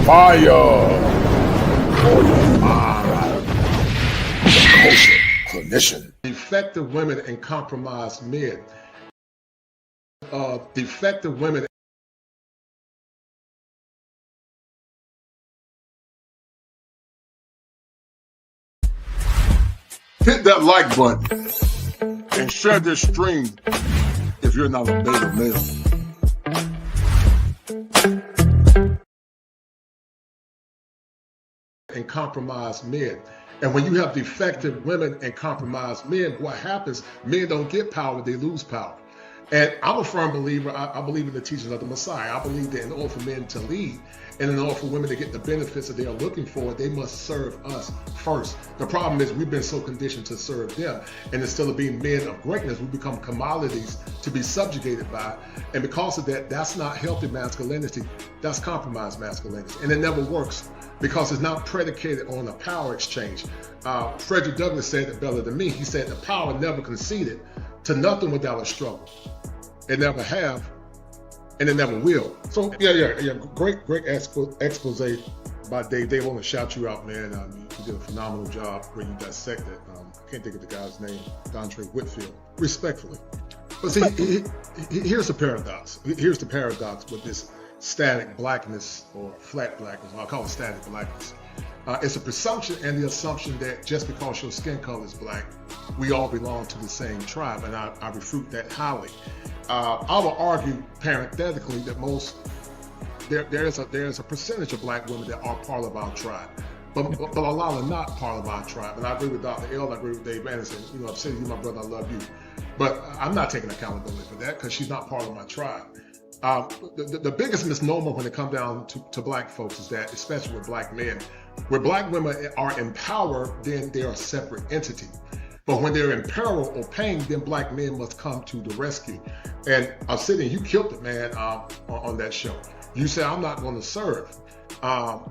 Fire for your mind. Kosher clinician. Defective women and compromised men. Defective women. Hit that like button and share this stream if you're not a beta male. And compromised men. And when you have defective women and compromised men, what happens, men don't get power, they lose power. And I'm a firm believer, I believe in the teachings of the Messiah. I believe that in order for men to lead and in order for women to get the benefits that they are looking for, they must serve us first. The problem is we've been so conditioned to serve them. And instead of being men of greatness, we become commodities to be subjugated by. And because of that, that's not healthy masculinity. That's compromised masculinity. And it never works because it's not predicated on a power exchange. Frederick Douglass said it better than me. He said the power never conceded to nothing without a struggle. It never have, and it never will. So yeah. Great expose by Dave. Dave, I want to shout you out, man. You did a phenomenal job where you dissected. I can't think of the guy's name, Dontre Whitfield, respectfully. But see, here's the paradox. Here's the paradox with this static blackness or flat blackness. I'll call it static blackness. It's a presumption and the assumption that just because your skin color is black, we all belong to the same tribe, and I refute that highly. I will argue parenthetically that there's a percentage of black women that are part of our tribe, but a lot are not part of our tribe. And I agree with Dr. L. I agree with Dave Anderson. You know, I'm saying you, my brother, I love you, but I'm not taking accountability for that because she's not part of my tribe. The biggest misnomer when it comes down to black folks is that, especially with black men, where black women are in power, then they're a separate entity. But when they're in peril or pain, then black men must come to the rescue. And I'm sitting, you killed it, man, on that show. You said, I'm not going to serve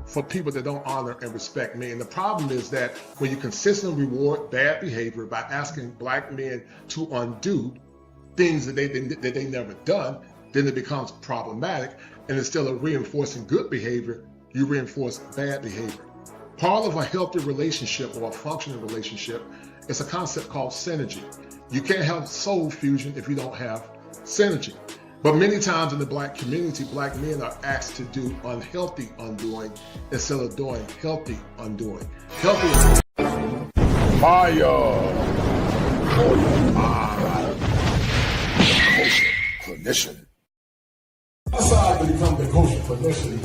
for people that don't honor and respect me. And the problem is that when you consistently reward bad behavior by asking black men to undo things that they never done, then it becomes problematic. And instead of reinforcing good behavior, you reinforce bad behavior. Part of a healthy relationship or a functioning relationship is a concept called synergy. You can't have soul fusion if you don't have synergy. But many times in the black community, black men are asked to do unhealthy undoing instead of doing healthy undoing. Healthy Fire for your mind. Kosher clinician. Aside to become the kosher clinician,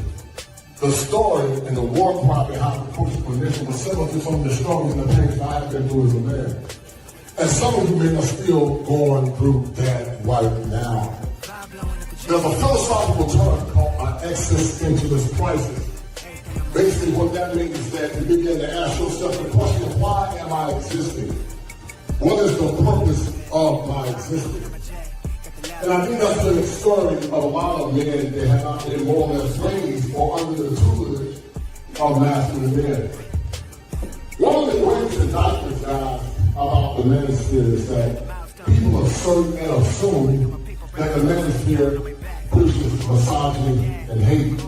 the story and the war cry behind the kosher clinician was similar to some of the struggles and the things that I've been through as a man. And some of you men are still going through that right now. There's a philosophical term called an existentialist crisis. Basically what that means is that you begin to ask yourself the question, why am I existing? What is the purpose of my existence? And I think that's the story of a lot of men that have not been more or less raised or under the tutelage of masculine men. One of the greatest indictments, guys, about the manosphere is that people assert and assume that the manosphere preaches misogyny and hate.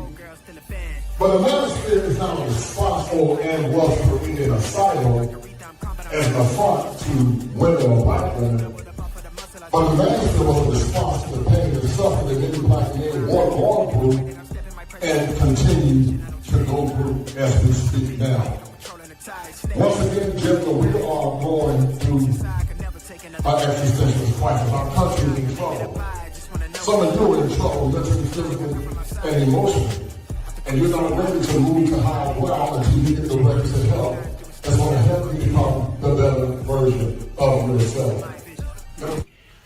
But the manosphere is not a response for and was created a silo as an affront to women or black women. But the manosphere was a response to the pain and suffering that many black men were going through and continue to go through as we speak now. Once again, gentlemen, we are going through an existential crisis. Our country is in trouble. Some of you are in trouble, mentally, physically, and emotionally. And you're not ready to move to higher ground until you get the requisite help that's going to help you become the better version of yourself.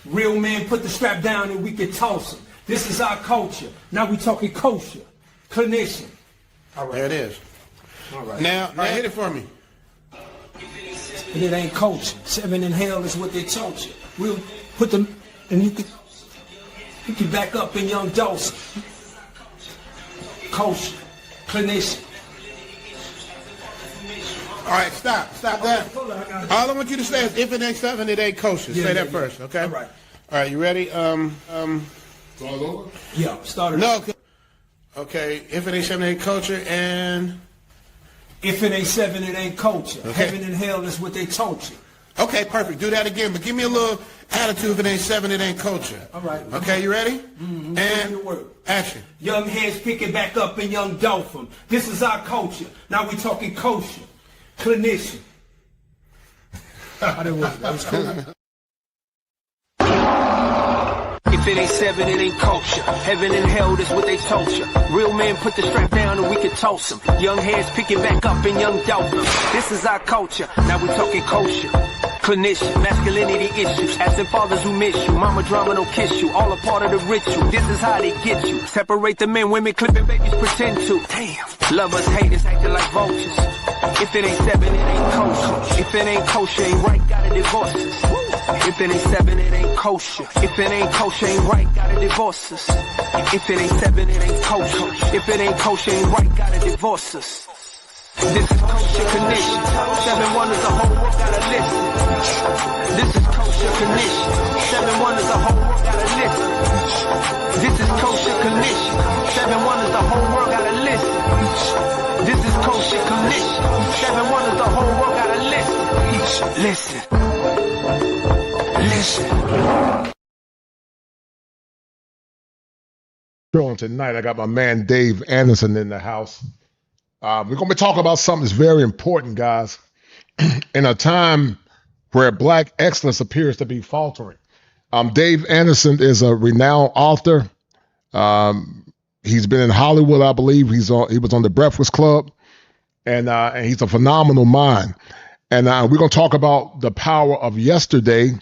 Real men put the strap down and we can toss them. This is our culture. Now we talking kosher. Clinician. All right. There it is. All right. Now hit it for me. And it ain't culture. 7 in hell is what they taught you. We'll put them, and you can back up in young dose. Kosher. Clinician. All right, stop that. All I want you to say is, if it ain't 7, it ain't kosher. Say that first, okay? All right. All right, you ready? Start over? Yeah, start it. No. Okay, if it ain't 7, it ain't culture, and If it ain't 7, it ain't culture. Okay. Heaven and hell is what they taught you. okay, perfect. Do that again, but give me a little attitude. If it ain't 7, it ain't culture. All right. Okay, you ready? Give And me a word. action. Young heads picking back up in young dolphin. This is our culture. Now we talking kosher. Clinician. That was cool. If it ain't 7, it ain't culture. Heaven and hell, that's what they told you. Real men put the strap down and we can toss them. Young heads picking back up in young dolphins. This is our culture. Now we talking kosher. Clinician, masculinity issues. Absent fathers who miss you. Mama drama don't kiss you. All a part of the ritual. This is how they get you. Separate the men, women, clipping babies pretend to. Damn. Lovers, haters, acting like vultures. If it ain't 7, it ain't kosher. If it ain't kosher, ain't right, gotta divorce us. If it ain't 7, it ain't kosher. If it ain't kosher, ain't right, gotta divorce us. If it ain't 7, it ain't kosher. If it ain't kosher, ain't right, gotta divorce us. This is kosher condition. 7 wonders, the whole world gotta listen. This is kosher condition. 7 wonders, the whole world gotta listen. This is kosher condition. 7 wonders, the whole world gotta listen. This is kosher condition. 7 wonders, the whole world gotta listen. Listen. Listen. Showing tonight, I got my man Dave Anderson in the house. We're going to be talking about something that's very important, guys. In a time where Black excellence appears to be faltering. Dave Anderson is a renowned author. He's been in Hollywood, I believe. He was on the Breakfast Club, and he's a phenomenal mind. And we're going to talk about the power of yesterday,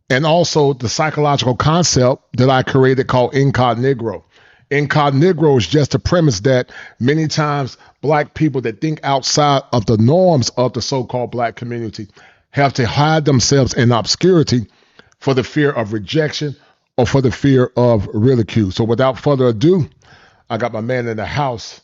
and also the psychological concept that I created called Incognegro. Incognegro is just a premise that many times Black people that think outside of the norms of the so-called Black community have to hide themselves in obscurity for the fear of rejection or for the fear of ridicule. So without further ado, I got my man in the house,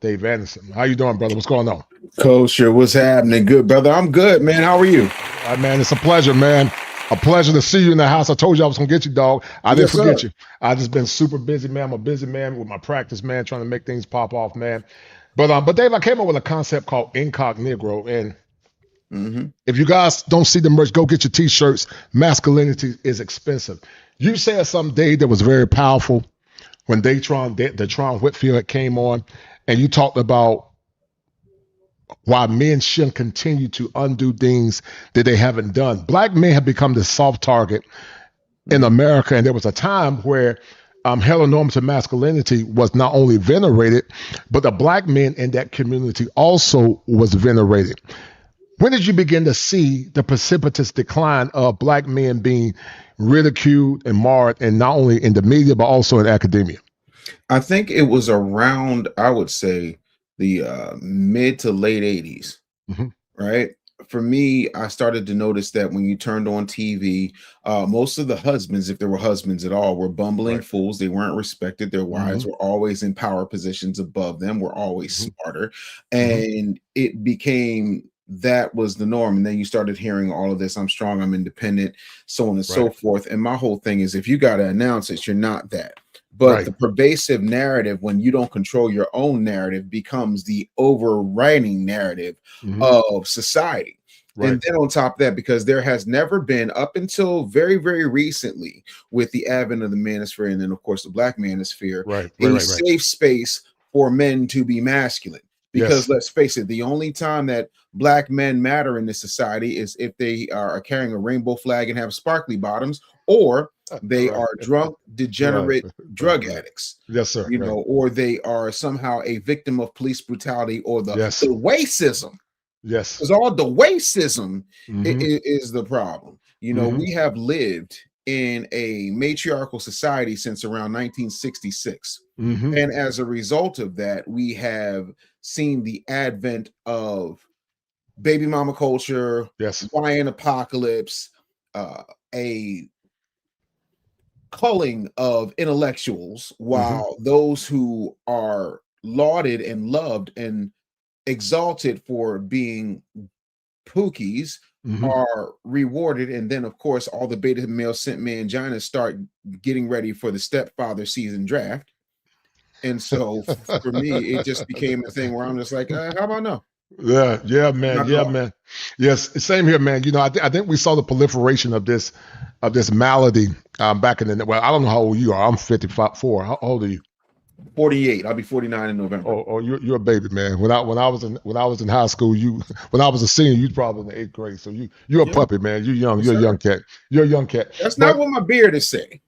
Dave Anderson. How you doing, brother? What's going on? Kosher, what's happening? Good, brother. I'm good, man. How are you? All right, man, it's a pleasure, man. A pleasure to see you in the house. I told you I was gonna get you, dog. I didn't forget you. I just been super busy, man. I'm a busy man with my practice, man, trying to make things pop off, man. But Dave, I came up with a concept called Incognegro, and if you guys don't see the merch, go get your t-shirts. Masculinity is expensive. You said something, Dave, that was very powerful when Detron Whitfield came on, and you talked about why men shouldn't continue to undo things that they haven't done. Black men have become the soft target in America, and there was a time where heteronormative masculinity was not only venerated, but the Black men in that community also was venerated. When did you begin to see the precipitous decline of Black men being ridiculed and marred, and not only in the media, but also in academia? I think it was around, I would say, the mid to late 80s, right? For me, I started to notice that when you turned on TV, most of the husbands, if there were husbands at all, were bumbling fools. They weren't respected. Their wives were always in power positions above them, were always smarter. And it became that was the norm. And then you started hearing all of this, I'm strong, I'm independent, so on and so forth. And my whole thing is, if you got to announce it, you're not that. But the pervasive narrative, when you don't control your own narrative, becomes the overriding narrative of society. And then on top of that, because there has never been, up until very, very recently, with the advent of the manosphere and then, of course, the Black manosphere, a safe space for men to be masculine. Because let's face it, the only time that Black men matter in this society is if they are carrying a rainbow flag and have sparkly bottoms, or they are drunk, degenerate drug addicts. Yes, sir. You know, or they are somehow a victim of police brutality or the racism. Yes. Because all the racism is the problem. You know, we have lived in a matriarchal society since around 1966. And as a result of that, we have seen the advent of baby mama culture, YN apocalypse, a culling of intellectuals, while those who are lauded and loved and exalted for being pookies are rewarded. And then, of course, all the beta male scent manginas start getting ready for the stepfather season draft. And so for me, it just became a thing where I'm just like, how about no? Yeah, man. Not at Yeah, all. man. Yes, same here, man. I think we saw the proliferation of this malady back in the. Well, I don't know how old you are. I'm 54. How old are you? 48. I'll be 49 in November. Oh, you're a baby, man. When I was in high school, when I was a senior, you probably in the 8th grade. So you're a puppy, man. You're young. Yes, You're a sir. young cat. You're a young cat. That's not what my beard is saying.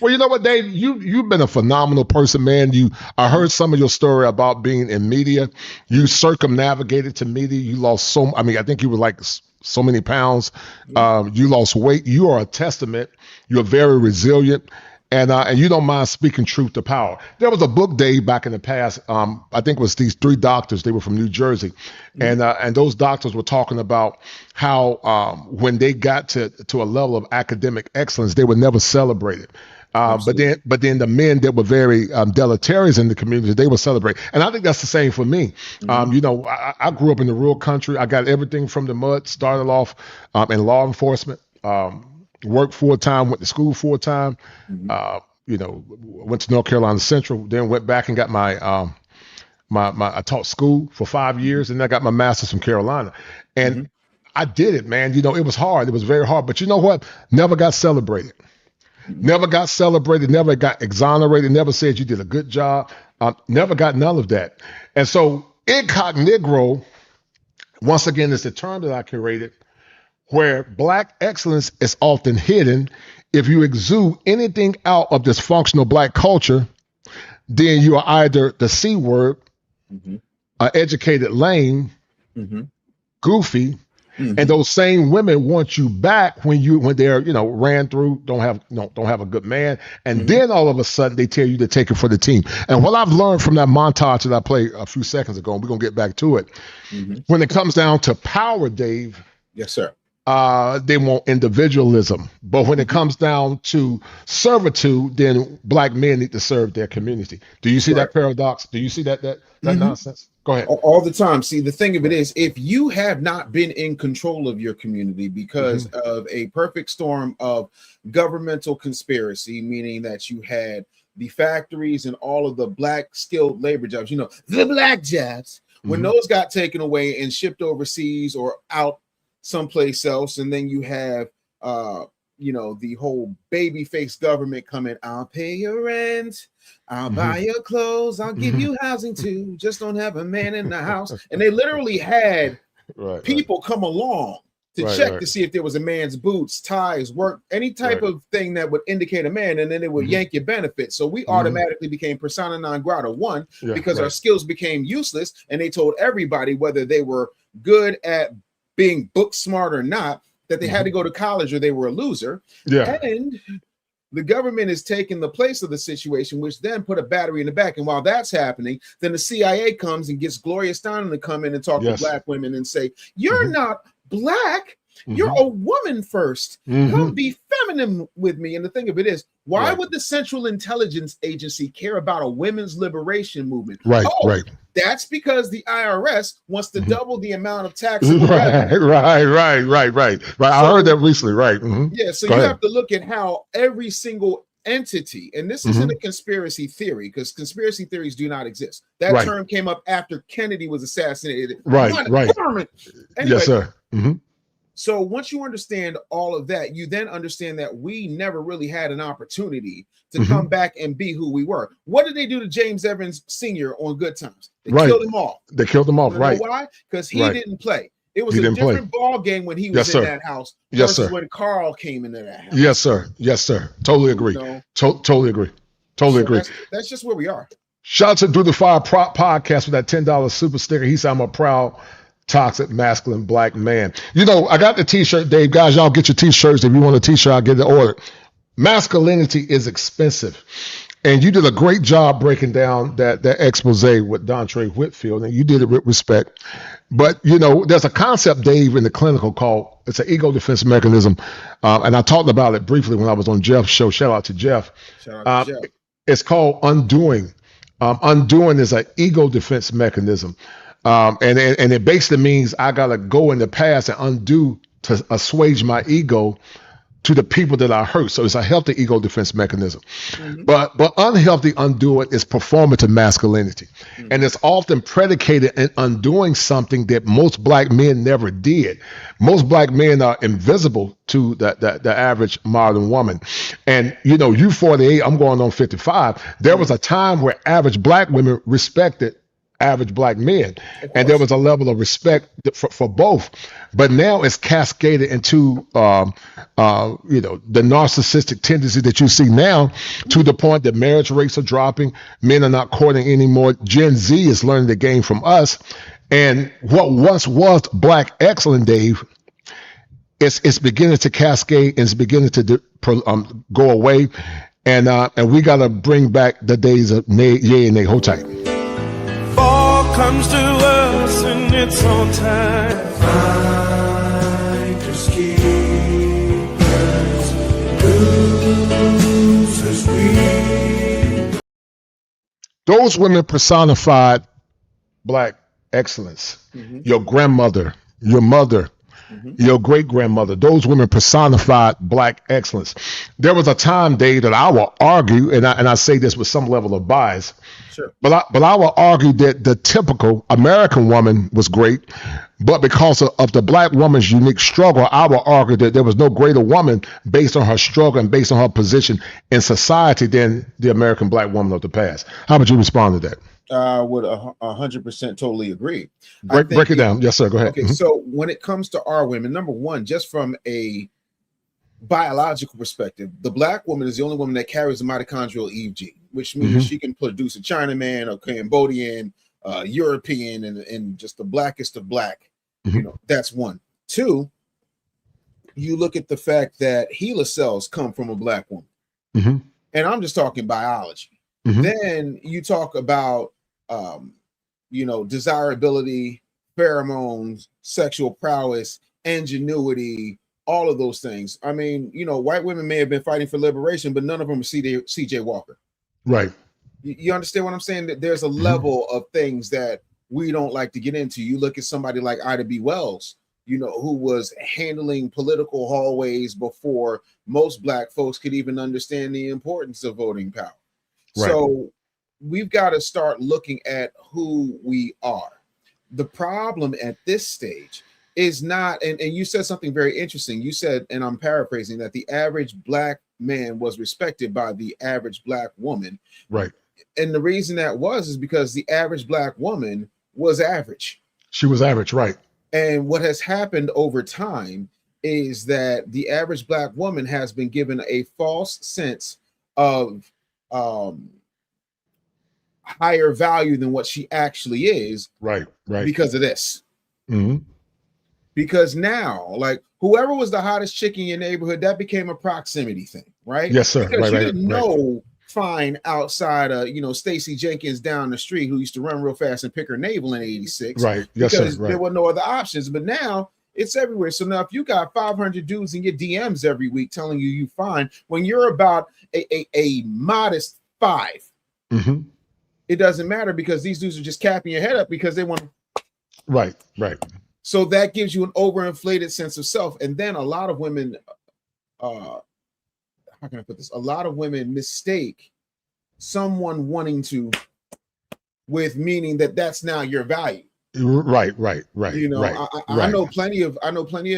Well, you know what, Dave? You've been a phenomenal person, man. I heard some of your story about being in media. You circumnavigated to media. You lost I think you were like so many pounds. You lost weight. You are a testament. You're very resilient. And you don't mind speaking truth to power. There was a book, Dave, back in the past. I think it was these 3 doctors. They were from New Jersey, and those doctors were talking about how when they got to a level of academic excellence, they were never celebrated. But then the men that were very deleterious in the community, they were celebrated. And I think that's the same for me. I grew up in the rural country. I got everything from the mud. Started off in law enforcement. Worked full-time, went to school full-time, went to North Carolina Central, then went back and got my I taught school for 5 years, and I got my master's from Carolina. And I did it, man. It was hard. It was very hard. But you know what? Never got celebrated. Never got celebrated, never got exonerated, never said you did a good job. Never got none of that. And so Incognegro, once again, is the term that I created, where Black excellence is often hidden. If you exude anything out of dysfunctional Black culture, then you are either the C word, an educated lame, goofy, and those same women want you back when they're ran through, don't have a good man, and then all of a sudden they tell you to take it for the team. And what I've learned from that montage that I played a few seconds ago, and we're gonna get back to it, when it comes down to power, Dave. Yes, sir. They want individualism. But when it comes down to servitude, then Black men need to serve their community. Do you see that paradox? Do you see that nonsense? Go ahead. All the time. See, the thing of it is, if you have not been in control of your community because of a perfect storm of governmental conspiracy, meaning that you had the factories and all of the Black skilled labor jobs, the Black jobs, when those got taken away and shipped overseas or out someplace else, and then you have the whole baby face government coming, I'll pay your rent, I'll buy your clothes, I'll give you housing too, just don't have a man in the house. And they literally had people come along to check to see if there was a man's boots, ties, work, any type of thing that would indicate a man, and then they would yank your benefits. So we automatically became persona non grata, because our skills became useless, and they told everybody, whether they were good at being book smart or not, that they had to go to college or they were a loser. And the government is taking the place of the situation, which then put a battery in the back. And while that's happening, then the CIA comes and gets Gloria Steinem to come in and talk to Black women and say, you're not Black, you're a woman first. Come be feminine with me. And the thing of it is, why would the Central Intelligence Agency care about a women's liberation movement? That's because the IRS wants to double the amount of taxes. Right. I heard that recently. Yeah, so you have to look at how every single entity, and this isn't a conspiracy theory, because conspiracy theories do not exist. That term came up after Kennedy was assassinated. Anyway, yes, sir. So once you understand all of that, you then understand that we never really had an opportunity to come back and be who we were. What did they do to James Evans Sr. on Good Times? They killed him off. They killed him off, Know why? Because he didn't play. It was a different ball game when he was in that house versus when Carl came into that house. Yes, sir. Totally agree. Totally agree. That's just where we are. Shout out to Through the Fire podcast with that $10 super sticker. He said, I'm a proud toxic masculine Black man. I got the t-shirt, Dave. Guys, y'all get your t-shirts. If you want a t-shirt, I'll get it ordered. Masculinity is expensive. And you did a great job breaking down that expose with Dontre Whitfield, and you did it with respect. But, there's a concept, Dave, in the clinical called, it's an ego defense mechanism. And I talked about it briefly when I was on Jeff's show. Shout out to Jeff. It's called undoing. Undoing is an ego defense mechanism. And it basically means I got to go in the past and undo to assuage my ego to the people that are hurt. So it's a healthy ego defense mechanism. Mhm. But unhealthy undoing is performative masculinity. And it's often predicated in undoing something that most black men never did. Most black men are invisible to the average modern woman. And you 48, I'm going on 55. There was a time where average black women respected average black men, and there was a level of respect for both. But now it's cascaded into the narcissistic tendency that you see now, to the point that marriage rates are dropping, men are not courting anymore, Gen Z is learning the game from us, and what once was black excellence, Dave, it's beginning to cascade and it's beginning to go away, and we got to bring back the days of yay and nay. Hold tight. Fall comes to us in its own time. Fighters keepers, losers we. Those women personified black excellence. Your grandmother, your mother, your great grandmother, those women personified black excellence. There was a time, Dave, that I will argue, and I say this with some level of bias, but I will argue that the typical American woman was great, but because of the black woman's unique struggle, I will argue that there was no greater woman based on her struggle and based on her position in society than the American black woman of the past. How would you respond to that? I would 100% totally agree. Break it down. Yes, sir. Go ahead. Okay, so when it comes to our women, number one, just from a biological perspective, the black woman is the only woman that carries the mitochondrial Eve gene, which means she can produce a Chinaman, a Cambodian, European, and just the blackest of black. That's one. Two, you look at the fact that HeLa cells come from a black woman, and I'm just talking biology. Then you talk about desirability, pheromones, sexual prowess, ingenuity, all of those things. I mean, white women may have been fighting for liberation, but none of them are C.J. Walker. Right. You understand what I'm saying? That there's a level of things that we don't like to get into. You look at somebody like Ida B. Wells, who was handling political hallways before most black folks could even understand the importance of voting power. Right. So we've got to start looking at who we are. The problem at this stage is not, and you said something very interesting. You said, and I'm paraphrasing, that the average black man was respected by the average black woman. Right. And the reason that is because the average black woman was average. She was average, right. And what has happened over time is that the average black woman has been given a false sense of higher value than what she actually is, right, because of this. Because now, like, whoever was the hottest chick in your neighborhood, that became a proximity thing, right? Yes, sir. Because you didn't know fine outside of Stacey Jenkins down the street, who used to run real fast and pick her navel in '86, right? Yes, because sir. There were no other options. But now it's everywhere. So now, if you got 500 dudes in your DMs every week telling you fine, when you're about a modest 5, it doesn't matter, because these dudes are just capping your head up because they want to. Right. So that gives you an overinflated sense of self. And then a lot of women, how can I put this? A lot of women mistake someone wanting to with meaning that that's now your value. Right. I know plenty of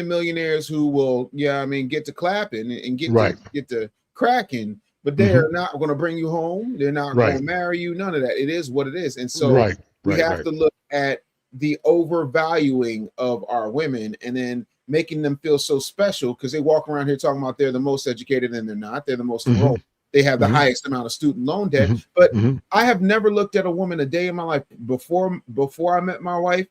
millionaires who will, get to clapping and get to cracking, but they're not going to bring you home. They're not going to marry you. None of that. It is what it is. And so we have to look at the overvaluing of our women and then making them feel so special because they walk around here talking about they're the most educated, and they're not. They're the most enrolled. They have the highest amount of student loan debt. But I have never looked at a woman a day in my life before I met my wife,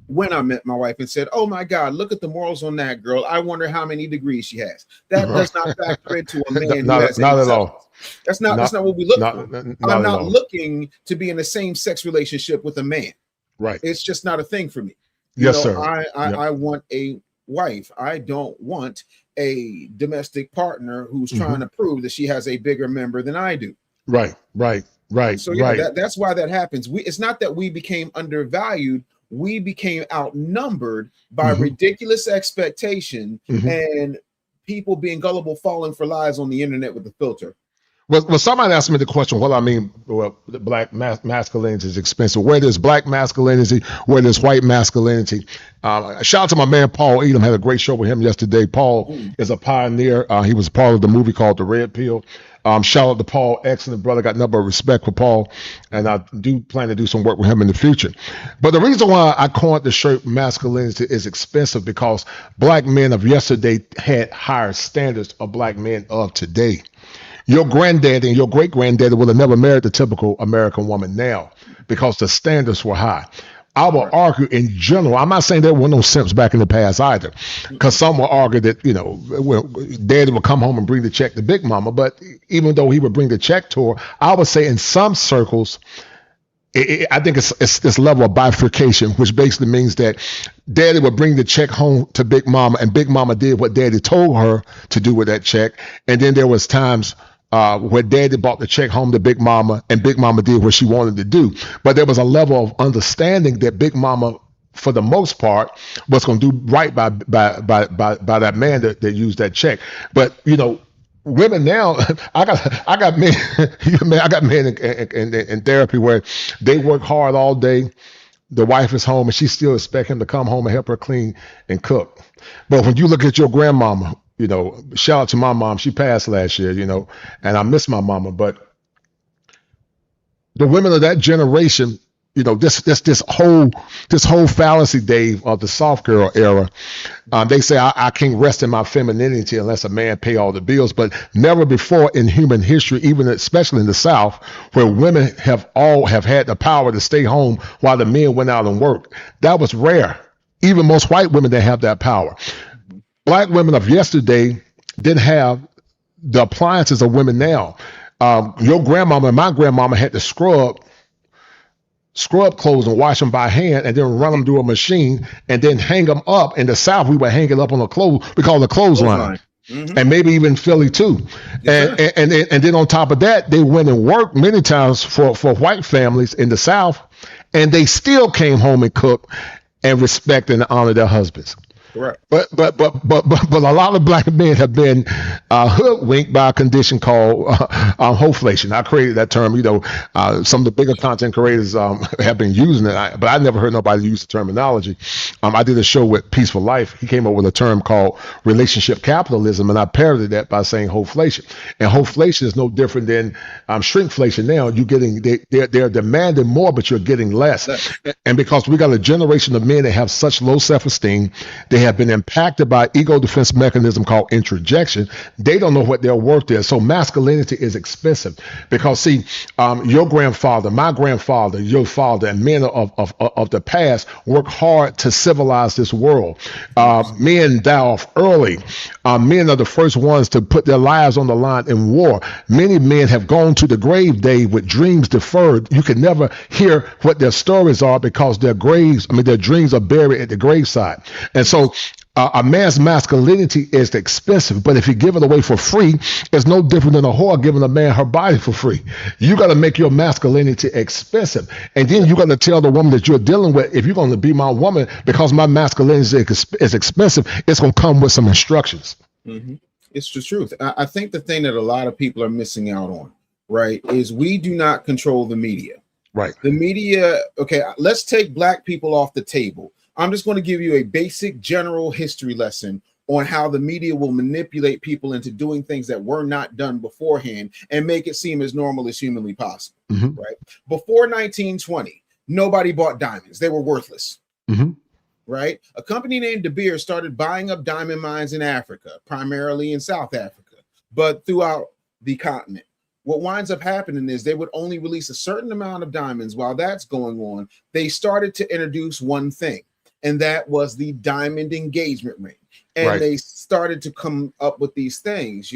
when I met my wife, and said, "Oh my God, look at the morals on that girl. I wonder how many degrees she has." That does not factor into a man. Not at all. That's not what we look for. I'm not looking to be in the same sex relationship with a man. Right. It's just not a thing for me. Yes, sir. I want a wife. I don't want a domestic partner who's trying to prove that she has a bigger member than I do. Right. So that's why that happens. It's not that we became undervalued. We became outnumbered by ridiculous expectation and people being gullible, falling for lies on the internet with the filter. Well, somebody asked me the question, what I mean, well, the black masculinity is expensive. Where there's black masculinity, where there's white masculinity. Shout out to my man, Paul Edom. Had a great show with him yesterday. Paul is a pioneer. He was part of the movie called The Red Pill. Shout out to Paul, excellent brother. Got nothing but respect for Paul. And I do plan to do some work with him in the future. But the reason why I coined the shirt masculinity is expensive because black men of yesterday had higher standards of black men of today. Your granddaddy and your great granddaddy would have never married the typical American woman now because the standards were high. I will argue in general, I'm not saying there were no simps back in the past either, because some will argue that, daddy would come home and bring the check to Big Mama. But even though he would bring the check to her, I would say in some circles, I think it's this level of bifurcation, which basically means that daddy would bring the check home to Big Mama and Big Mama did what daddy told her to do with that check. And then there was times where daddy brought the check home to Big Mama and Big Mama did what she wanted to do. But there was a level of understanding that Big Mama, for the most part, was going to do right by that man that used that check. But, women now, I got men, I got men in therapy where they work hard all day. The wife is home and she still expect him to come home and help her clean and cook. But when you look at your grandmama, shout out to my mom. She passed last year, and I miss my mama. But the women of that generation, this whole fallacy, Dave, of the soft girl era. They say I can't rest in my femininity unless a man pay all the bills. But never before in human history, even especially in the South, where women have had the power to stay home while the men went out and worked. That was rare. Even most white women didn't have that power. Black women of yesterday didn't have the appliances of women now. Your grandmama and my grandmama had to scrub clothes and wash them by hand and then run them through a machine and then hang them up. In the South, we would hang it up on a clothes, we call it a clothesline. Mm-hmm. And maybe even Philly too. Yes, and then on top of that, they went and worked many times for white families in the South, and they still came home and cooked and respect and honor their husbands. Correct. But a lot of black men have been hoodwinked by a condition called hoflation. I created that term. Some of the bigger content creators have been using it, but I never heard nobody use the terminology. I did a show with Peaceful Life. He came up with a term called relationship capitalism, and I parodied that by saying hoflation. And hoflation is no different than shrinkflation. Now you're getting they're demanding more, but you're getting less. And because we got a generation of men that have such low self-esteem, they have been impacted by ego defense mechanism called introjection. They don't know what their worth is. So masculinity is expensive because see, your grandfather, my grandfather, your father, and men of the past work hard to civilize this world. Men die off early. Men are the first ones to put their lives on the line in war. Many men have gone to the grave, Dave, with dreams deferred. You can never hear what their stories are because their dreams are buried at the graveside. And so a man's masculinity is expensive, but if you give it away for free, it's no different than a whore giving a man her body for free. You got to make your masculinity expensive. And then you got to tell the woman that you're dealing with, if you're going to be my woman, because my masculinity is expensive, it's going to come with some instructions. Mm-hmm. It's the truth. I think the thing that a lot of people are missing out on, right, is we do not control the media. Right. The media, okay, let's take black people off the table. I'm just going to give you a basic general history lesson on how the media will manipulate people into doing things that were not done beforehand and make it seem as normal as humanly possible. Mm-hmm. Right? Before 1920, nobody bought diamonds. They were worthless. Mm-hmm. Right? A company named De Beers started buying up diamond mines in Africa, primarily in South Africa, but throughout the continent. What winds up happening is they would only release a certain amount of diamonds. While that's going on, they started to introduce one thing, and that was the diamond engagement ring. And right. They started to come up with these things,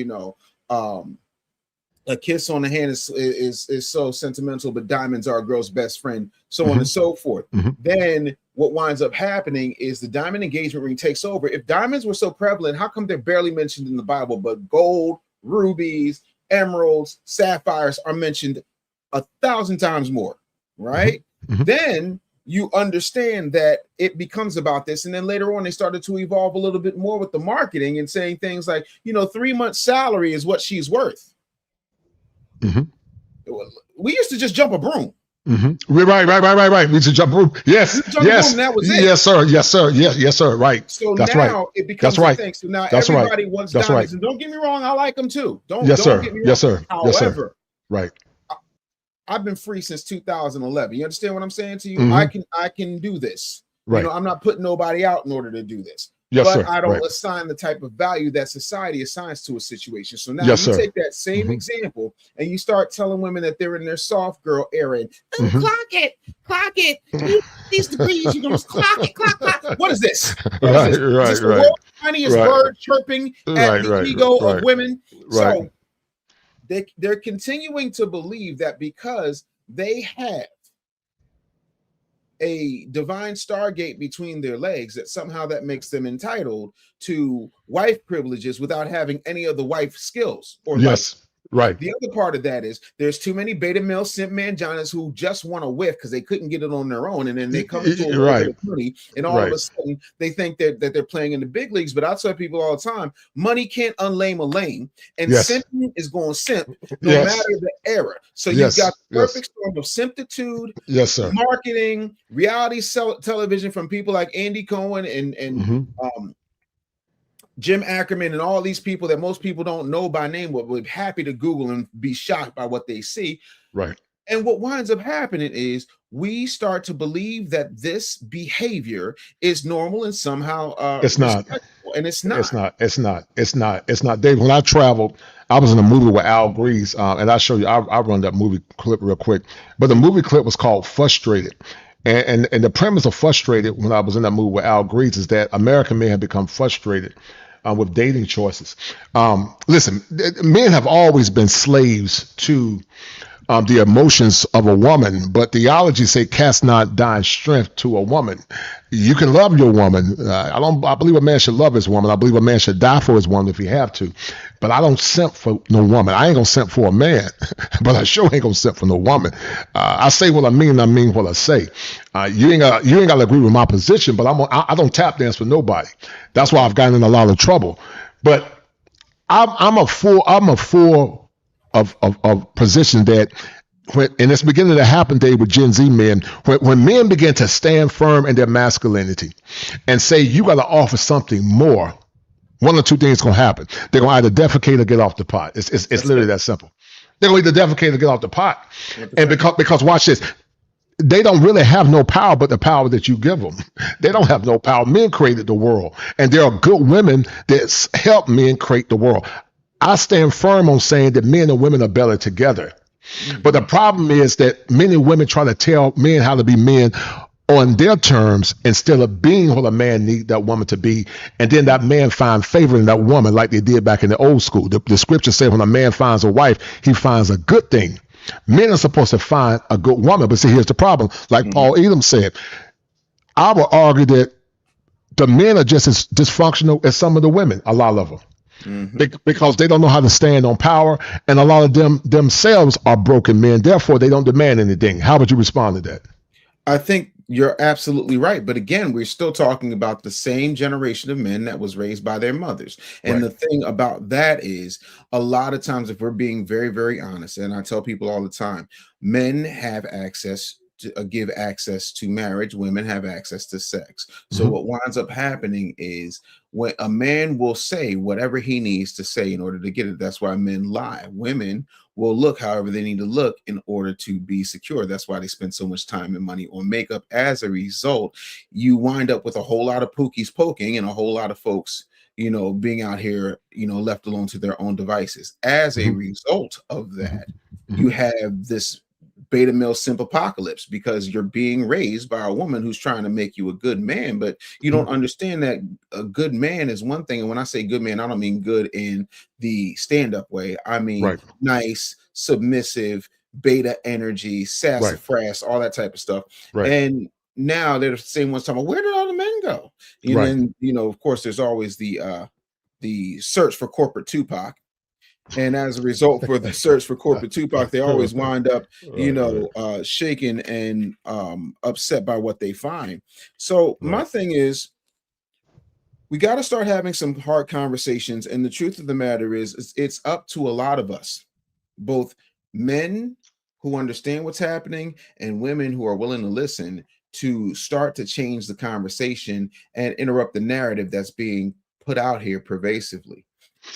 a kiss on the hand is so sentimental, but diamonds are a girl's best friend, so mm-hmm. on and so forth. Mm-hmm. Then what winds up happening is the diamond engagement ring takes over. If diamonds were so prevalent, how come they're barely mentioned in the Bible, but gold, rubies, emeralds, sapphires are mentioned 1,000 times more, right? Mm-hmm. Then you understand that it becomes about this. And then later on, they started to evolve a little bit more with the marketing and saying things like, 3 months salary is what she's worth. We used to just jump a broom. Right. We should jump room. Yes. That was it. Yes, sir. Yes, sir. Right. So that's now right. It becomes a thing. So now everybody wants diamonds. Right. And don't get me wrong, I like them too. Don't get me wrong. Yes, sir. However, right. I've been free since 2011. You understand what I'm saying to you? I can do this. Right. I'm not putting nobody out in order to do this. Yes, but sir. I don't assign the type of value that society assigns to a situation. So now you take that same example and you start telling women that they're in their soft girl era. And, clock it. These degrees, you can clock it. What is this? Right. Is this the world's tiniest bird chirping at the ego of women? So they're continuing to believe that because they have a divine stargate between their legs, that somehow that makes them entitled to wife privileges without having any of the wife skills or Right. The other part of that is there's too many beta male simp manginas who just want to whiff because they couldn't get it on their own, and then they come to a world of money, and all of a sudden they think that they're playing in the big leagues. But I tell people all the time, money can't unlame a lame, and simping is going simp no matter the era. So you've got the perfect storm of simptitude, marketing, reality television from people like Andy Cohen and Jim Ackerman and all these people that most people don't know by name, but would be happy to Google and be shocked by what they see. Right. And what winds up happening is we start to believe that this behavior is normal and somehow it's not. And it's not. It's not. Dave, when I traveled, I was in a movie with Al Grease, and I'll show you. I'll run that movie clip real quick. But the movie clip was called Frustrated. And the premise of Frustrated, when I was in that movie with Al Grease, is that American men have become frustrated with dating choices. Listen, men have always been slaves to the emotions of a woman, but theology say cast not thine strength to a woman. You can love your woman. I believe a man should love his woman. I believe a man should die for his woman if he have to. But I don't simp for no woman. I ain't gonna simp for a man, but I sure ain't gonna simp for no woman. I say what I mean what I say. You ain't gotta agree with my position, but I don't tap dance for nobody. That's why I've gotten in a lot of trouble. But I'm a full of position that and it's beginning to happen today with Gen Z men, when men begin to stand firm in their masculinity and say you got to offer something more, one or two things going to happen. They're going to either defecate or get off the pot. It's literally that simple. They're going to either defecate or get off the pot. And because watch this, they don't really have no power but the power that you give them. They don't have no power. Men created the world, and there are good women that help men create the world. I stand firm on saying that men and women are better together. But the problem is that many women try to tell men how to be men on their terms instead of being what a man needs that woman to be. And then that man find favor in that woman like they did back in the old school. The scripture said when a man finds a wife, he finds a good thing. Men are supposed to find a good woman. But see, here's the problem. Like Paul Elam said, I would argue that the men are just as dysfunctional as some of the women, a lot of them. Because they don't know how to stand on power, and a lot of them themselves are broken men. Therefore, they don't demand anything. How would you respond to that? I think you're absolutely right. But again, we're still talking about the same generation of men that was raised by their mothers. And the thing about that is, a lot of times, if we're being very, very honest, and I tell people all the time, men have access to give access to marriage, women have access to sex. So what winds up happening is when a man will say whatever he needs to say in order to get it. That's why men lie. Women will look however they need to look in order to be secure. That's why they spend so much time and money on makeup. As a result, you wind up with a whole lot of pookies poking and a whole lot of folks, being out here, left alone to their own devices. As a result of that, you have this beta male simp apocalypse, because you're being raised by a woman who's trying to make you a good man, but you don't understand that a good man is one thing. And when I say good man, I don't mean good in the stand-up way. I mean nice, submissive, beta energy, sassafras, all that type of stuff. And now they're the same ones talking about, where did all the men go? And then, of course, there's always the search for corporate Tupac. And as a result, for the search for corporate Tupac, they always wind up, shaken and upset by what they find. So my thing is, we got to start having some hard conversations. And the truth of the matter is, it's up to a lot of us, both men who understand what's happening and women who are willing to listen, to start to change the conversation and interrupt the narrative that's being put out here pervasively.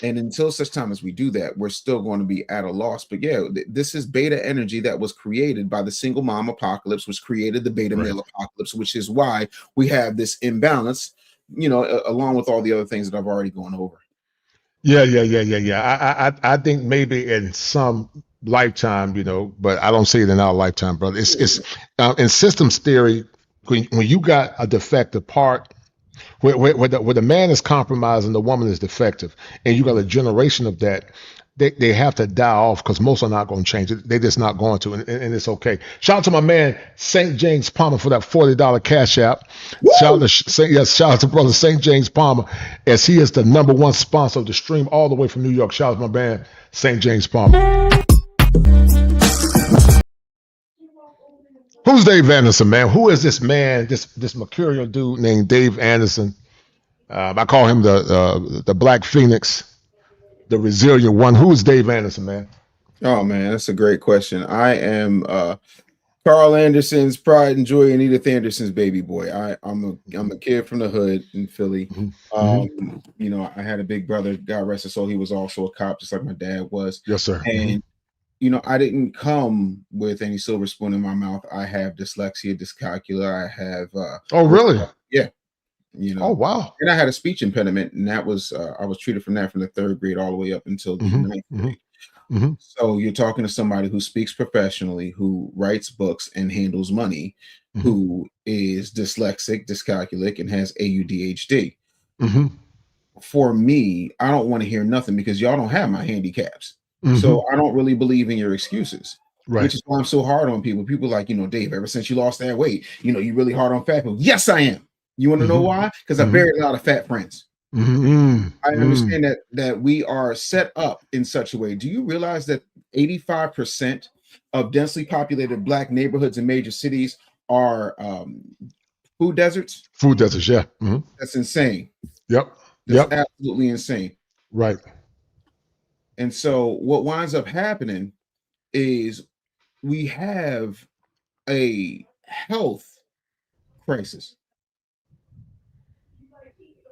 And until such time as we do that, we're still going to be at a loss. But yeah, this is beta energy that was created by the single mom apocalypse, which created the beta male apocalypse, which is why we have this imbalance, along with all the other things that I've already gone over. Yeah. I think maybe in some lifetime, but I don't see it in our lifetime, brother. It's in systems theory, when you got a defective part, where the man is compromised and the woman is defective, and you got a generation of that, they have to die off, because most are not going to change it. They're just not going to, and it's okay. Shout out to my man St. James Palmer for that $40 cash app. Shout out to brother St. James Palmer, as he is the #1 sponsor of the stream all the way from New York. Shout out to my man St. James Palmer. Who's Dave Anderson, man? Who is this man? This mercurial dude named Dave Anderson. I call him the Black Phoenix, the resilient one. Who is Dave Anderson, man? Oh man, that's a great question. I am Carl Anderson's pride and joy, and Edith Anderson's baby boy. I'm a kid from the hood in Philly. I had a big brother, God rest his soul. He was also a cop, just like my dad was. Yes, sir. And I didn't come with any silver spoon in my mouth. I have dyslexia, dyscalculia. I have. Oh, really? Yeah. Oh, wow. And I had a speech impediment, and that was I was treated from that from the 3rd grade all the way up until the 9th grade. So you're talking to somebody who speaks professionally, who writes books and handles money, who is dyslexic, dyscalculic, and has AUDHD. For me, I don't want to hear nothing, because y'all don't have my handicaps. So I don't really believe in your excuses. Which is why I'm so hard on people. People like, Dave, ever since you lost that weight, you really hard on fat people. Yes, I am. You want to know why? Because I buried a lot of fat friends. I understand that we are set up in such a way. Do you realize that 85% of densely populated Black neighborhoods in major cities are food deserts? Food deserts, yeah. That's insane. Yep. That's absolutely insane. Right. And so what winds up happening is we have a health crisis.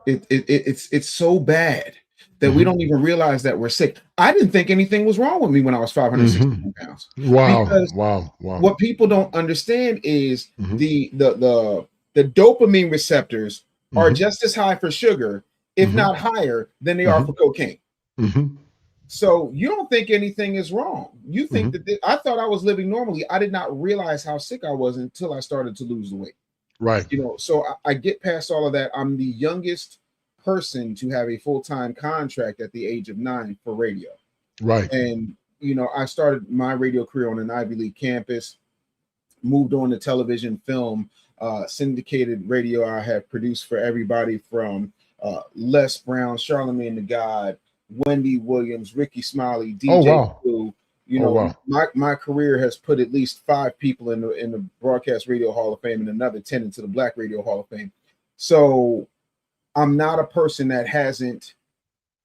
It's so bad that we don't even realize that we're sick. I didn't think anything was wrong with me when I was 560 pounds. Wow. What people don't understand is the dopamine receptors are just as high for sugar, if not higher, than they are for cocaine. So you don't think anything is wrong. You think that I thought I was living normally. I did not realize how sick I was until I started to lose the weight. Right. So I get past all of that. I'm the youngest person to have a full-time contract at the age of 9 for radio. Right. And, I started my radio career on an Ivy League campus, moved on to television, film, syndicated radio. I have produced for everybody from Les Brown, Charlamagne the God, Wendy Williams, Ricky Smiley, DJ Clue. My career has put at least 5 people in the Broadcast Radio Hall of Fame and another 10 into the Black Radio Hall of Fame. So I'm not a person that hasn't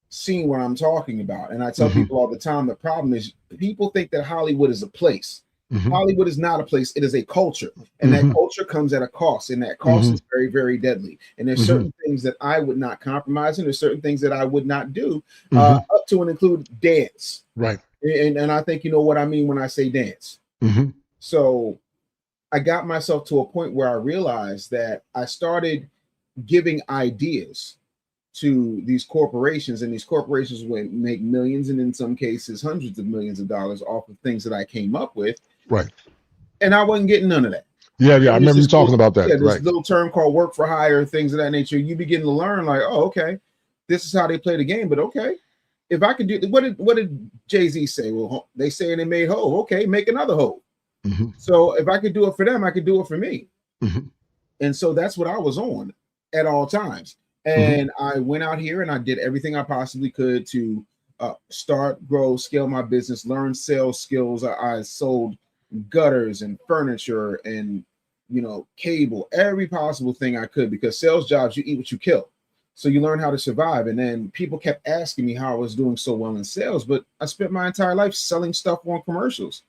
seen what I'm talking about. And I tell people all the time, the problem is people think that Hollywood is a place. Hollywood is not a place. It is a culture. And that culture comes at a cost. And that cost is very, very deadly. And there's certain things that I would not compromise. And there's certain things that I would not do, up to and include dance. Right. And I think you know what I mean when I say dance. So I got myself to a point where I realized that I started giving ideas to these corporations, and these corporations would make millions, and in some cases hundreds of millions of dollars off of things that I came up with. Right. And I wasn't getting none of that. Yeah. I remember you talking about that. Yeah, this little term called work for hire, things of that nature. You begin to learn like, oh, okay, this is how they play the game. But okay, if I could do, what did Jay-Z say? Well, they say they made hoe. Okay, make another hoe. So if I could do it for them, I could do it for me. And so that's what I was on at all times. And I went out here and I did everything I possibly could to start, grow, scale my business, learn sales skills. I sold gutters and furniture and cable, every possible thing I could, because sales jobs, you eat what you kill. So you learn how to survive. And then people kept asking me how I was doing so well in sales, but I spent my entire life selling stuff on commercials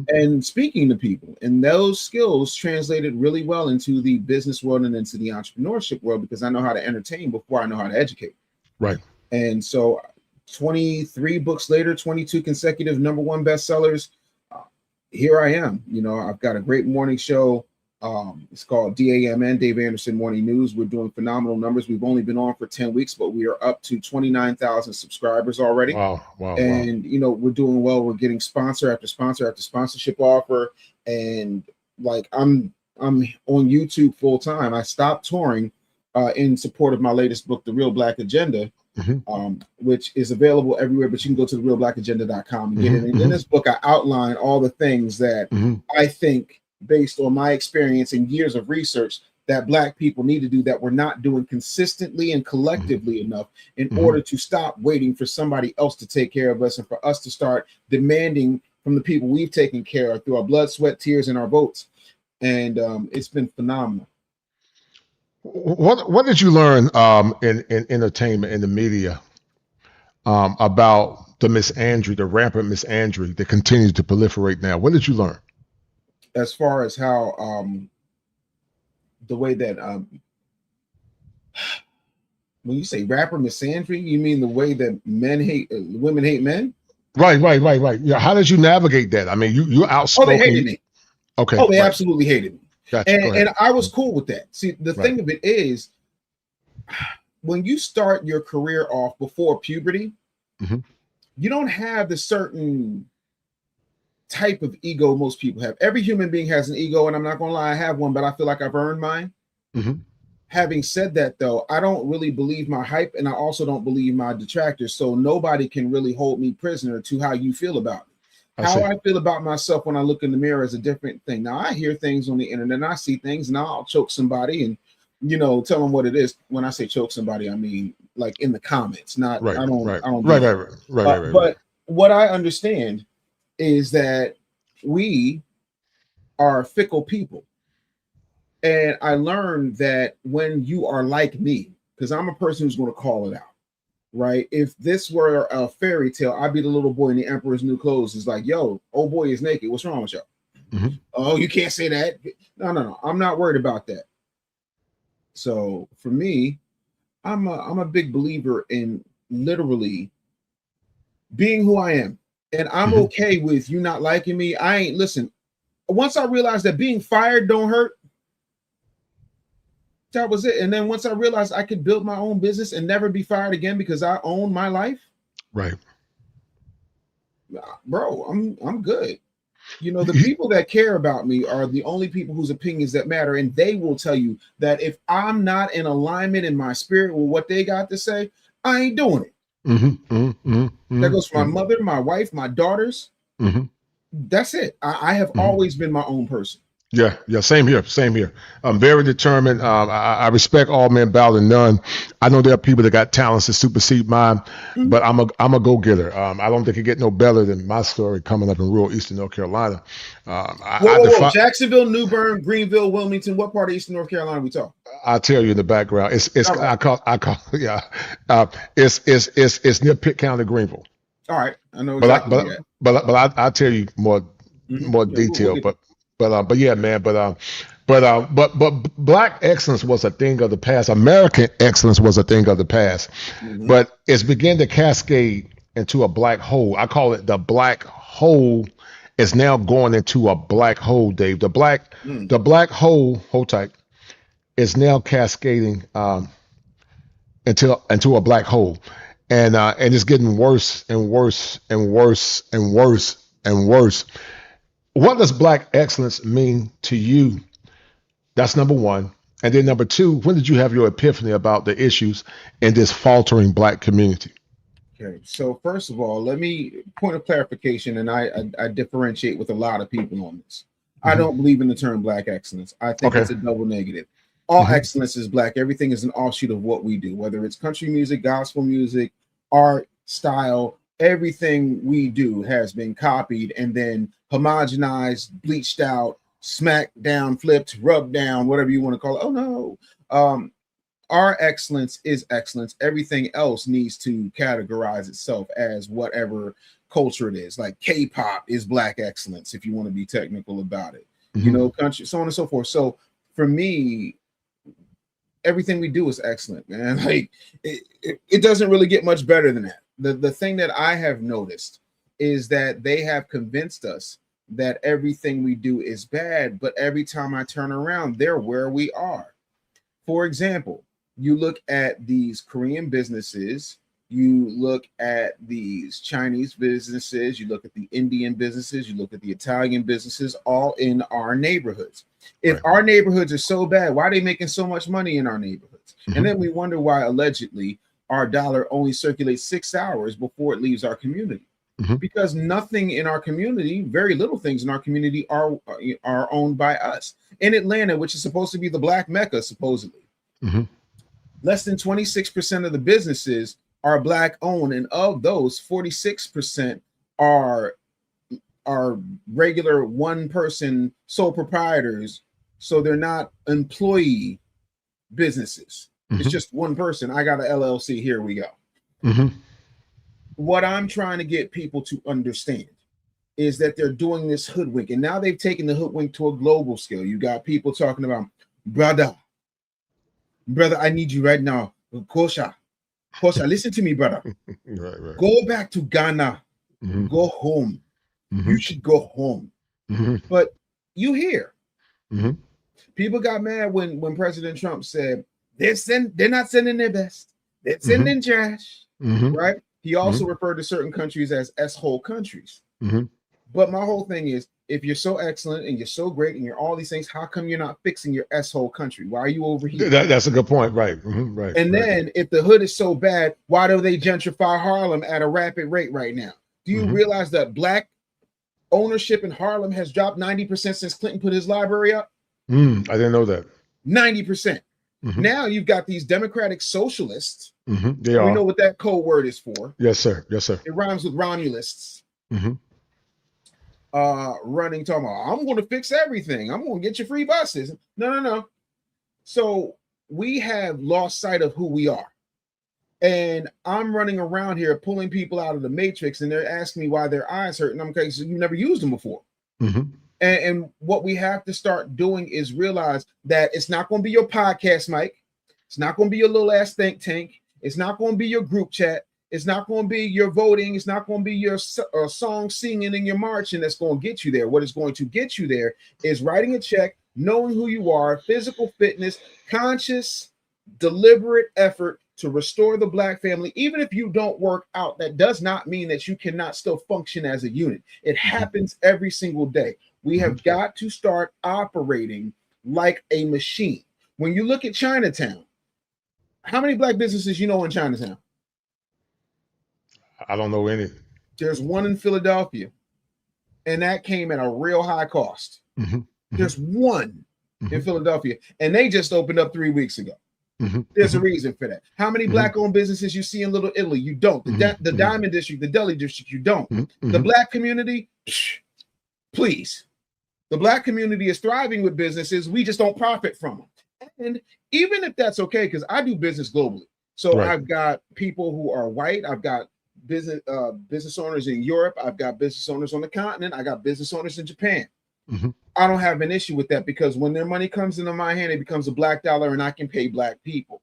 and speaking to people. And those skills translated really well into the business world and into the entrepreneurship world, because I know how to entertain before I know how to educate. Right. And so 23 books later, 22 consecutive #1 bestsellers. Here I am. I've got a great morning show. It's called DAMN, Dave Anderson Morning News. We're doing phenomenal numbers. We've only been on for 10 weeks, but we are up to 29,000 subscribers already. Wow. And, we're doing well. We're getting sponsor after sponsor after sponsorship offer. And like, I'm on YouTube full time. I stopped touring in support of my latest book, The Real Black Agenda, which is available everywhere, but you can go to therealblackagenda.com and get it. And in this book, I outline all the things that I think, based on my experience and years of research, that Black people need to do that we're not doing consistently and collectively enough in order to stop waiting for somebody else to take care of us, and for us to start demanding from the people we've taken care of through our blood, sweat, tears, and our votes. And it's been phenomenal. What did you learn in entertainment, in the media, about the misandry, the rampant misandry that continues to proliferate now? What did you learn? As far as how the way that when you say rapper misandry, you mean the way that women hate men? Right. Yeah. How did you navigate that? I mean, you're outspoken. Oh, they hated me. Okay. Oh, they absolutely hated me. Gotcha. And I was cool with that. See, the thing of it is, when you start your career off before puberty, you don't have the certain type of ego most people have. Every human being has an ego, and I'm not gonna lie, I have one, but I feel like I've earned mine. Having said that, though, I don't really believe my hype, and I also don't believe my detractors. So nobody can really hold me prisoner to how you feel about me. How I feel about myself when I look in the mirror is a different thing. Now, I hear things on the internet, and I see things, and I'll choke somebody and tell them what it is. When I say choke somebody, I mean like in the comments, not I don't. Right. But what I understand is that we are fickle people. And I learned that when you are like me, because I'm a person who's going to call it out, right? If this were a fairy tale, I'd be the little boy in the Emperor's New Clothes. It's like, yo, old boy is naked. What's wrong with y'all? Oh, you can't say that. No. I'm not worried about that. So for me, I'm a big believer in literally being who I am. And I'm okay with you not liking me. Listen, once I realized that being fired don't hurt, that was it. And then once I realized I could build my own business and never be fired again because I own my life. Right. Bro, I'm good. The people that care about me are the only people whose opinions that matter. And they will tell you that if I'm not in alignment in my spirit with what they got to say, I ain't doing it. That goes for my mother, my wife, my daughters. That's it. I have always been my own person. Yeah. Same here. I'm very determined. I respect all men, bow to none. I know there are people that got talents that supersede mine, but I'm a go-getter. I don't think it get no better than my story coming up in rural Eastern North Carolina. Whoa. Jacksonville, New Bern, Greenville, Wilmington. What part of Eastern North Carolina are we talking? I'll tell you in the background. It's near Pitt County, Greenville. All right, I know exactly. But I'll tell you more detail. But yeah, man. But Black excellence was a thing of the past. American excellence was a thing of the past. But it's begun to cascade into a black hole. I call it the black hole. Is now going into a black hole, Dave. The black hole, hold tight, is now cascading into a black hole, and it's getting worse and worse and worse and worse and worse. What does Black excellence mean to you? That's number one. And then number two, when did you have your epiphany about the issues in this faltering Black community? Okay, so first of all, let me point of clarification, and I differentiate with a lot of people on this. I don't believe in the term Black excellence. I think it's a double negative. All excellence is Black. Everything is an offshoot of what we do, whether it's country music, gospel music, art, style. everything we do has been copied and then homogenized, bleached out, smacked down, flipped, rubbed down, whatever you want to call it. Oh no. Our excellence is excellence. Everything else needs to categorize itself as whatever culture it is. Like K-pop is black excellence, if you want to be technical about it. You know, country, so on and so forth. So for me, everything we do is excellent, man. Like it doesn't really get much better than that. The thing that I have noticed is that they have convinced us that everything we do is bad, but every time I turn around, they're where we are. For example, you look at these Korean businesses, you look at these Chinese businesses, you look at the Indian businesses, you look at the Italian businesses, all in our neighborhoods. If our neighborhoods are so bad, why are they making so much money in our neighborhoods? And then we wonder why allegedly our dollar only circulates 6 hours before it leaves our community. Because nothing in our community, very little things in our community are owned by us. In Atlanta, which is supposed to be the black Mecca, supposedly, less than 26% of the businesses are black owned, and of those, 46% are regular one person sole proprietors, so they're not employee businesses. It's just one person. I got an LLC. Here we go. What I'm trying to get people to understand is that they're doing this hoodwink, and now they've taken the hoodwink to a global scale. You got people talking about, brother, I need you right now. Kosha, listen to me, brother. Go back to Ghana. Go home. You should go home. But you hear people got mad when President Trump said they're not sending their best. They're sending trash, right? He also referred to certain countries as S-hole countries. But my whole thing is, if you're so excellent and you're so great and you're all these things, how come you're not fixing your S-hole country? Why are you over here? That's a good point, right? Right. And then if the hood is so bad, why do they gentrify Harlem at a rapid rate right now? Do you realize that black ownership in Harlem has dropped 90% since Clinton put his library up? I didn't know that. 90%. Now you've got these democratic socialists. They are. We know what that code word is for. Yes, sir. Yes, sir. It rhymes with Romulists. Running, talking about, I'm going to fix everything. I'm going to get you free buses. No. So we have lost sight of who we are. And I'm running around here pulling people out of the matrix, and they're asking me why their eyes hurt. And I'm okay, so you've never used them before. And what we have to start doing is realize that it's not going to be your podcast, Mike. It's not going to be your little ass think tank. It's not going to be your group chat. It's not going to be your voting. It's not going to be your song singing and your marching that's going to get you there. What is going to get you there is writing a check, knowing who you are, physical fitness, conscious, deliberate effort to restore the black family. Even if you don't work out, that does not mean that you cannot still function as a unit. It happens every single day. We have got to start operating like a machine. When you look at Chinatown, how many black businesses you know in Chinatown? I don't know any. There's one in Philadelphia, and that came at a real high cost. There's one in Philadelphia, and they just opened up 3 weeks ago. There's a reason for that. How many black-owned businesses you see in Little Italy? You don't. The Diamond District, the Deli District, you don't. The black community, please. The black community is thriving with businesses. We just don't profit from them. And even if that's okay, because I do business globally. So I've got people who are white. I've got business owners in Europe. I've got business owners on the continent. I got business owners in Japan. I don't have an issue with that, because when their money comes into my hand, it becomes a black dollar and I can pay black people.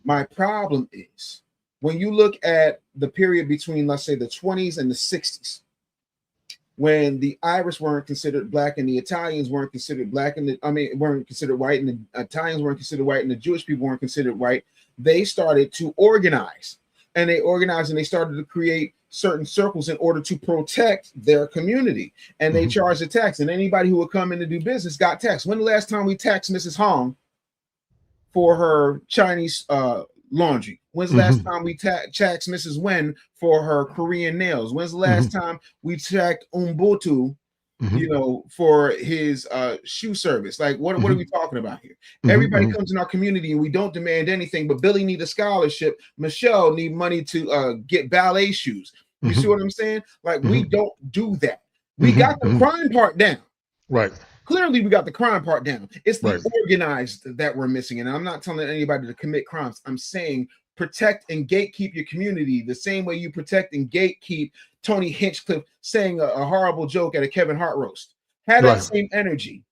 My problem is when you look at the period between, let's say, the 20s and the 60s, when the Irish weren't considered black and the Italians weren't considered black, and weren't considered white, and the Italians weren't considered white, and the Jewish people weren't considered white, they started to organize. And they organized and they started to create certain circles in order to protect their community. And they charged a tax. And anybody who would come in to do business got taxed. When the last time we taxed Mrs. Hong for her Chinese laundry? When's the last time we taxed Mrs. Wen for her Korean nails? When's the last time we taxed Umbutu, for his shoe service? Like, what are we talking about here? Everybody comes in our community and we don't demand anything, but Billy need a scholarship. Michelle need money to get ballet shoes. You see what I'm saying? Like, we don't do that. We Mm-hmm. got the crime part down. Right. Clearly, we got the crime part down. It's the Right. organized that we're missing. And I'm not telling anybody to commit crimes. I'm saying protect and gatekeep your community the same way you protect and gatekeep Tony Hinchcliffe saying a horrible joke at a Kevin Hart roast. Have that same energy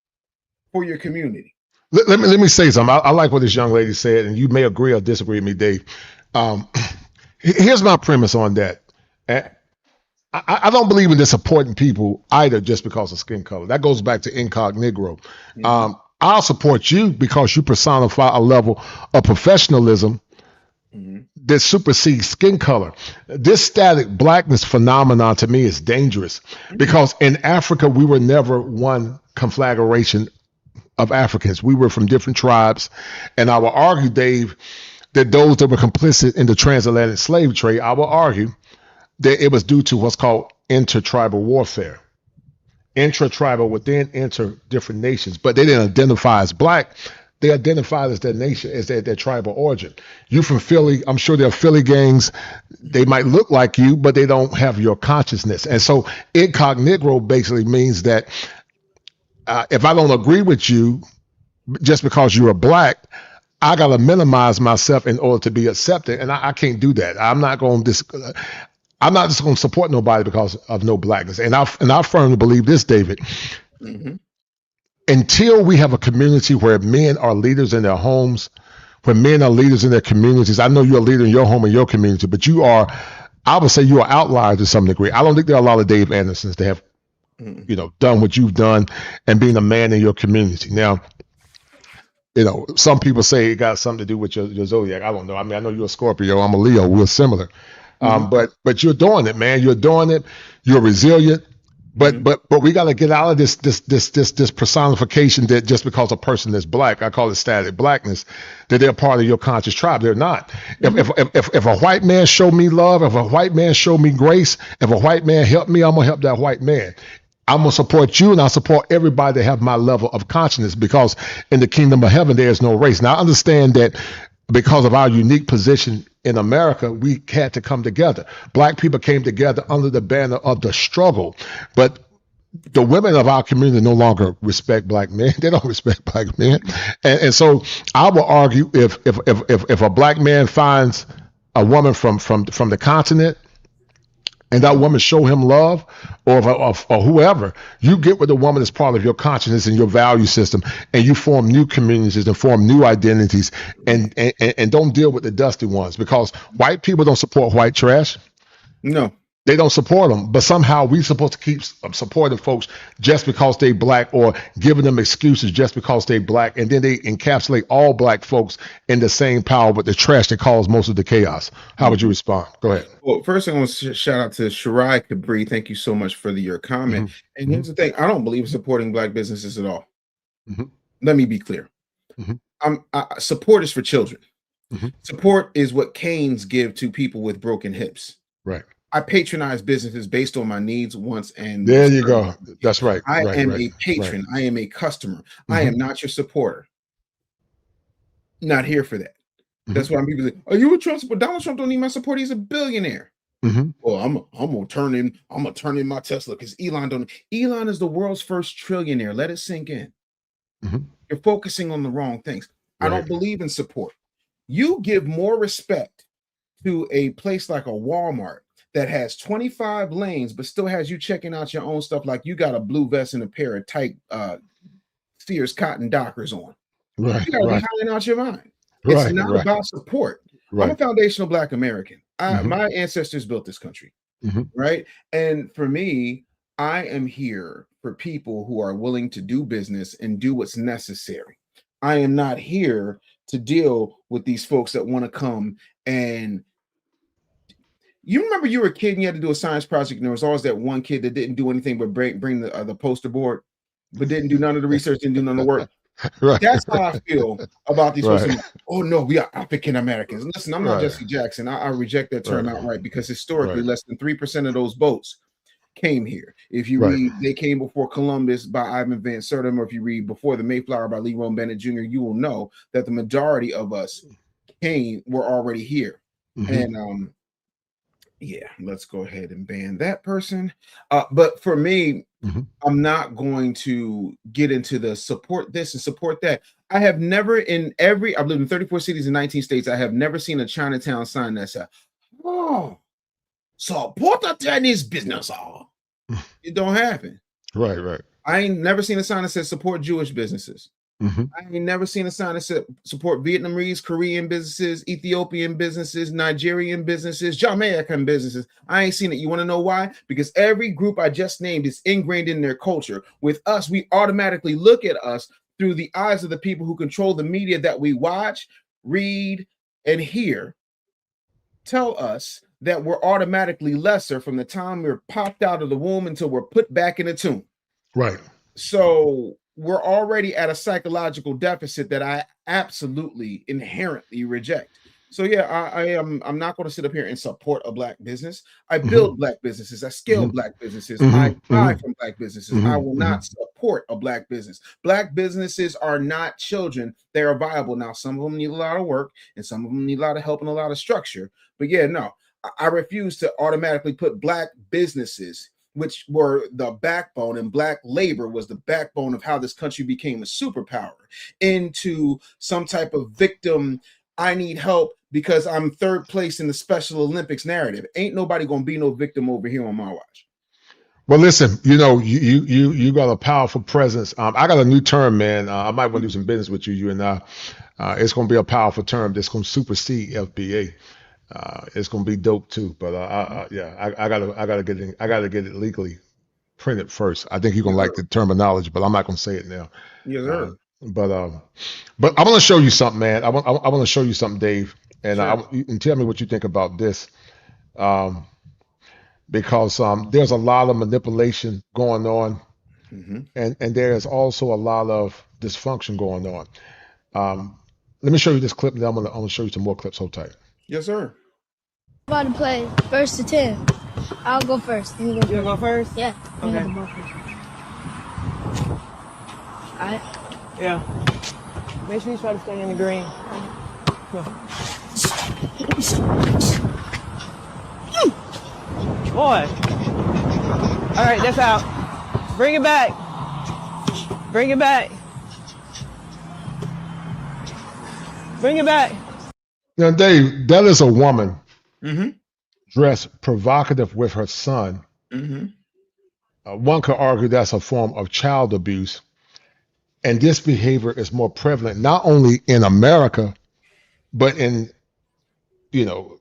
for your community. Let me say something. I like what this young lady said, and you may agree or disagree with me, Dave. Here's my premise on that. I don't believe in this supporting people either just because of skin color. That goes back to Incognegro. I'll support you because you personify a level of professionalism that supersedes skin color. This static blackness phenomenon to me is dangerous because in Africa, we were never one conflagration of Africans. We were from different tribes. And I will argue, Dave, that those that were complicit in the transatlantic slave trade, I will argue that it was due to what's called intertribal warfare. Intra-tribal within different nations, but they didn't identify as black. They identified as their nation, as their tribal origin. You from Philly, I'm sure there are Philly gangs. They might look like you, but they don't have your consciousness. And so Incognegro basically means that if I don't agree with you just because you're black, I got to minimize myself in order to be accepted. And I can't do that. I'm not just going to support nobody because of no blackness. And I firmly believe this, David. Until we have a community where men are leaders in their homes, where men are leaders in their communities. I know you're a leader in your home and your community, but I would say you are outliers to some degree. I don't think there are a lot of Dave Andersons that have, done what you've done and being a man in your community. Now, some people say it got something to do with your zodiac. I don't know. I mean, I know you're a Scorpio. I'm a Leo. We're similar. But you're doing it, man. You're doing it. You're resilient. But we got to get out of this personification that just because a person is black, I call it static blackness, that they're part of your conscious tribe. They're not. If a white man show me love, if a white man show me grace, if a white man help me, I'm gonna help that white man. I'm gonna support you, and I support everybody that have my level of consciousness, because in the kingdom of heaven there is no race. Now I understand that because of our unique position in America, we had to come together. Black people came together under the banner of the struggle, but the women of our community no longer respect black men. They don't respect black men, and so I will argue if a black man finds a woman from the continent, and that woman show him love, or whoever, you get with a woman that's part of your consciousness and your value system, and you form new communities and form new identities, and don't deal with the dusty ones, because white people don't support white trash. No. They don't support them, but somehow we're supposed to keep supporting folks just because they black, or giving them excuses just because they black, and then they encapsulate all black folks in the same power with the trash that caused most of the chaos. How would you respond? Go ahead. Well, first I want to shout out to Shirai Kabri. Thank you so much for your comment. And here's the thing: I don't believe in supporting black businesses at all. Let me be clear. Support is for children. Support is what canes give to people with broken hips. Right. I patronize businesses based on my needs, wants, and there you go. That's right. I am a patron. I am a customer. I am not your supporter. Not here for that. That's why people say, "Are you a Trump supporter?" Donald Trump don't need my support. He's a billionaire. Well, I'm gonna turn in my Tesla because Elon don't. Elon is the world's first trillionaire. Let it sink in. You're focusing on the wrong things. I don't believe in support. You give more respect to a place like a Walmart that has 25 lanes, but still has you checking out your own stuff, like you got a blue vest and a pair of tight Sears cotton Dockers on. You gotta be hiding out your mind. It's not about support. I'm a foundational Black American. My ancestors built this country, right? And for me, I am here for people who are willing to do business and do what's necessary. I am not here to deal with these folks that want to come and you remember you were a kid and you had to do a science project, and there was always that one kid that didn't do anything but bring the poster board, but didn't do none of the research, didn't do none of the work. That's how I feel about these folks. Oh no, we are African Americans. Listen, I'm not Jesse Jackson. I reject that term outright, because historically less than 3% of those boats came here. If you read They Came Before Columbus by Ivan Van Sertima, or if you read Before the Mayflower by Leroy Bennett Jr., you will know that the majority of us were already here. And Yeah, let's go ahead and ban that person. But for me, Mhm. I'm not going to get into the support this and support that. I have never I've lived in 34 cities in 19 states. I have never seen a Chinatown sign that said, "Oh, support a Chinese business." Oh, it don't happen. Right, right. I ain't never seen a sign that says support Jewish businesses. Hmm. I ain't never seen a sign that said support Vietnamese, Korean businesses, Ethiopian businesses, Nigerian businesses, Jamaican businesses. I ain't seen it. You want to know why? Because every group I just named is ingrained in their culture. With us, we automatically look at us through the eyes of the people who control the media that we watch, read, and hear. Tell us that we're automatically lesser from the time we're popped out of the womb until we're put back in the tomb. Right. So we're already at a psychological deficit that I absolutely inherently reject. So yeah, I'm not going to sit up here and support a black business. I Hmm. build black businesses, I scale Hmm. black businesses, I Hmm. buy Hmm. from black businesses. I Hmm. will Hmm. not support a black business. Black businesses are not children, they are viable. Now, some of them need a lot of work and some of them need a lot of help and a lot of structure. But yeah, no, I refuse to automatically put black businesses, which were the backbone, and black labor was the backbone of how this country became a superpower, into some type of victim. I need help because I'm third place in the Special Olympics narrative. Ain't nobody gonna be no victim over here on my watch. Well, listen, you got a powerful presence. I got a new term, man. I might want to do some business with you, you and I. It's going to be a powerful term that's going to supersede FBA. It's going to be dope too. But yeah, I gotta get it legally printed first. I think you're gonna Yes, like sir. the terminology, but I'm not gonna say it now. Yes, Uh, sir. but but I want to show you something, man. I want to show you something, Dave, and Sure. you can tell me what you think about this. Um, because there's a lot of manipulation going on, Mm-hmm. and there is also a lot of dysfunction going on. Um, let me show you this clip, and then I'm gonna show you some more clips. Hold tight. Yes, sir. About to play first to 10. I'll go first. You go first. You go first? Yeah. You Okay. got the ball first. Alright. Yeah. Make sure you try to stay in the green. Come on. Boy. All right, that's out. Bring it back. Bring it back. Bring it back. Now, Dave, that is a woman Mm-hmm. dressed provocative with her son. Mm-hmm. One could argue that's a form of child abuse. And this behavior is more prevalent not only in America, but in, you know,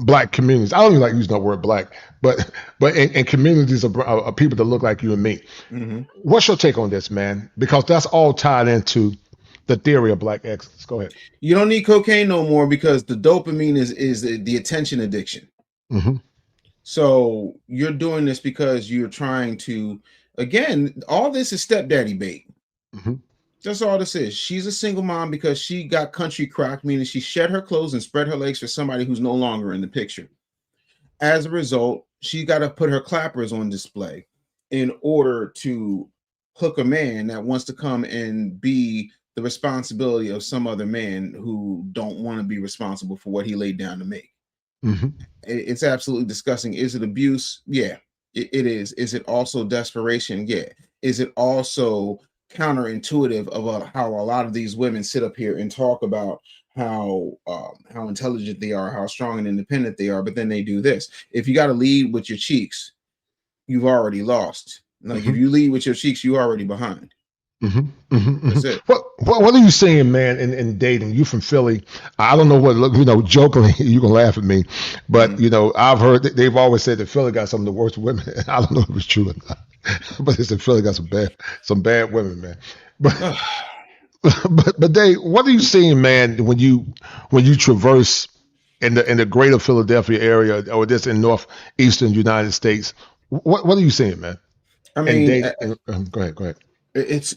black communities. I don't even like using the word black, but in communities of people that look like you and me. Mm-hmm. What's your take on this, man? Because that's all tied into the theory of black excellence. Go ahead. You don't need cocaine no more because the dopamine is the attention addiction. Hmm. So you're doing this because you're trying to, again, all this is stepdaddy bait. Hmm. That's all this is. She's a single mom because she got country crocked, meaning she shed her clothes and spread her legs for somebody who's no longer in the picture. As a result, she got to put her clappers on display in order to hook a man that wants to come and be the responsibility of some other man who don't want to be responsible for what he laid down to make. Hmm. It's absolutely disgusting. Is it abuse? Yeah, it is. Is it also desperation? Yeah. Is it also counterintuitive of how a lot of these women sit up here and talk about how intelligent they are, how strong and independent they are, but then they do this. If you got to lead with your cheeks, you've already lost. Like if you lead with your cheeks, you're already behind. Mm-hmm, mm-hmm, That's mm-hmm. it. What are you saying, man, in dating? You from Philly. I don't know what, jokingly, you can laugh at me, but, I've heard that they've always said that Philly got some of the worst women. I don't know if it's true or not, but they said Philly got some bad women, man. But, but Dave, what are you seeing, man, when you traverse in the greater Philadelphia area or this in northeastern United States? What are you seeing, man? I And mean, dating, go ahead. it's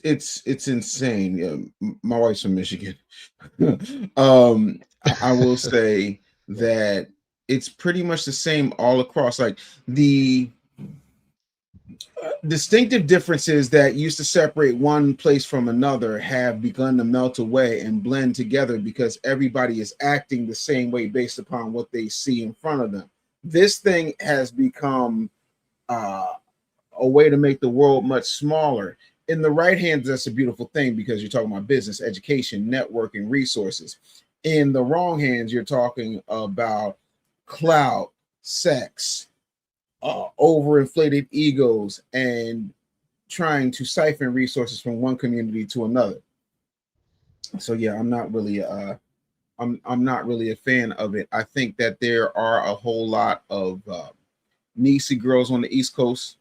insane. My wife's from Michigan. I will say that it's pretty much the same all across. Like the distinctive differences that used to separate one place from another have begun to melt away and blend together because everybody is acting the same way based upon what they see in front of them. This thing has become a way to make the world much smaller. In the right hands, that's a beautiful thing because you're talking about business, education, networking, resources. In the wrong hands, you're talking about clout, sex, overinflated egos, and trying to siphon resources from one community to another. So yeah, I'm not really a fan of it. I think that there are a whole lot of Niecy girls on the East Coast,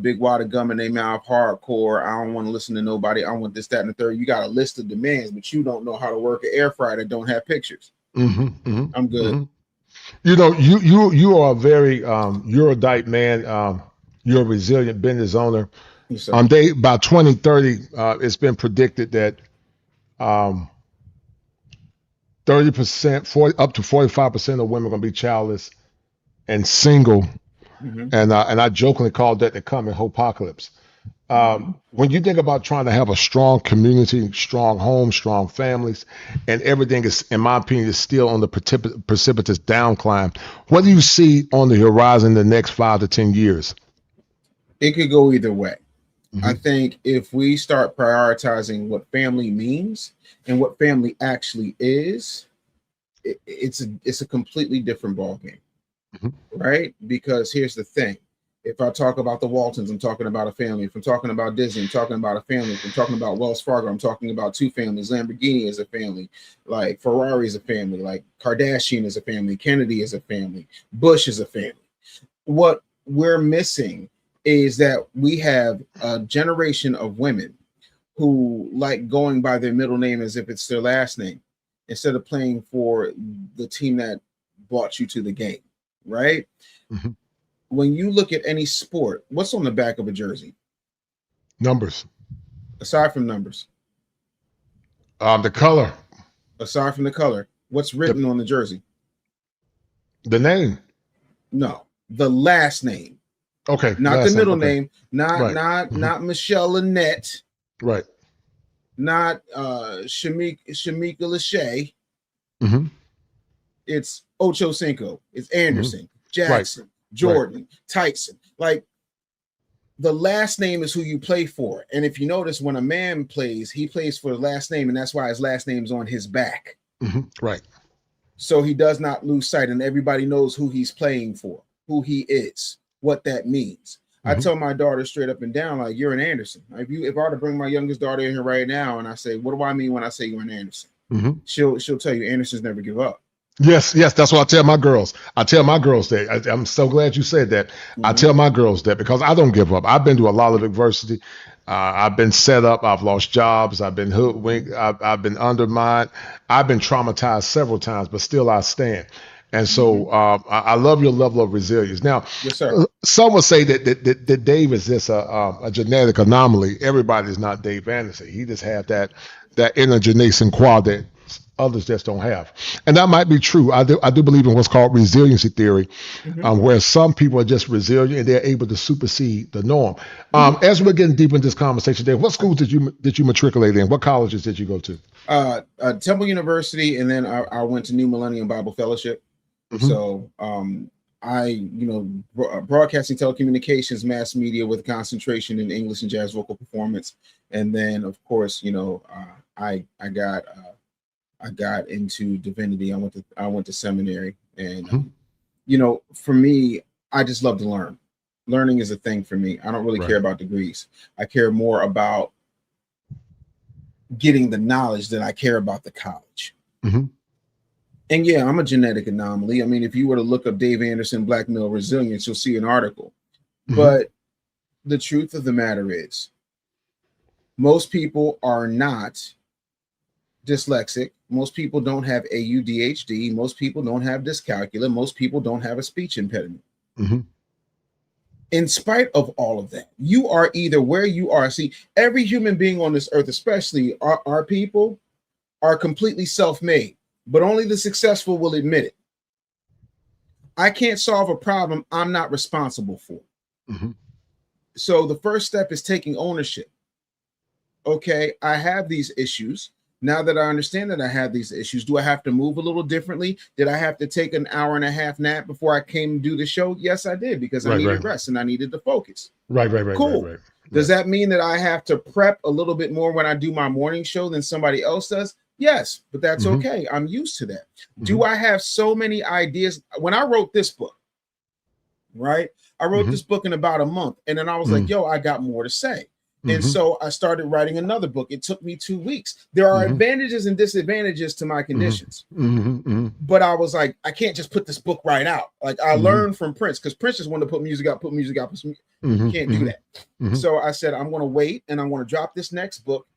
big wad of gum in their mouth, hardcore. I don't want to listen to nobody. I want this, that, and the third. You got a list of demands, but you don't know how to work an air fryer that don't have pictures. I'm good. You are a very erudite man. You're a resilient business owner. Yes, sir. By 2030, it's been predicted that 30%, up to 45% of women are going to be childless and single. And I jokingly called that the coming hopocalypse. When you think about trying to have a strong community, strong homes, strong families, and everything is, in my opinion, is still on the precipitous downcline, what do you see on the horizon in the next 5 to 10 years? It could go either way. I think if we start prioritizing what family means and what family actually is, it's a completely different ballgame. Right? Because here's the thing. If I talk about the Waltons, I'm talking about a family. If I'm talking about Disney, I'm talking about a family. If I'm talking about Wells Fargo, I'm talking about two families. Lamborghini is a family. Like Ferrari is a family. Like Kardashian is a family. Kennedy is a family. Bush is a family. What we're missing is that we have a generation of women who like going by their middle name as if it's their last name instead of playing for the team that brought you to the game. Right? When you look at any sport, what's on the back of a jersey? Numbers. Aside from numbers. The color. Aside from the color, what's written on the jersey? The name. No, the last name. Okay. Not the middle name. name. Not Michelle Lynette. Right. Not Shamika Lachey. It's Ocho Cinco. It's Anderson, Jackson, Jordan, Tyson. Like the last name is who you play for. And if you notice, when a man plays, he plays for the last name, and that's why his last name is on his back. Right. So he does not lose sight, and everybody knows who he's playing for, who he is, what that means. I tell my daughter straight up and down, like, you're an Anderson. If I were to bring my youngest daughter in here right now, and I say, what do I mean when I say you're an Anderson? She'll tell you Andersons never give up. Yes, that's what I tell my girls. I tell my girls that. I'm so glad you said that. I tell my girls that because I don't give up. I've been through a lot of adversity. I've been set up. I've lost jobs. I've been hoodwinked. I've been undermined. I've been traumatized several times, but still I stand. And so I love your level of resilience. Now, yes, sir. Some would say that Dave is just a genetic anomaly. Everybody is not Dave Anderson. He just had that inner Janation quad that others just don't have. And that might be true. I do believe in what's called resiliency theory, where some people are just resilient and they're able to supersede the norm. As we're getting deep in this conversation, Dave, what schools did you matriculate in? What colleges did you go to? Temple University, and then I went to New Millennium Bible Fellowship. So broadcasting, telecommunications, mass media with concentration in English and jazz vocal performance. And then, of course, I got into divinity. I went to seminary, and for me, I just love to learn. Learning is a thing for me. I don't really care about degrees. I care more about getting the knowledge than I care about the college. And yeah, I'm a genetic anomaly. I mean, if you were to look up Dave Anderson, Black Male Resilience, you'll see an article. But the truth of the matter is, most people are not dyslexic. Most people don't have AUDHD. Most people don't have dyscalculia. Most people don't have a speech impediment. In spite of all of that, you are either where you are. See, every human being on this earth, especially our people, are completely self-made, but only the successful will admit it. I can't solve a problem I'm not responsible for. So the first step is taking ownership. Okay, I have these issues. Now that I understand that I have these issues, do I have to move a little differently? Did I have to take an hour and a half nap before I came to do the show? Yes, I did, because I needed rest and I needed to focus. Right. Cool. Does that mean that I have to prep a little bit more when I do my morning show than somebody else does? Yes, but that's okay. I'm used to that. Do I have so many ideas? When I wrote this book, right? I wrote this book in about a month, and then I was like, yo, I got more to say. And so I started writing another book. It took me 2 weeks. There are advantages and disadvantages to my conditions. But I was like, I can't just put this book right out. Like I learned from Prince, because Prince just wanted to put music out. You can't do that. So I said, I'm going to wait, and I'm going to drop this next book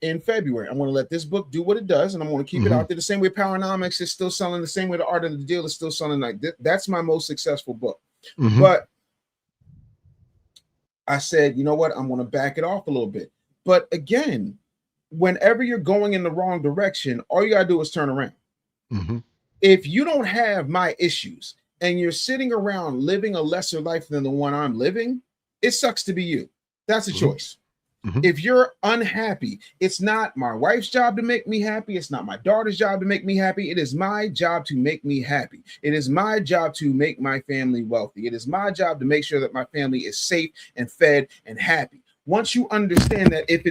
in February. I'm going to let this book do what it does, and I'm going to keep it out there the same way Powernomics is still selling, the same way The Art of the Deal is still selling. Like that's my most successful book. But I said, you know what? I'm going to back it off a little bit. But again, whenever you're going in the wrong direction, all you got to do is turn around. If you don't have my issues and you're sitting around living a lesser life than the one I'm living, it sucks to be you. That's a choice. If you're unhappy, it's not my wife's job to make me happy. It's not my daughter's job to make me happy. It is my job to make me happy. It is my job to make my family wealthy. It is my job to make sure that my family is safe and fed and happy. Once you understand that if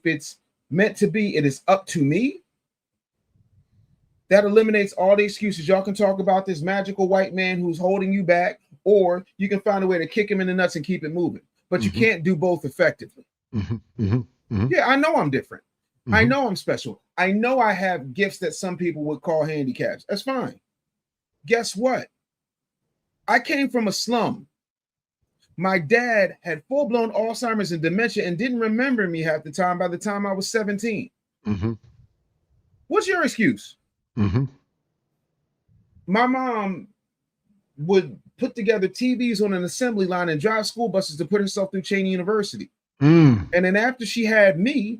it's meant to be, it is up to me. That eliminates all the excuses. Y'all can talk about this magical white man who's holding you back, or you can find a way to kick him in the nuts and keep it moving. But you can't do both effectively. Yeah, I know I'm different. I know I'm special. I know I have gifts that some people would call handicaps. That's fine. Guess what? I came from a slum. My dad had full-blown Alzheimer's and dementia and didn't remember me half the time by the time I was 17. What's your excuse? My mom would put together TVs on an assembly line and drive school buses to put herself through Cheney University. And then after she had me,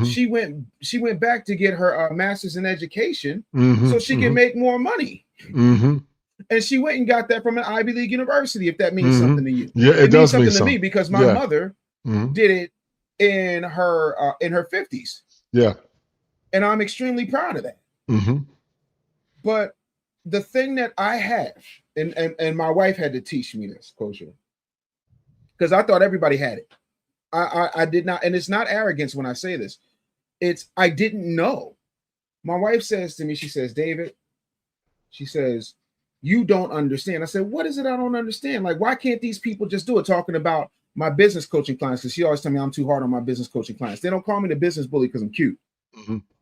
she went back to get her master's in education so she could make more money. And she went and got that from an Ivy League university, if that means something to you. Yeah, it does mean mean something to me, because my mother did it in her 50s. Yeah. And I'm extremely proud of that. But the thing that I have, and my wife had to teach me this, Kosher, because I thought everybody had it. I did not, and it's not arrogance when I say this. It's I didn't know. My wife says to me, she says, David, she says, you don't understand. I said, what is it I don't understand? Like, why can't these people just do it? Talking about my business coaching clients, because she always tell me I'm too hard on my business coaching clients. They don't call me the business bully because I'm cute.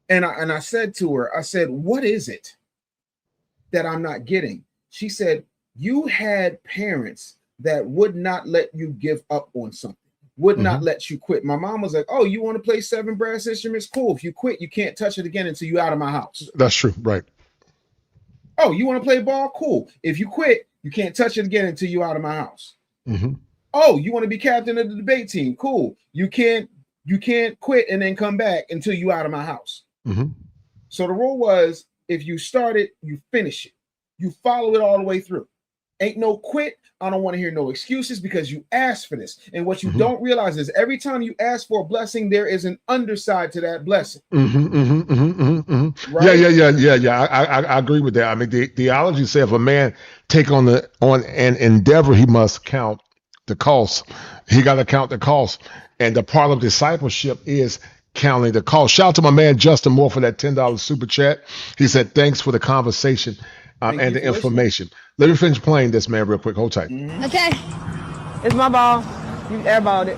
And I said to her, I said, what is it that I'm not getting? She said, you had parents that would not let you give up on something, would not let you quit. My mom was like, oh, you want to play 7 brass instruments? Cool. If you quit, you can't touch it again until you're out of my house. That's true. Right. Oh, you want to play ball? Cool. If you quit, you can't touch it again until you're out of my house. Oh, you want to be captain of the debate team? Cool. You can't quit and then come back until you're out of my house. So the rule was, if you start it, you finish it. You follow it all the way through. Ain't no quit. I don't want to hear no excuses, because you asked for this. And what you don't realize is every time you ask for a blessing, there is an underside to that blessing. Right? Yeah. I agree with that. I mean, the theology says if a man take on an endeavor, he must count the cost. He got to count the cost. And the part of discipleship is counting the cost. Shout out to my man Justin Moore for that $10 super chat. He said, thanks for the conversation and the information. Let me finish playing this, man, real quick. Hold tight. Okay. It's my ball. You airballed it.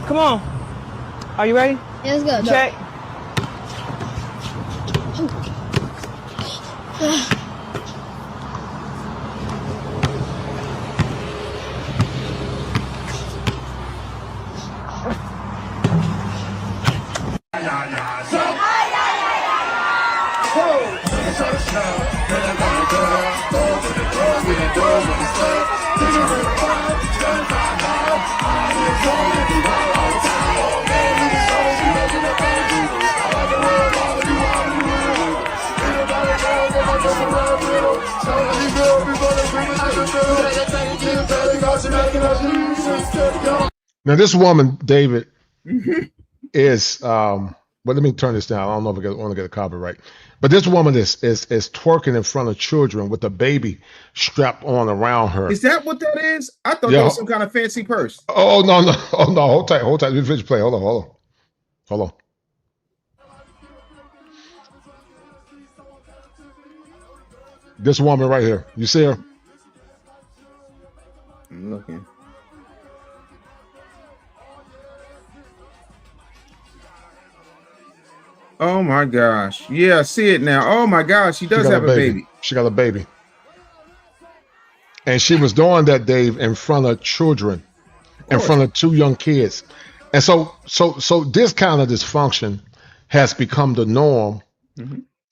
Come on. Are you ready? Yeah, let's go. Check. Now, this woman, David, is but let me turn this down. I don't know if I want to get a copyright. But this woman is twerking in front of children with a baby strapped on around her. Is that what that is? I thought Yeah. that was some kind of fancy purse. Oh no, no, oh no, hold tight. Let me finish play. Hold on. This woman right here. You see her? I'm looking. Oh my gosh. Yeah, I see it now. Oh my gosh, she does have a baby. She got a baby. And she was doing that, Dave, in front of children, in front of 2 young kids. And so this kind of dysfunction has become the norm,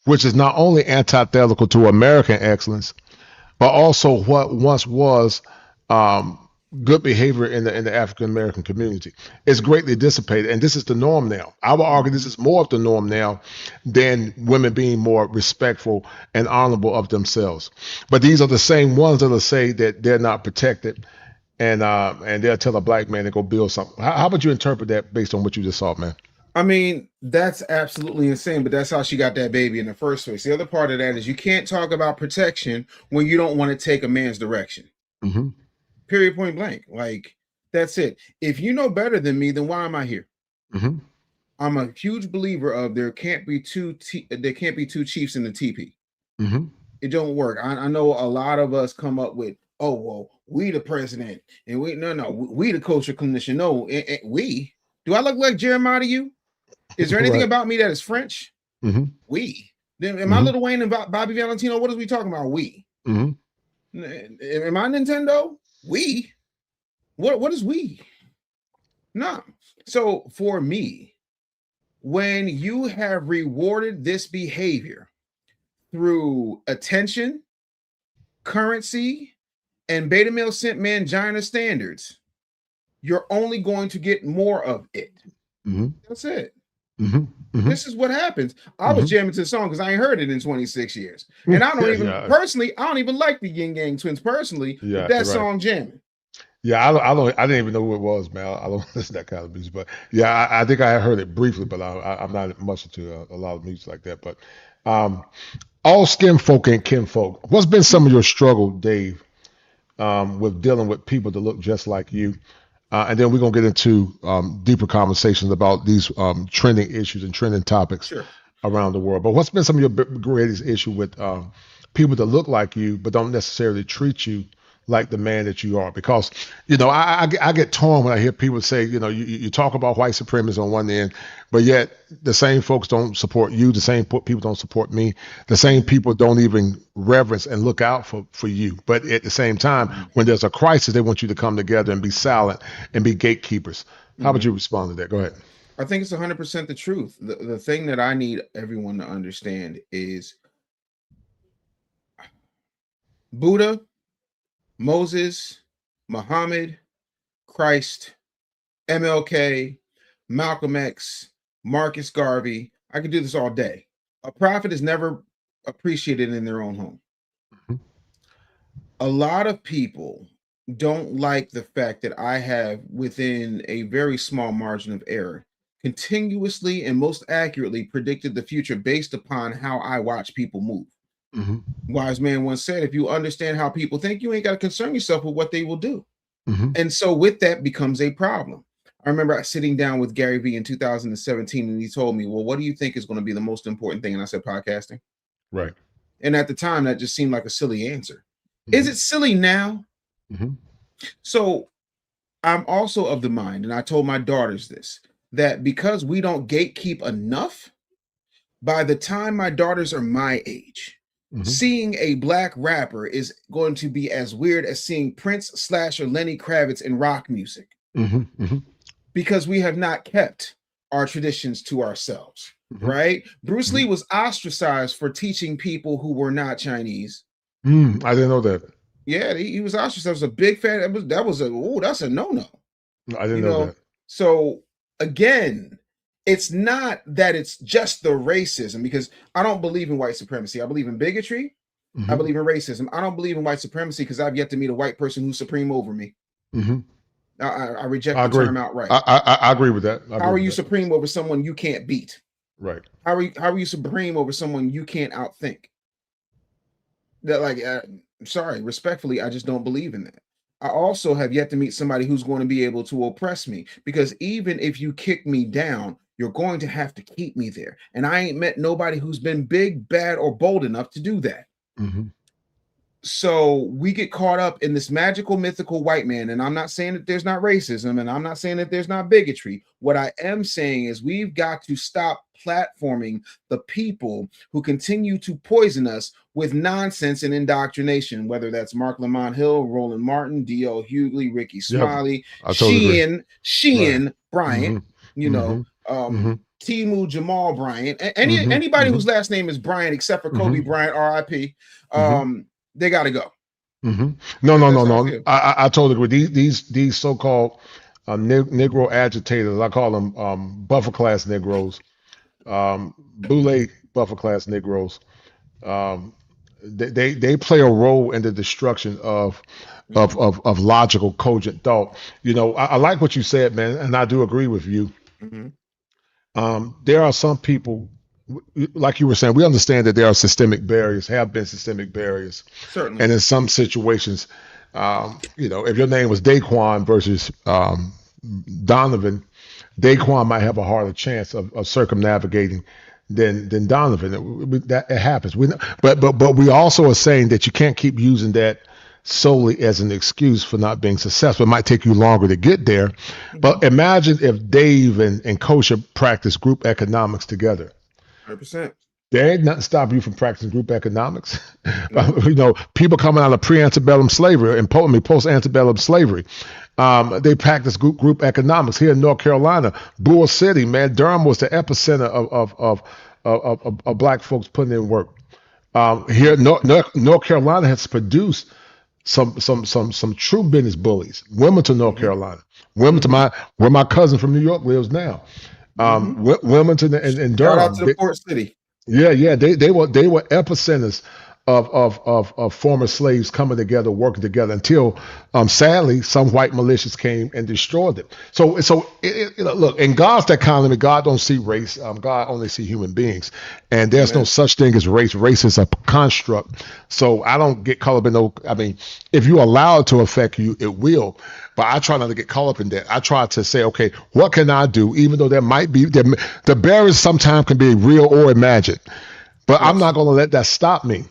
which is not only antithetical to American excellence, but also what once was good behavior in the African American community. It's greatly dissipated, and this is the norm now. I would argue this is more of the norm now than women being more respectful and honorable of themselves. But these are the same ones that'll say that they're not protected, and they'll tell a black man to go build something. How would you interpret that based on what you just saw, man? I mean, that's absolutely insane, but that's how she got that baby in the first place. The other part of that is you can't talk about protection when you don't want to take a man's direction. Mm-hmm. Period, point blank. Like, that's it. If you know better than me, then why am I here? Mm-hmm. I'm a huge believer of there can't be two chiefs in the teepee. Mm-hmm. It don't work. I know a lot of us come up with, oh well, we the president, and we the culture clinician. No, we. Do I look like Jeremiah to you? Is there anything about me that is French? Mm-hmm. We. Am I Lil Wayne and Bobby Valentino? What is we talking about? We. Mm-hmm. Am I Nintendo? We. What is we? No. So for me, when you have rewarded this behavior through attention, currency, and beta male scent mangina standards, you're only going to get more of it. Mm-hmm. That's it. Mm-hmm. Mm-hmm. This is what happens. I was jamming to the song because I ain't heard it in 26 years. And I don't even personally, I don't even like the Yin Yang Twins personally. Yeah, that song jamming. Yeah, I didn't even know who it was, man. I don't listen to that kind of music, but yeah, I think I heard it briefly, but I'm not much into a lot of music like that. But all skin folk and kin folk. What's been some of your struggle, Dave, with dealing with people that look just like you? And then we're gonna get into deeper conversations about these trending issues and trending topics around the world. But what's been some of your greatest issue with people that look like you but don't necessarily treat you like the man that you are? Because I get torn when I hear people say, you talk about white supremacy on one end, but yet the same folks don't support you, the same people don't support me, the same people don't even reverence and look out for you. But at the same time, when there's a crisis, they want you to come together and be silent and be gatekeepers. How would you respond to that? Go ahead. I think it's 100% the truth. The thing that I need everyone to understand is Buddha, Moses, Muhammad, Christ, MLK, Malcolm X, Marcus Garvey. I could do this all day. A prophet is never appreciated in their own home. Mm-hmm. A lot of people don't like the fact that I have, within a very small margin of error, continuously and most accurately predicted the future based upon how I watch people move. Mm-hmm. Wise man once said, if you understand how people think, you ain't got to concern yourself with what they will do. Mm-hmm. And so with that becomes a problem. I remember sitting down with Gary Vee in 2017, and he told me, well, what do you think is going to be the most important thing? And I said, podcasting. Right. And at the time, that just seemed like a silly answer. Mm-hmm. Is it silly now? Mm-hmm. So I'm also of the mind, and I told my daughters this, that because we don't gatekeep enough, by the time my daughters are my age, mm-hmm. seeing a black rapper is going to be as weird as seeing Prince, Slash, or Lenny Kravitz in rock music. Mm-hmm. Mm-hmm. Because we have not kept our traditions to ourselves, mm-hmm. right? Bruce Lee was ostracized for teaching people who were not Chinese. I didn't know that. Yeah, he was ostracized. I was a big fan. That's a no-no. I didn't know that. So again, it's not that it's just the racism, because I don't believe in white supremacy. I believe in bigotry. Mm-hmm. I believe in racism. I don't believe in white supremacy because I've yet to meet a white person who's supreme over me. Mm-hmm. I reject I the agree. term outright. I agree with that. How are you supreme over someone you can't beat? Right. How are you supreme over someone you can't outthink? That like, sorry, respectfully, I just don't believe in that. I also have yet to meet somebody who's going to be able to oppress me, because even if you kick me down, you're going to have to keep me there. And I ain't met nobody who's been big, bad, or bold enough to do that. Mm-hmm. So we get caught up in this magical, mythical white man. And I'm not saying that there's not racism, and I'm not saying that there's not bigotry. What I am saying is we've got to stop platforming the people who continue to poison us with nonsense and indoctrination, whether that's Mark Lamont Hill, Roland Martin, D.L. Hughley, Ricky Smiley, totally Sheehan Bryant, Mm-hmm. you know, Mm-hmm. Timu Jamal Bryant, anybody whose last name is Bryant except for Kobe Bryant, R.I.P. They got to go. No. I totally agree. These so-called Negro agitators, I call them buffer class Negroes, Boule buffer class Negroes. They play a role in the destruction of logical, cogent thought. You know, I like what you said, man, and I do agree with you. There are some people, like you were saying, we understand that there are systemic barriers, have been systemic barriers. Certainly. And in some situations, you know, if your name was Daquan versus Donovan, Daquan might have a harder chance of circumnavigating than Donovan. It happens. But we also are saying that you can't keep using that solely as an excuse for not being successful. It might take you longer to get there. But imagine if Dave and Kosher practice group economics together. 100%. There ain't nothing stopping you from practicing group economics. You know, people coming out of pre-antebellum slavery and post-antebellum slavery, they practice group economics. Here in North Carolina, Bull City, man, Durham was the epicenter of black folks putting in work. Here, North Carolina has produced some true business bullies. Wilmington, North Carolina. Wilmington, where my cousin from New York lives now. Wilmington and Durham. Shout out to the port city. Yeah. They were epicenters of former slaves coming together, working together until sadly some white militias came and destroyed it. So look, in God's economy, God don't see race. God only see human beings, and there's no such thing as race. Race is a construct. So I don't get caught up in no. I mean, if you allow it to affect you, it will. But I try not to get caught up in that. I try to say, okay, what can I do? Even though there might be the barriers sometimes can be real or imagined, but I'm not going to let that stop me.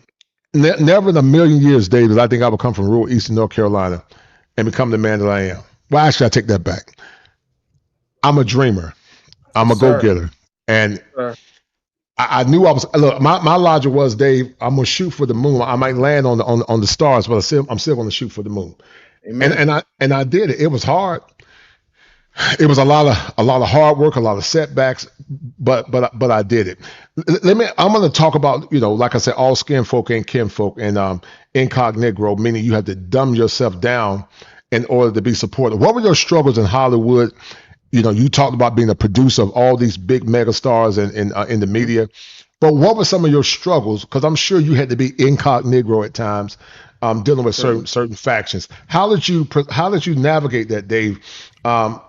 Never in a million years, David, I think I would come from rural Eastern North Carolina and become the man that I am. Well, actually, I take that back. I'm a dreamer. I'm a go-getter. And I knew I was. Look, my logic was, Dave, I'm gonna shoot for the moon. I might land on the stars, but I'm still gonna shoot for the moon. Amen. And I did it. It was hard. It was a lot of hard work, a lot of setbacks, but I did it. I'm going to talk about, you know, like I said, all skin folk and kinfolk, and Incognegro, meaning you have to dumb yourself down in order to be supported. What were your struggles in Hollywood? You know, you talked about being a producer of all these big mega stars in the media, but what were some of your struggles? Because I'm sure you had to be Incognegro at times, dealing with certain factions. How did you navigate that, Dave,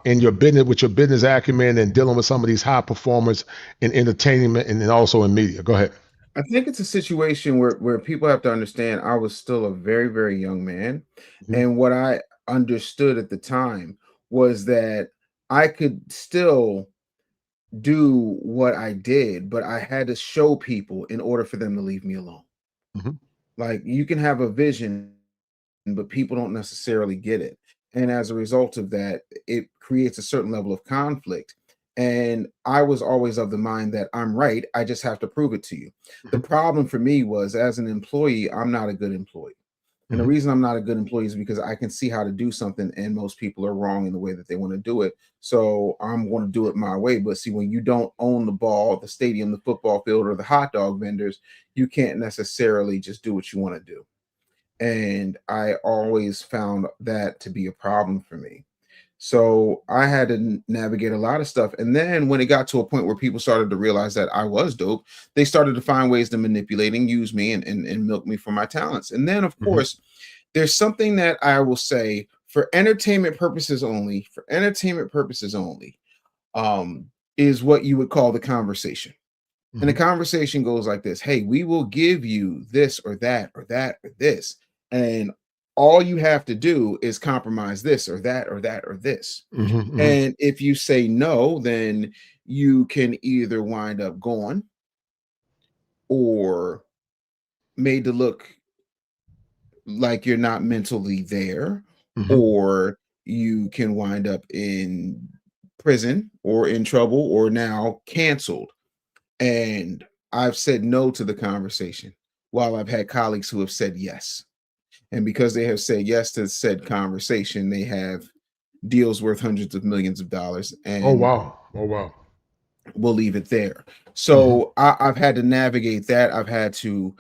in your business, with your business acumen and dealing with some of these high performers in entertainment and also in media? Go ahead. I think it's a situation where people have to understand I was still a very, very young man. And what I understood at the time was that I could still do what I did, but I had to show people in order for them to leave me alone. Like, you can have a vision, but people don't necessarily get it. And as a result of that, it creates a certain level of conflict. And I was always of the mind that I'm right. I just have to prove it to you. The problem for me was, as an employee, I'm not a good employee. And the reason I'm not a good employee is because I can see how to do something, and most people are wrong in the way that they want to do it. So I'm going to do it my way. But see, when you don't own the ball, the stadium, the football field, or the hot dog vendors, you can't necessarily just do what you want to do. And I always found that to be a problem for me. So I had to navigate a lot of stuff. And then when it got to a point where people started to realize that I was dope, they started to find ways to manipulate and use me and milk me for my talents. And then, of course, there's something that I will say for entertainment purposes only, is what you would call the conversation. And the conversation goes like this: hey, we will give you this or that or that or this. And all you have to do is compromise this or that or that or this. And if you say no, then you can either wind up gone or made to look like you're not mentally there, or you can wind up in prison or in trouble or now canceled. And I've said no to the conversation while I've had colleagues who have said yes. And because they have said yes to said conversation, they have deals worth hundreds of millions of dollars. Oh And wow. Oh wow. we'll leave it there. So I've had to navigate that. I've had to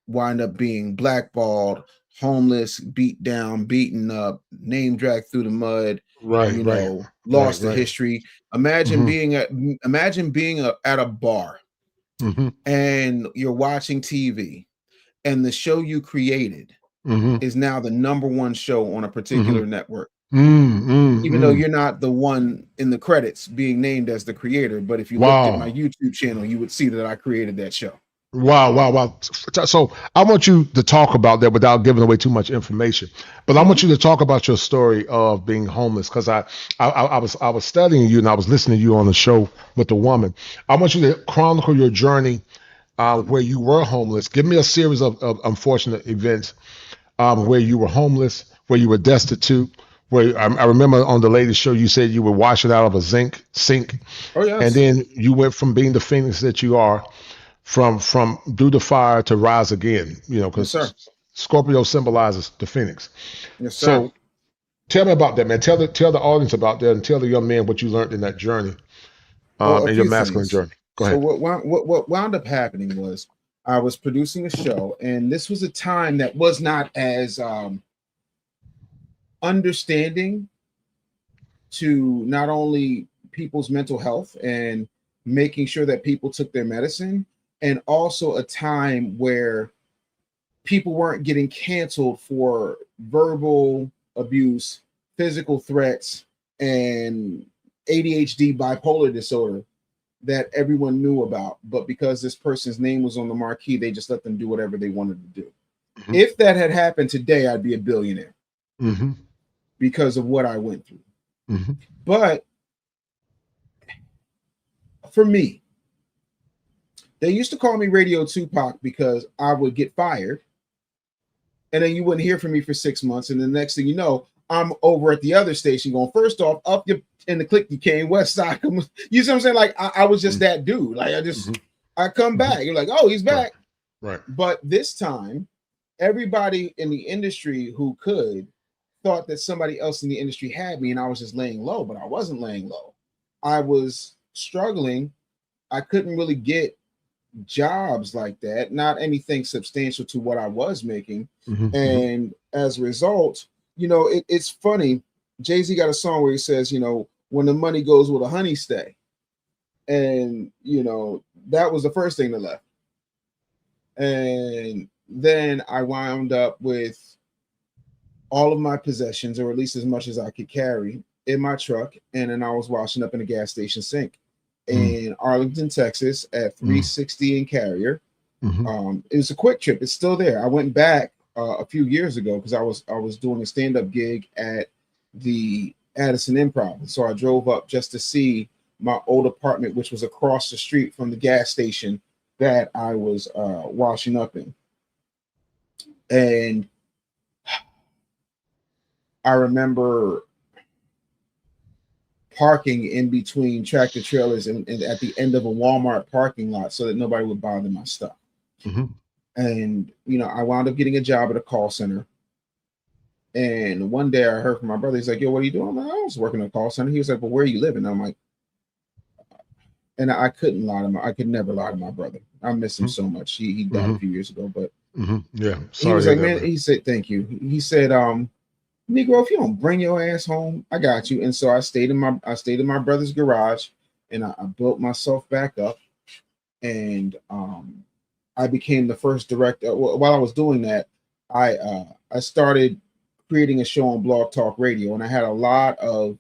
wind up being blackballed, homeless, beat down, beaten up, name dragged through the mud, Right, you right, know, lost to right. history. Imagine being at a bar and you're watching TV and the show you created is now the number one show on a particular network. Even though you're not the one in the credits being named as the creator, but if you looked at my Wow. YouTube channel, you would see that I created that show. Wow, wow, wow. So I want you to talk about that without giving away too much information. But I want you to talk about your story of being homeless, because I was studying you and I was listening to you on the show with the woman. I want you to chronicle your journey where you were homeless. Give me a series of unfortunate events where you were homeless, where you were destitute. Where I remember on the latest show you said you were washing out of a sink, Oh and yes, then you went from being the phoenix that you are, from through the fire to rise again. You know, yes, sir. because Scorpio symbolizes the phoenix. Yes, sir. So tell me about that, man. Tell the audience about that, and tell the young man what you learned in that journey, Well, a in your few masculine things. journey. Go So ahead. what wound up happening was I was producing a show, and this was a time that was not as understanding to not only people's mental health and making sure that people took their medicine, and also a time where people weren't getting canceled for verbal abuse, physical threats, and ADHD, bipolar disorder that everyone knew about. But because this person's name was on the marquee, they just let them do whatever they wanted to do. If that had happened today, I'd be a billionaire because of what I went through. But for me, they used to call me Radio Tupac because I would get fired, and then you wouldn't hear from me for 6 months, and the next thing you know, I'm over at the other station going, first off, up you in the click you came, West Side. You see what I'm saying? Like I was just that dude. Like I come back. You're like, oh, he's back. Right. But this time, everybody in the industry who could thought that somebody else in the industry had me, and I was just laying low, but I wasn't laying low. I was struggling. I couldn't really get jobs like that, not anything substantial to what I was making. And as a result, you know, it's funny. Jay-Z got a song where he says, you know, when the money goes, will the honey stay? And, you know, that was the first thing that left. And then I wound up with all of my possessions, or at least as much as I could carry, in my truck. And then I was washing up in a gas station sink in Arlington, Texas at 360 in Carrier. It was a quick trip. It's still there. I went back a few years ago because I was doing a stand-up gig at the Addison Improv. So I drove up just to see my old apartment, which was across the street from the gas station that I was washing up in. And I remember parking in between tractor trailers and at the end of a Walmart parking lot so that nobody would bother my stuff. And, you know, I wound up getting a job at a call center. And one day I heard from my brother. He's like, yo, what are you doing? I'm like, I was working at a call center. He was like, well, where are you living? I'm like, and I couldn't lie to him. I could never lie to my brother. I miss him so much. He died a few years ago, but Yeah. he was like, man, he said, thank you. He said, Negro, if you don't bring your ass home, I got you. And so I stayed in my brother's garage, and I built myself back up. And I became the first director. While I was doing that, I started creating a show on Blog Talk Radio, and I had a lot of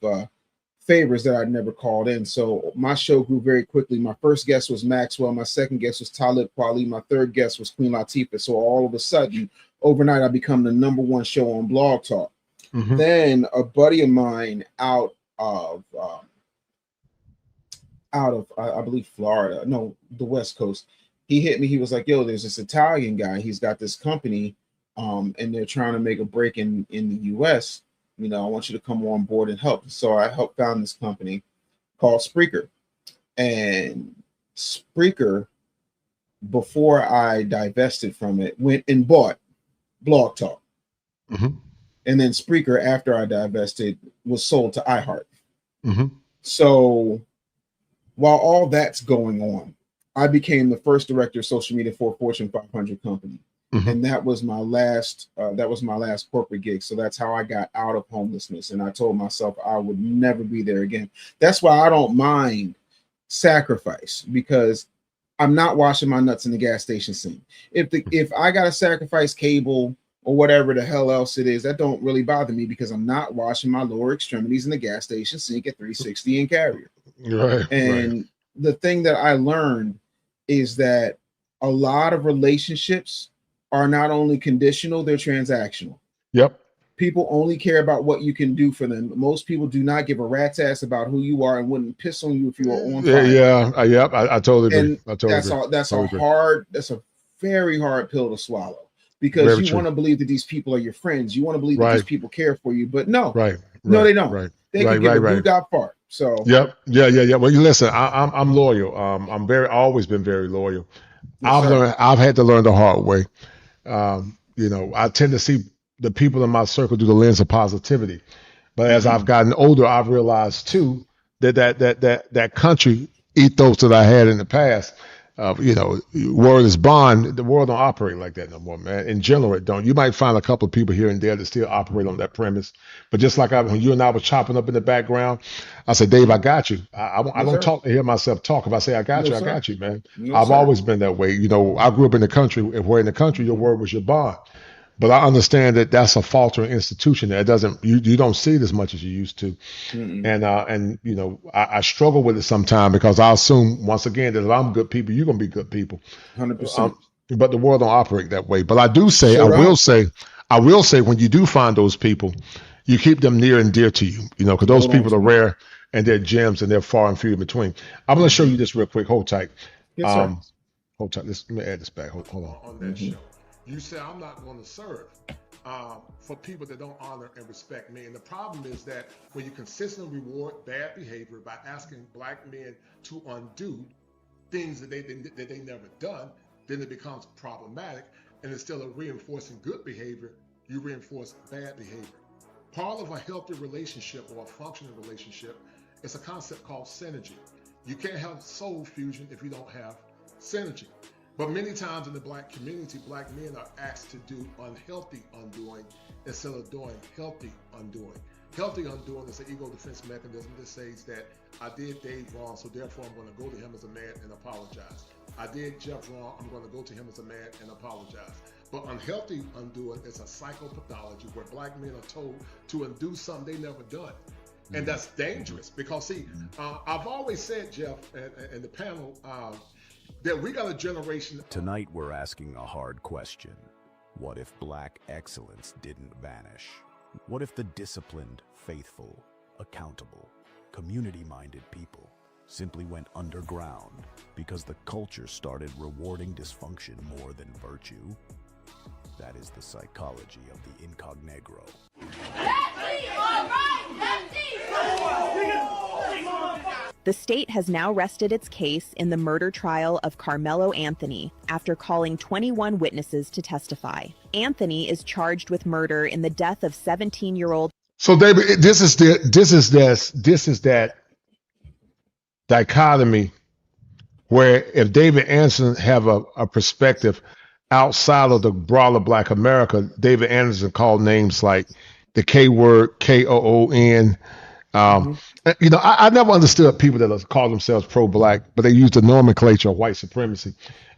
favors that I'd never called in. So my show grew very quickly. My first guest was Maxwell. My second guest was Talib Kweli. My third guest was Queen Latifah. So all of a sudden, overnight, I become the #1 show on Blog Talk. Mm-hmm. Then a buddy of mine out of I believe Florida, no, the West Coast, he hit me. He was like, "Yo, there's this Italian guy. He's got this company, and they're trying to make a break in the U.S. You know, I want you to come on board and help." So I helped found this company called Spreaker. And Spreaker, before I divested from it, went and bought Blog Talk. Mm-hmm. And then Spreaker, after I divested, was sold to iHeart. Mm-hmm. So while all that's going on, I became the first director of social media for a Fortune 500 company. Mm-hmm. And that was my last corporate gig. So that's how I got out of homelessness. And I told myself I would never be there again. That's why I don't mind sacrifice, because I'm not washing my nuts in the gas station sink. If I got to sacrifice cable or whatever the hell else it is, that don't really bother me, because I'm not washing my lower extremities in the gas station sink at 360 and Carrier. Right. And the thing that I learned is that a lot of relationships are not only conditional, they're transactional. Yep. People only care about what you can do for them. Most people do not give a rat's ass about who you are and wouldn't piss on you if you were on fire. Yep. I totally agree. And I totally agree. That's a very hard pill to swallow, because very you want to believe that these people are your friends. You want to believe that these people care for you, but no, no, they don't. Right. They can give a blue dot fart. So yeah. Well, you listen. I'm loyal. I'm always been very loyal. Yes, I've had to learn the hard way. You know, I tend to see the people in my circle through the lens of positivity, but as I've gotten older, I've realized too that country ethos that I had in the past. You know, word is bond. The world don't operate like that no more, man. In general, it don't. You might find a couple of people here and there that still operate on that premise, but just like when you and I were chopping up in the background, I said, "Dave, I got you." I don't talk to hear myself talk. If I say I got you, I got you, man. I've always been that way. You know, I grew up in the country, where in the country your word was your bond. But I understand that that's a faltering institution. That doesn't you don't see it as much as you used to, and you know I struggle with it sometimes, because I assume once again that if I'm good people, you're gonna be good people. 100%. But the world don't operate that way. But I do say, I will say, when you do find those people, you keep them near and dear to you. You know, because those people are rare and they're gems and they're far and few in between. I'm gonna show you this real quick. Hold tight. Yes, sir. Hold tight. Let me add this back. Hold on. On that show. You say I'm not going to serve for people that don't honor and respect me. And the problem is that when you consistently reward bad behavior by asking black men to undo things that they never done, then it becomes problematic. And instead of reinforcing good behavior, you reinforce bad behavior. Part of a healthy relationship or a functioning relationship is a concept called synergy. You can't have soul fusion if you don't have synergy. But many times in the black community, black men are asked to do unhealthy undoing instead of doing healthy undoing. Healthy undoing is an ego defense mechanism that says that I did Dave wrong, so therefore I'm going to go to him as a man and apologize. I did Jeff wrong, I'm going to go to him as a man and apologize. But unhealthy undoing is a psychopathology where black men are told to undo something they never done. And that's dangerous because, see, I've always said, Jeff, and the panel, that we got a generation. Tonight we're asking a hard question. What if black excellence didn't vanish? What if the disciplined, faithful, accountable, community-minded people simply went underground because the culture started rewarding dysfunction more than virtue? That is the psychology of the Incognegro. The state has now rested its case in the murder trial of Carmelo Anthony after calling 21 witnesses to testify. Anthony is charged with murder in the death of 17-year-old. So, David, this is that dichotomy where if David Anderson have a perspective outside of the broader Black America, David Anderson called names like the K word, KOON. You know, I never understood people that call themselves pro-Black, but they use the nomenclature of white supremacy.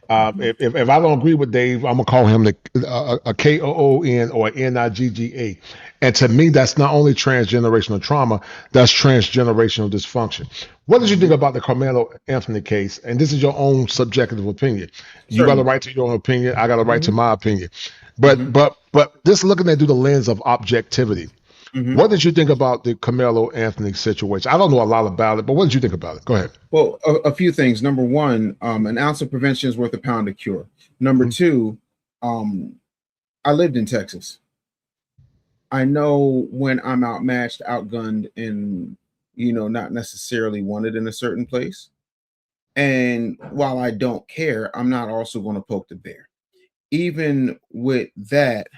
If I don't agree with Dave, I'm gonna call him a KOON or NIGGA. And to me, that's not only transgenerational trauma, that's transgenerational dysfunction. What did you think about the Carmelo Anthony case? And this is your own subjective opinion. You got a Certainly. right to your own opinion. I got a right to Mhm. my opinion. But just looking at it through the lens of objectivity, Mhm. what did you think about the Carmelo Anthony situation? I don't know a lot about it, but what did you think about it? Go ahead. Well, a few things. Number one, an ounce of prevention is worth a pound of cure. Number two, I lived in Texas. I know when I'm outmatched, outgunned, and not necessarily wanted in a certain place. And while I don't care, I'm not also going to poke the bear. Even with that,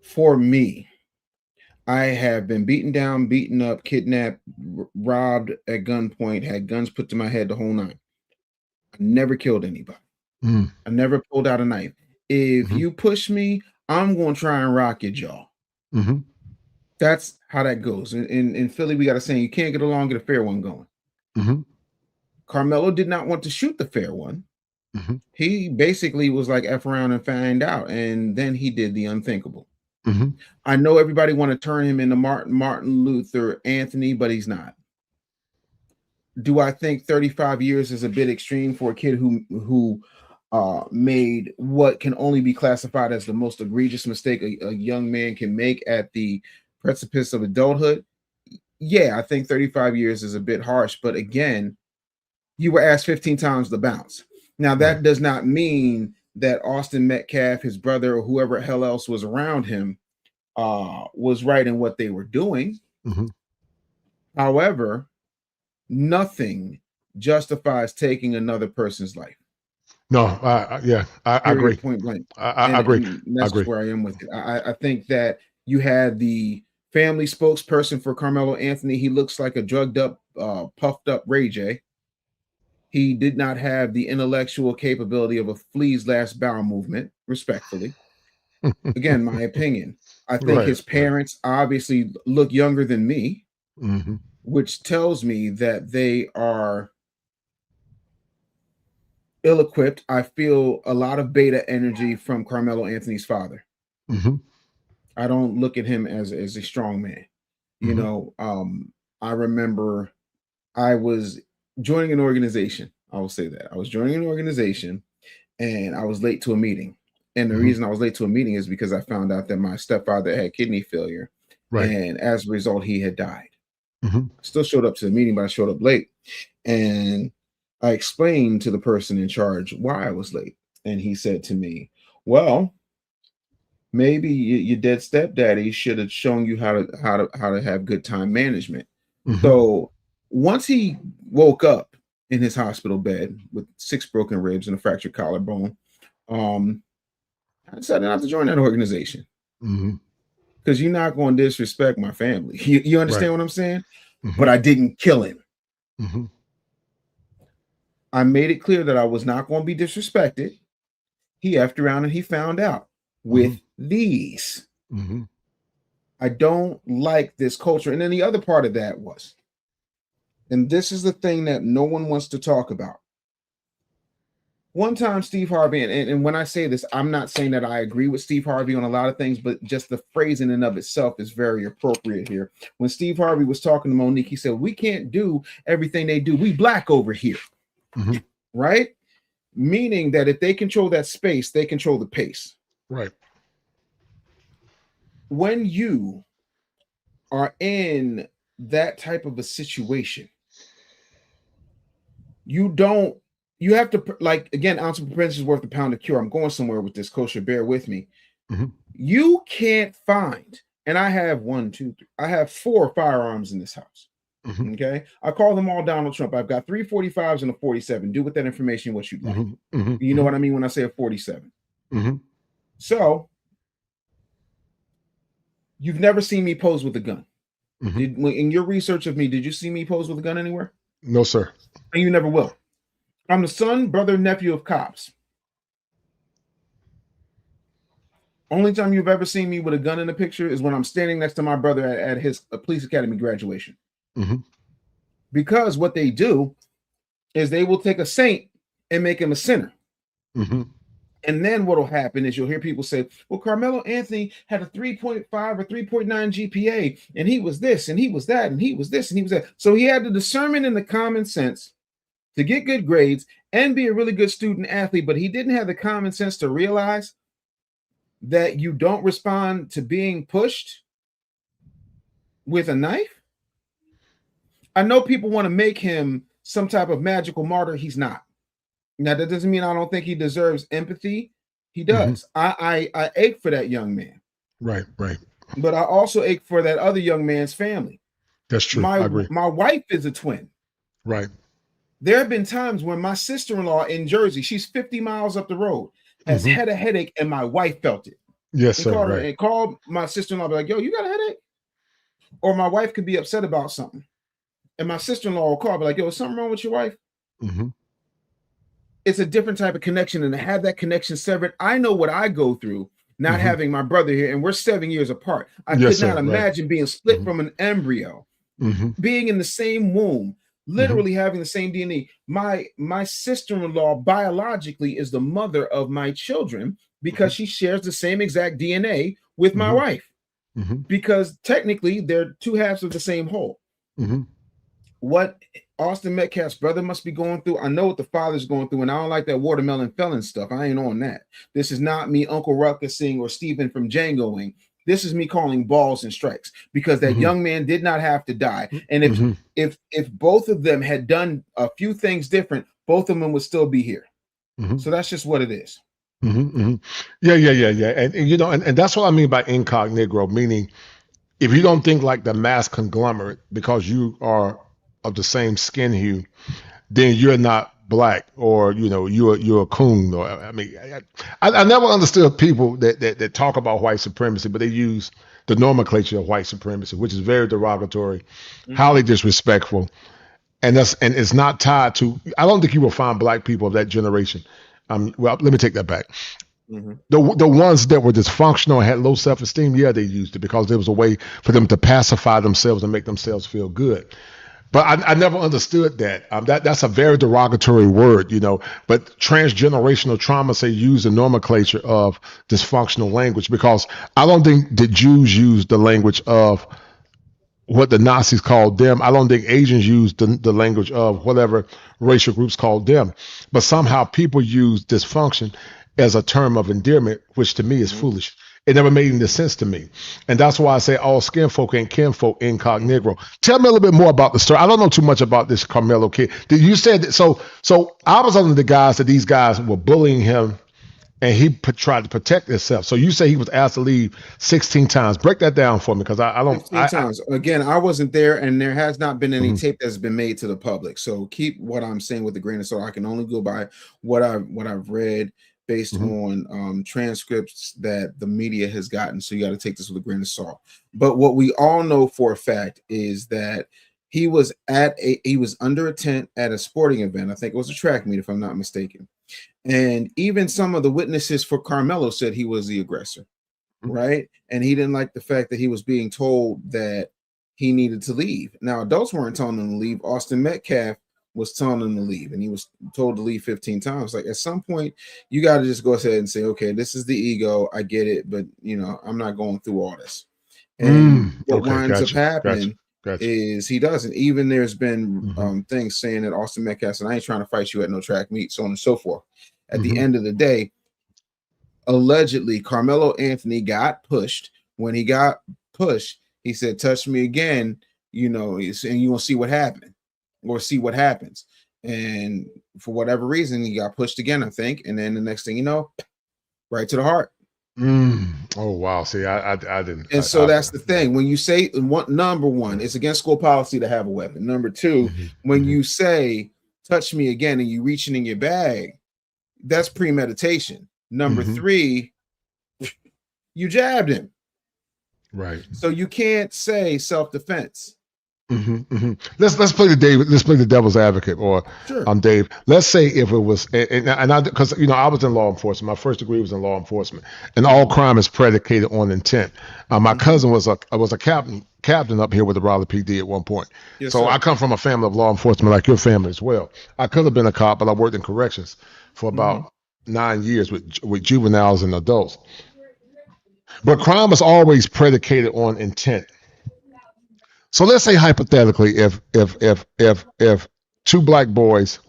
for me, I have been beaten down, beaten up, kidnapped, robbed at gunpoint, had guns put to my head, the whole nine. I never killed anybody. Mm. I never pulled out a knife. If Mhm. you push me, I'm going to try and rock your jaw. Mm-hmm. That's how that goes. In Philly, we got a saying, you can't get along, get a fair one going. Mm-hmm. Carmelo did not want to shoot the fair one. Mm-hmm. He basically was like, F around and find out. And then he did the unthinkable. Mm-hmm. I know everybody want to turn him into Martin Luther Anthony, but he's not. Do I think 35 years is a bit extreme for a kid who made what can only be classified as the most egregious mistake a young man can make at the precipice of adulthood? Yeah, I think 35 years is a bit harsh, but again, you were asked 15 times the bounce. Now, that does not mean that Austin Metcalf, his brother, or whoever hell else was around him, was right in what they were doing. Mm-hmm. However, nothing justifies taking another person's life. No, I agree. Period, point blank. I agree. And I that's agree. where I am with it. I think that you had the family spokesperson for Carmelo Anthony. He looks like a drugged up, puffed up Ray J. He did not have the intellectual capability of a flea's last bowel movement, respectfully. Again, my opinion. I think his parents obviously look younger than me, Mm-hmm. which tells me that they are ill-equipped. I feel a lot of beta energy from Carmelo Anthony's father. Mm-hmm. I don't look at him as a strong man. I remember I was joining an organization. I will say that. I was joining an organization and I was late to a meeting. And the reason I was late to a meeting is because I found out that my stepfather had kidney failure. Right. And as a result, he had died. Mm-hmm. Still showed up to the meeting, but I showed up late. And I explained to the person in charge why I was late. And he said to me, well, maybe your dead stepdaddy should have shown you how to have good time management. Mm-hmm. So once he woke up in his hospital bed with 6 broken ribs and a fractured collarbone, I decided not to join that organization. Mm-hmm. Because you're not going to disrespect my family. You understand what I'm saying? Mm-hmm. But I didn't kill him. Mm-hmm. I made it clear that I was not going to be disrespected. He effed around and he found out with these. Mm-hmm. I don't like this culture. And then the other part of that was, and this is the thing that no one wants to talk about. One time, Steve Harvey, and when I say this, I'm not saying that I agree with Steve Harvey on a lot of things, but just the phrasing in and of itself is very appropriate here. When Steve Harvey was talking to Monique, he said, we can't do everything they do. We black over here. Mm-hmm. Right? Meaning that if they control that space, they control the pace. Right. When you are in that type of a situation, you have to, like, again, ounce of prevention is worth a pound of cure. I'm going somewhere with this, Kosher. Bear with me. Mm-hmm. You can't find, and I have 4 firearms in this house. Mm-hmm. Okay. I call them all Donald Trump. I've got 3 45s and a 47. Do with that information what you'd like. Mm-hmm. Mm-hmm. You know what I mean when I say a 47. Mm-hmm. So you've never seen me pose with a gun. Mm-hmm. In your research of me, did you see me pose with a gun anywhere? No, sir. And you never will. I'm the son, brother, nephew of cops. Only time you've ever seen me with a gun in a picture is when I'm standing next to my brother at his police academy graduation. Mm-hmm. Because what they do is they will take a saint and make him a sinner. Mm-hmm. And then what'll happen is you'll hear people say, well, Carmelo Anthony had a 3.5 or 3.9 GPA, and he was this, and he was that, and he was this, and he was that. So he had the discernment and the common sense to get good grades and be a really good student athlete, but he didn't have the common sense to realize that you don't respond to being pushed with a knife. I know people want to make him some type of magical martyr. He's not. Now, that doesn't mean I don't think he deserves empathy. He does. I ache for that young man. Right. But I also ache for that other young man's family. That's true. I agree. My wife is a twin. Right. There have been times when my sister-in-law in Jersey, she's 50 miles up the road, has had a headache, and my wife felt it. Yes, sir. And called my sister-in-law, be like, yo, you got a headache? Or my wife could be upset about something. And my sister-in-law will call, be like, yo, is something wrong with your wife? Mm-hmm. It's a different type of connection, and to have that connection severed, I know what I go through not having my brother here, and we're 7 years apart. I could not imagine being split from an embryo, being in the same womb, literally having the same DNA. My sister-in-law biologically is the mother of my children because she shares the same exact DNA with my wife, because technically they're two halves of the same whole. What Austin Metcalf's brother must be going through, I know what the father's going through, and I don't like that watermelon felon stuff. I ain't on that. This is not me Uncle Ruckusing or Stephen from Djangoing. This is me calling balls and strikes, because that young man did not have to die. And if both of them had done a few things different, both of them would still be here. So that's just what it is. Yeah. And you know, and that's what I mean by incognegro, meaning if you don't think like the mass conglomerate because you are of the same skin hue, then you're not black, or you know, you're a coon. Or I mean, I never understood people that talk about white supremacy, but they use the nomenclature of white supremacy, which is very derogatory, highly disrespectful, and it's not tied to. I don't think you will find black people of that generation. Well, let me take that back. The ones that were dysfunctional and had low self-esteem, yeah, they used it because there was a way for them to pacify themselves and make themselves feel good. But I never understood that. That's a very derogatory word, you know. But transgenerational trauma, say, use the nomenclature of dysfunctional language, because I don't think the Jews use the language of what the Nazis called them. I don't think Asians use the language of whatever racial groups called them. But somehow people use dysfunction as a term of endearment, which to me is foolish. It never made any sense to me. And that's why I say all skin folk and kinfolk incognegro. Tell me a little bit more about the story. I don't know too much about this Carmelo kid. You said that, so I was under the guise that these guys were bullying him and he tried to protect himself. So you say he was asked to leave 16 times. Break that down for me, because I don't. 16 times. Again, I wasn't there, and there has not been any tape that's been made to the public. So keep what I'm saying with a grain of salt. I can only go by what I've read based on transcripts that the media has gotten. So you got to take this with a grain of salt. But what we all know for a fact is that he was under a tent at a sporting event. I think it was a track meet, if I'm not mistaken. And even some of the witnesses for Carmelo said he was the aggressor, right? And he didn't like the fact that he was being told that he needed to leave. Now, adults weren't telling him to leave. Austin Metcalf was telling him to leave, and he was told to leave 15 times. Like, at some point, you got to just go ahead and say, okay, this is the ego. I get it, but, you know, I'm not going through all this. And what winds up happening is he doesn't. Even there's been things saying that Austin Metcalf said, I ain't trying to fight you at no track meet, so on and so forth. At the end of the day, allegedly, Carmelo Anthony got pushed. When he got pushed, he said, touch me again, you know, and you're going to see what happened. Or see what happens. And for whatever reason, he got pushed again, I think. And then the next thing you know, right to the heart. Oh, wow. See, I didn't. And so that's the thing. When you say, number one, it's against school policy to have a weapon. Number two, when you say, touch me again, and you reaching in your bag, that's premeditation. Number three, you jabbed him. Right. So you can't say self-defense. Let's play the devil's advocate, or Dave. Let's say if it was, and I, because you know, I was in law enforcement. My first degree was in law enforcement, and all crime is predicated on intent. My cousin was a captain up here with the Raleigh PD at one point. Yes, so sir. I come from a family of law enforcement, like your family as well. I could have been a cop, but I worked in corrections for about 9 years with juveniles and adults. But crime is always predicated on intent. So let's say hypothetically, if two black boys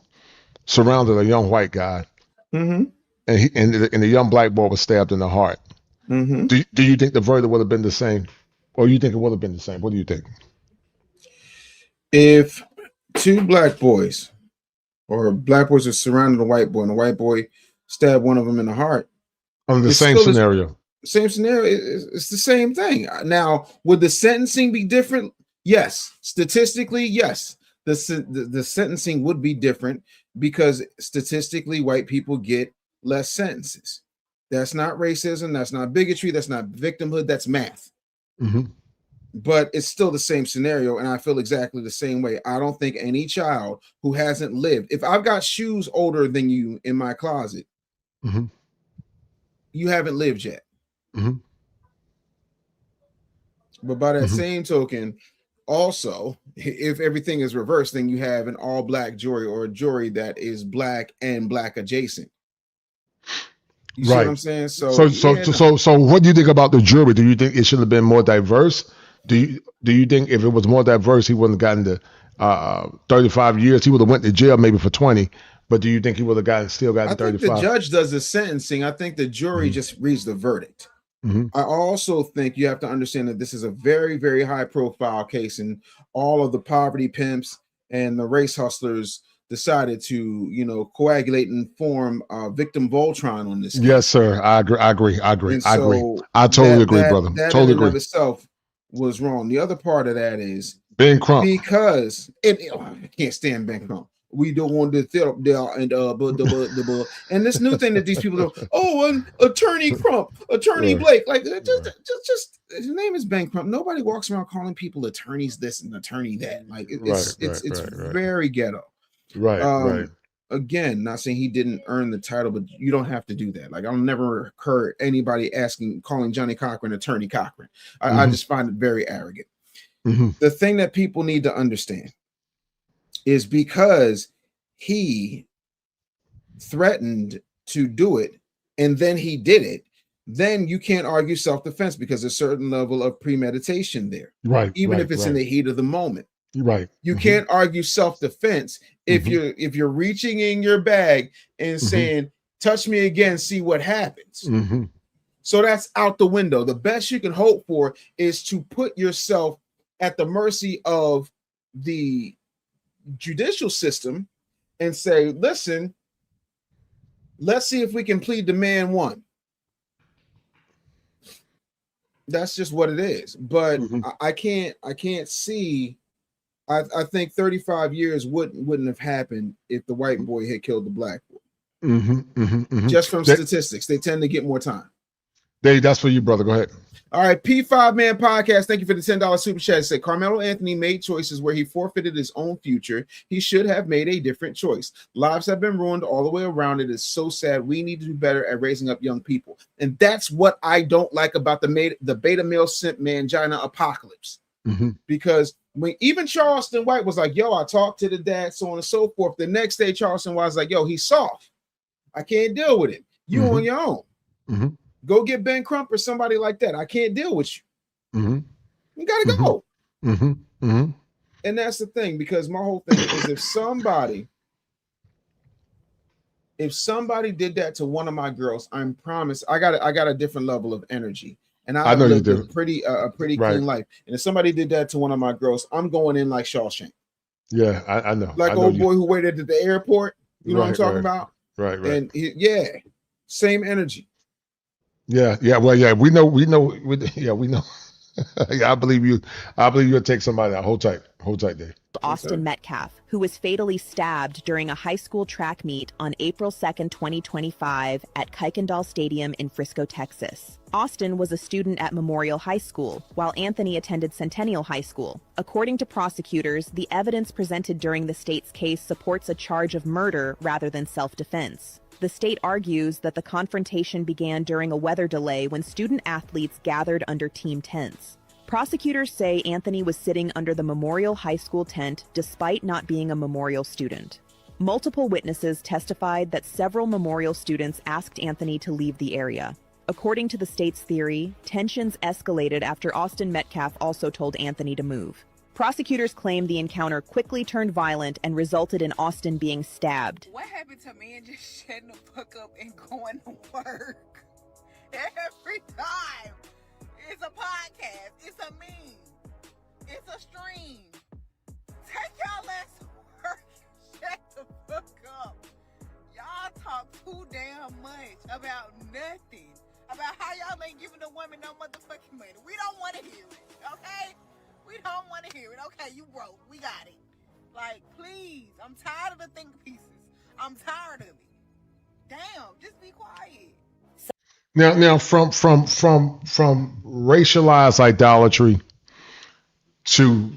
surrounded a young white guy, Mm-hmm. and the young black boy was stabbed in the heart, Mm-hmm. do you think the verdict would have been the same, or you think it would have been the same? What do you think? If two black boys or black boys are surrounding a white boy and the white boy stabbed one of them in the heart, Under the same scenario. Same scenario. It's the same thing. Now, would the sentencing be different? Yes. Statistically, yes. The sentencing would be different because statistically, white people get less sentences. That's not racism. That's not bigotry. That's not victimhood. That's math. Mm-hmm. But it's still the same scenario, and I feel exactly the same way. I don't think any child who hasn't lived, if I've got shoes older than you in my closet, mm-hmm. you haven't lived yet. Mm-hmm. But by that mm-hmm. same token, also, if everything is reversed, then you have an all-black jury or a jury that is black and black adjacent. You see what I'm saying? So what do you think about the jury? Do you think it should have been more diverse? Do you think if it was more diverse, he wouldn't have gotten to 35 years? He would have went to jail maybe for 20. But do you think he would have still gotten 35? I think the judge does the sentencing. I think the jury mm-hmm. just reads the verdict. Mm-hmm. I also think you have to understand that this is a very, very high profile case, and all of the poverty pimps and the race hustlers decided to, coagulate and form victim Voltron on this case. Yes, sir. I agree. I totally agree, brother. That totally in agree. Of itself was wrong. The other part of that is Ben Crump, because I can't stand Ben Crump. We don't want to sit up there and and this new thing that these people do. Oh, Attorney Crump, Attorney Blake, like just his name is Ben Crump. Nobody walks around calling people attorneys this and attorney that. Like it's very ghetto. Right. Again, not saying he didn't earn the title, but you don't have to do that. Like I've never heard anybody calling Johnny Cochran Attorney Cochran. I just find it very arrogant. Mm-hmm. The thing that people need to understand is because he threatened to do it and then he did it, then you can't argue self-defense because there's a certain level of premeditation there. Right. Even if it's in the heat of the moment. Right. You can't argue self-defense if you're reaching in your bag and saying, touch me again, see what happens. So that's out the window. The best you can hope for is to put yourself at the mercy of the judicial system and say, listen, let's see if we can plead to man one. That's just what it is. But I can't see. I think 35 years wouldn't have happened if the white boy had killed the black boy. Just from statistics, they tend to get more time. Dave, that's for you, brother. Go ahead. All right, P5 Man Podcast. Thank you for the $10 super chat. It said Carmelo Anthony made choices where he forfeited his own future. He should have made a different choice. Lives have been ruined all the way around. It is so sad. We need to do better at raising up young people. And that's what I don't like about the beta male simp mangina apocalypse. Because when even Charleston White was like, yo, I talked to the dad, so on and so forth. The next day, Charleston White was like, yo, he's soft. I can't deal with it. You on your own. Go get Ben Crump or somebody like that. I can't deal with you. You gotta go. And that's the thing, because my whole thing is if somebody did that to one of my girls, I'm promised I got a different level of energy. And I know lived a pretty clean life. And if somebody did that to one of my girls, I'm going in like Shawshank. Yeah, I know. Like old boy who waited at the airport. You know what I'm talking about? Right. And same energy. Yeah. Well, yeah, we know. Yeah, I believe you. I believe you'll take somebody out. Hold tight, Dave. Austin Metcalf, who was fatally stabbed during a high school track meet on April 2nd, 2025 at Kuykendall Stadium in Frisco, Texas. Austin was a student at Memorial High School, while Anthony attended Centennial High School. According to prosecutors, the evidence presented during the state's case supports a charge of murder rather than self-defense. The state argues that the confrontation began during a weather delay when student athletes gathered under team tents. Prosecutors say Anthony was sitting under the Memorial High School tent despite not being a Memorial student. Multiple witnesses testified that several memorial students asked Anthony to leave the area. According to the state's theory, tensions escalated after Austin Metcalf also told Anthony to move. Prosecutors claim the encounter quickly turned violent and resulted in Austin being stabbed. What happened to me and just shutting the fuck up and going to work? Every time. It's a podcast. It's a meme. It's a stream. Take y'all ass to work. Shut the fuck up. Y'all talk too damn much about nothing. About how y'all ain't giving the women no motherfucking money. We don't want to hear it, okay? We don't want to hear it. Okay, you broke. We got it. Like, please. I'm tired of the think pieces. I'm tired of it. Damn, just be quiet. Now, from racialized idolatry to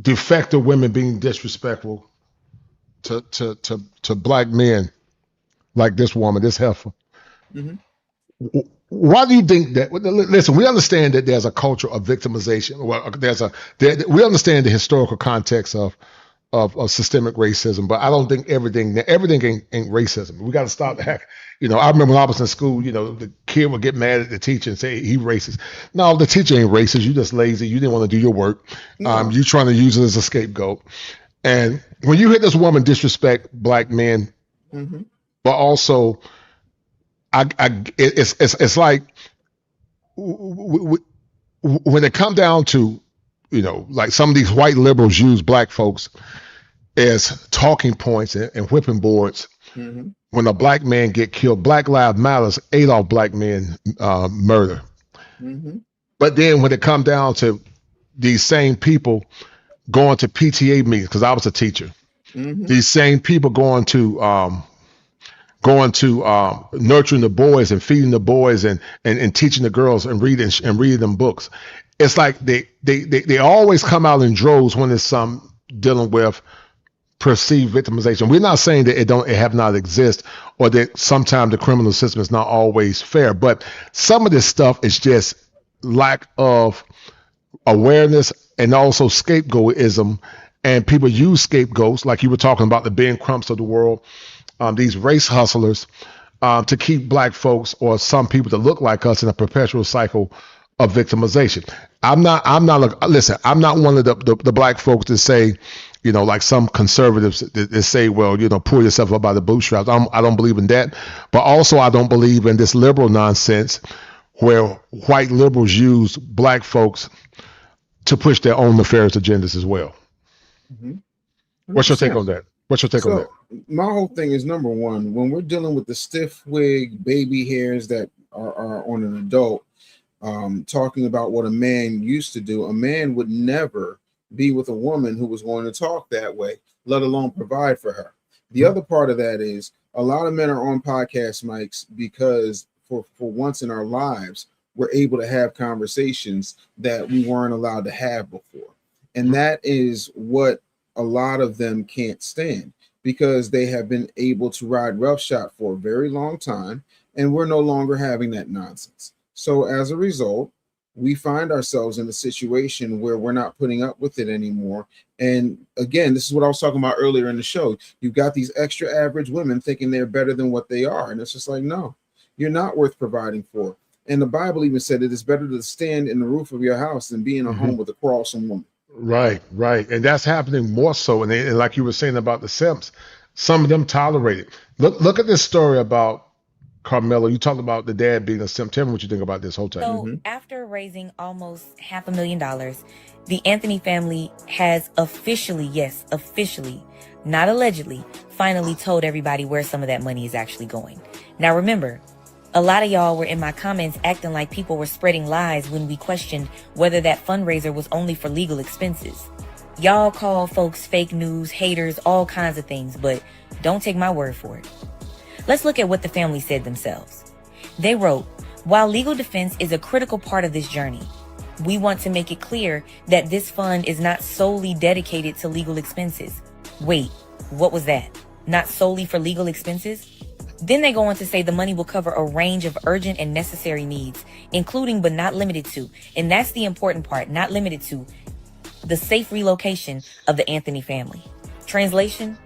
defective women being disrespectful to black men like this woman, this heifer. Mm-hmm. Why do you think that? Listen, we understand that there's a culture of victimization. Well, we understand the historical context of systemic racism, but I don't think everything ain't racism. We got to stop the heck. I remember when I was in school, the kid would get mad at the teacher and say he racist. No, the teacher ain't racist. You just lazy. You didn't want to do your work. No. You trying to use it as a scapegoat. And when you hear this woman disrespect black men, mm-hmm. but also, it's like when it come down to, like some of these white liberals use black folks as talking points and whipping boards. Mm-hmm. When a black man get killed, Black Lives Matters ate off black men murder. Mm-hmm. But then when it come down to these same people going to PTA meetings, because I was a teacher, mm-hmm. these same people going to nurturing the boys and feeding the boys and teaching the girls and reading them books. It's like they always come out in droves when it's some dealing with perceived victimization. We're not saying that it have not exist or that sometimes the criminal system is not always fair, but some of this stuff is just lack of awareness and also scapegoatism, and people use scapegoats like you were talking about, the Ben Crumps of the world, these race hustlers, to keep black folks or some people that look like us in a perpetual cycle of victimization. I'm not one of the black folks that say, like some conservatives that say, well, pull yourself up by the bootstraps. I don't believe in that. But also I don't believe in this liberal nonsense where white liberals use black folks to push their own nefarious agendas as well. Mm-hmm. What's your take on that? On that? My whole thing is, number one, when we're dealing with the stiff wig baby hairs that are on an adult, talking about what a man used to do, a man would never be with a woman who was going to talk that way, let alone provide for her. The other part of that is a lot of men are on podcast mics because for once in our lives, we're able to have conversations that we weren't allowed to have before. And that is what a lot of them can't stand, because they have been able to ride roughshod for a very long time, and we're no longer having that nonsense. So as a result, we find ourselves in a situation where we're not putting up with it anymore. And again, this is what I was talking about earlier in the show. You've got these extra average women thinking they're better than what they are. And it's just like, no, you're not worth providing for. And the Bible even said it is better to stand in the roof of your house than be in a home with a quarrelsome woman. Right. And that's happening more so. And like you were saying about the simps, some of them tolerate it. Look at this story about Carmelo. You talked about the dad being a simp. Tell me what you think about this whole time. So after raising almost $500,000, the Anthony family has officially, not allegedly, finally told everybody where some of that money is actually going. Now remember, a lot of y'all were in my comments acting like people were spreading lies when we questioned whether that fundraiser was only for legal expenses. Y'all call folks fake news, haters, all kinds of things, but don't take my word for it. Let's look at what the family said themselves. They wrote, while legal defense is a critical part of this journey, we want to make it clear that this fund is not solely dedicated to legal expenses. Wait, what was that? Not solely for legal expenses? Then they go on to say the money will cover a range of urgent and necessary needs, including but not limited to, and that's the important part, not limited to, the safe relocation of the Anthony family. Translation,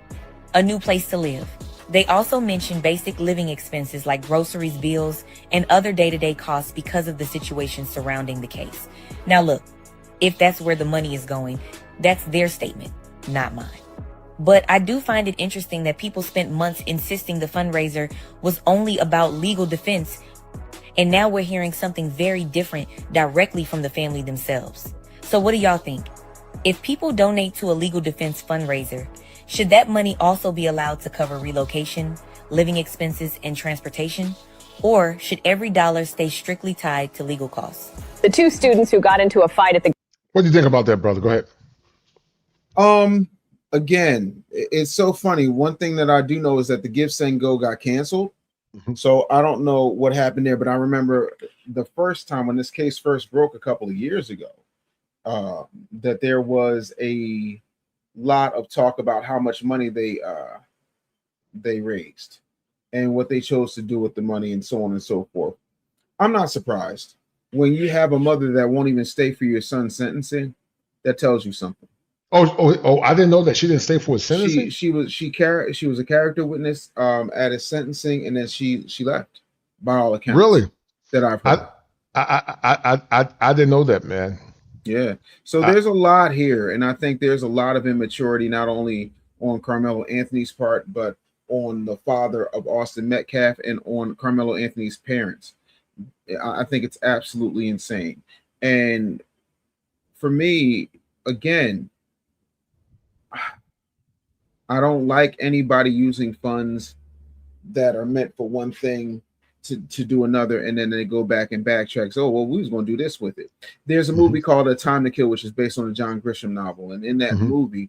a new place to live. They also mention basic living expenses like groceries, bills, and other day-to-day costs because of the situation surrounding the case. Now look, if that's where the money is going, that's their statement, not mine. But I do find it interesting that people spent months insisting the fundraiser was only about legal defense, and now we're hearing something very different directly from the family themselves. So what do y'all think? If people donate to a legal defense fundraiser, should that money also be allowed to cover relocation, living expenses, and transportation? Or should every dollar stay strictly tied to legal costs? The two students who got into a fight at the... What do you think about that, brother? Go ahead. Again, it's so funny. One thing that I do know is that the Give, Send, Go got canceled. So I don't know what happened there, but I remember the first time when this case first broke a couple of years ago, that there was a lot of talk about how much money they raised and what they chose to do with the money and so on and so forth. I'm not surprised. When you have a mother that won't even stay for your son's sentencing, that tells you something. Oh! I didn't know that she didn't stay for his sentencing. She was a character witness at his sentencing, and then she left. By all accounts, really, that I've heard. I didn't know that, man. Yeah. So there's a lot here, and I think there's a lot of immaturity, not only on Carmelo Anthony's part, but on the father of Austin Metcalf and on Carmelo Anthony's parents. I think it's absolutely insane. And for me, again, I don't like anybody using funds that are meant for one thing to do another, and then they go back and backtrack. So, well, we was going to do this with it. There's a movie called A Time to Kill, which is based on a John Grisham novel. And in that movie,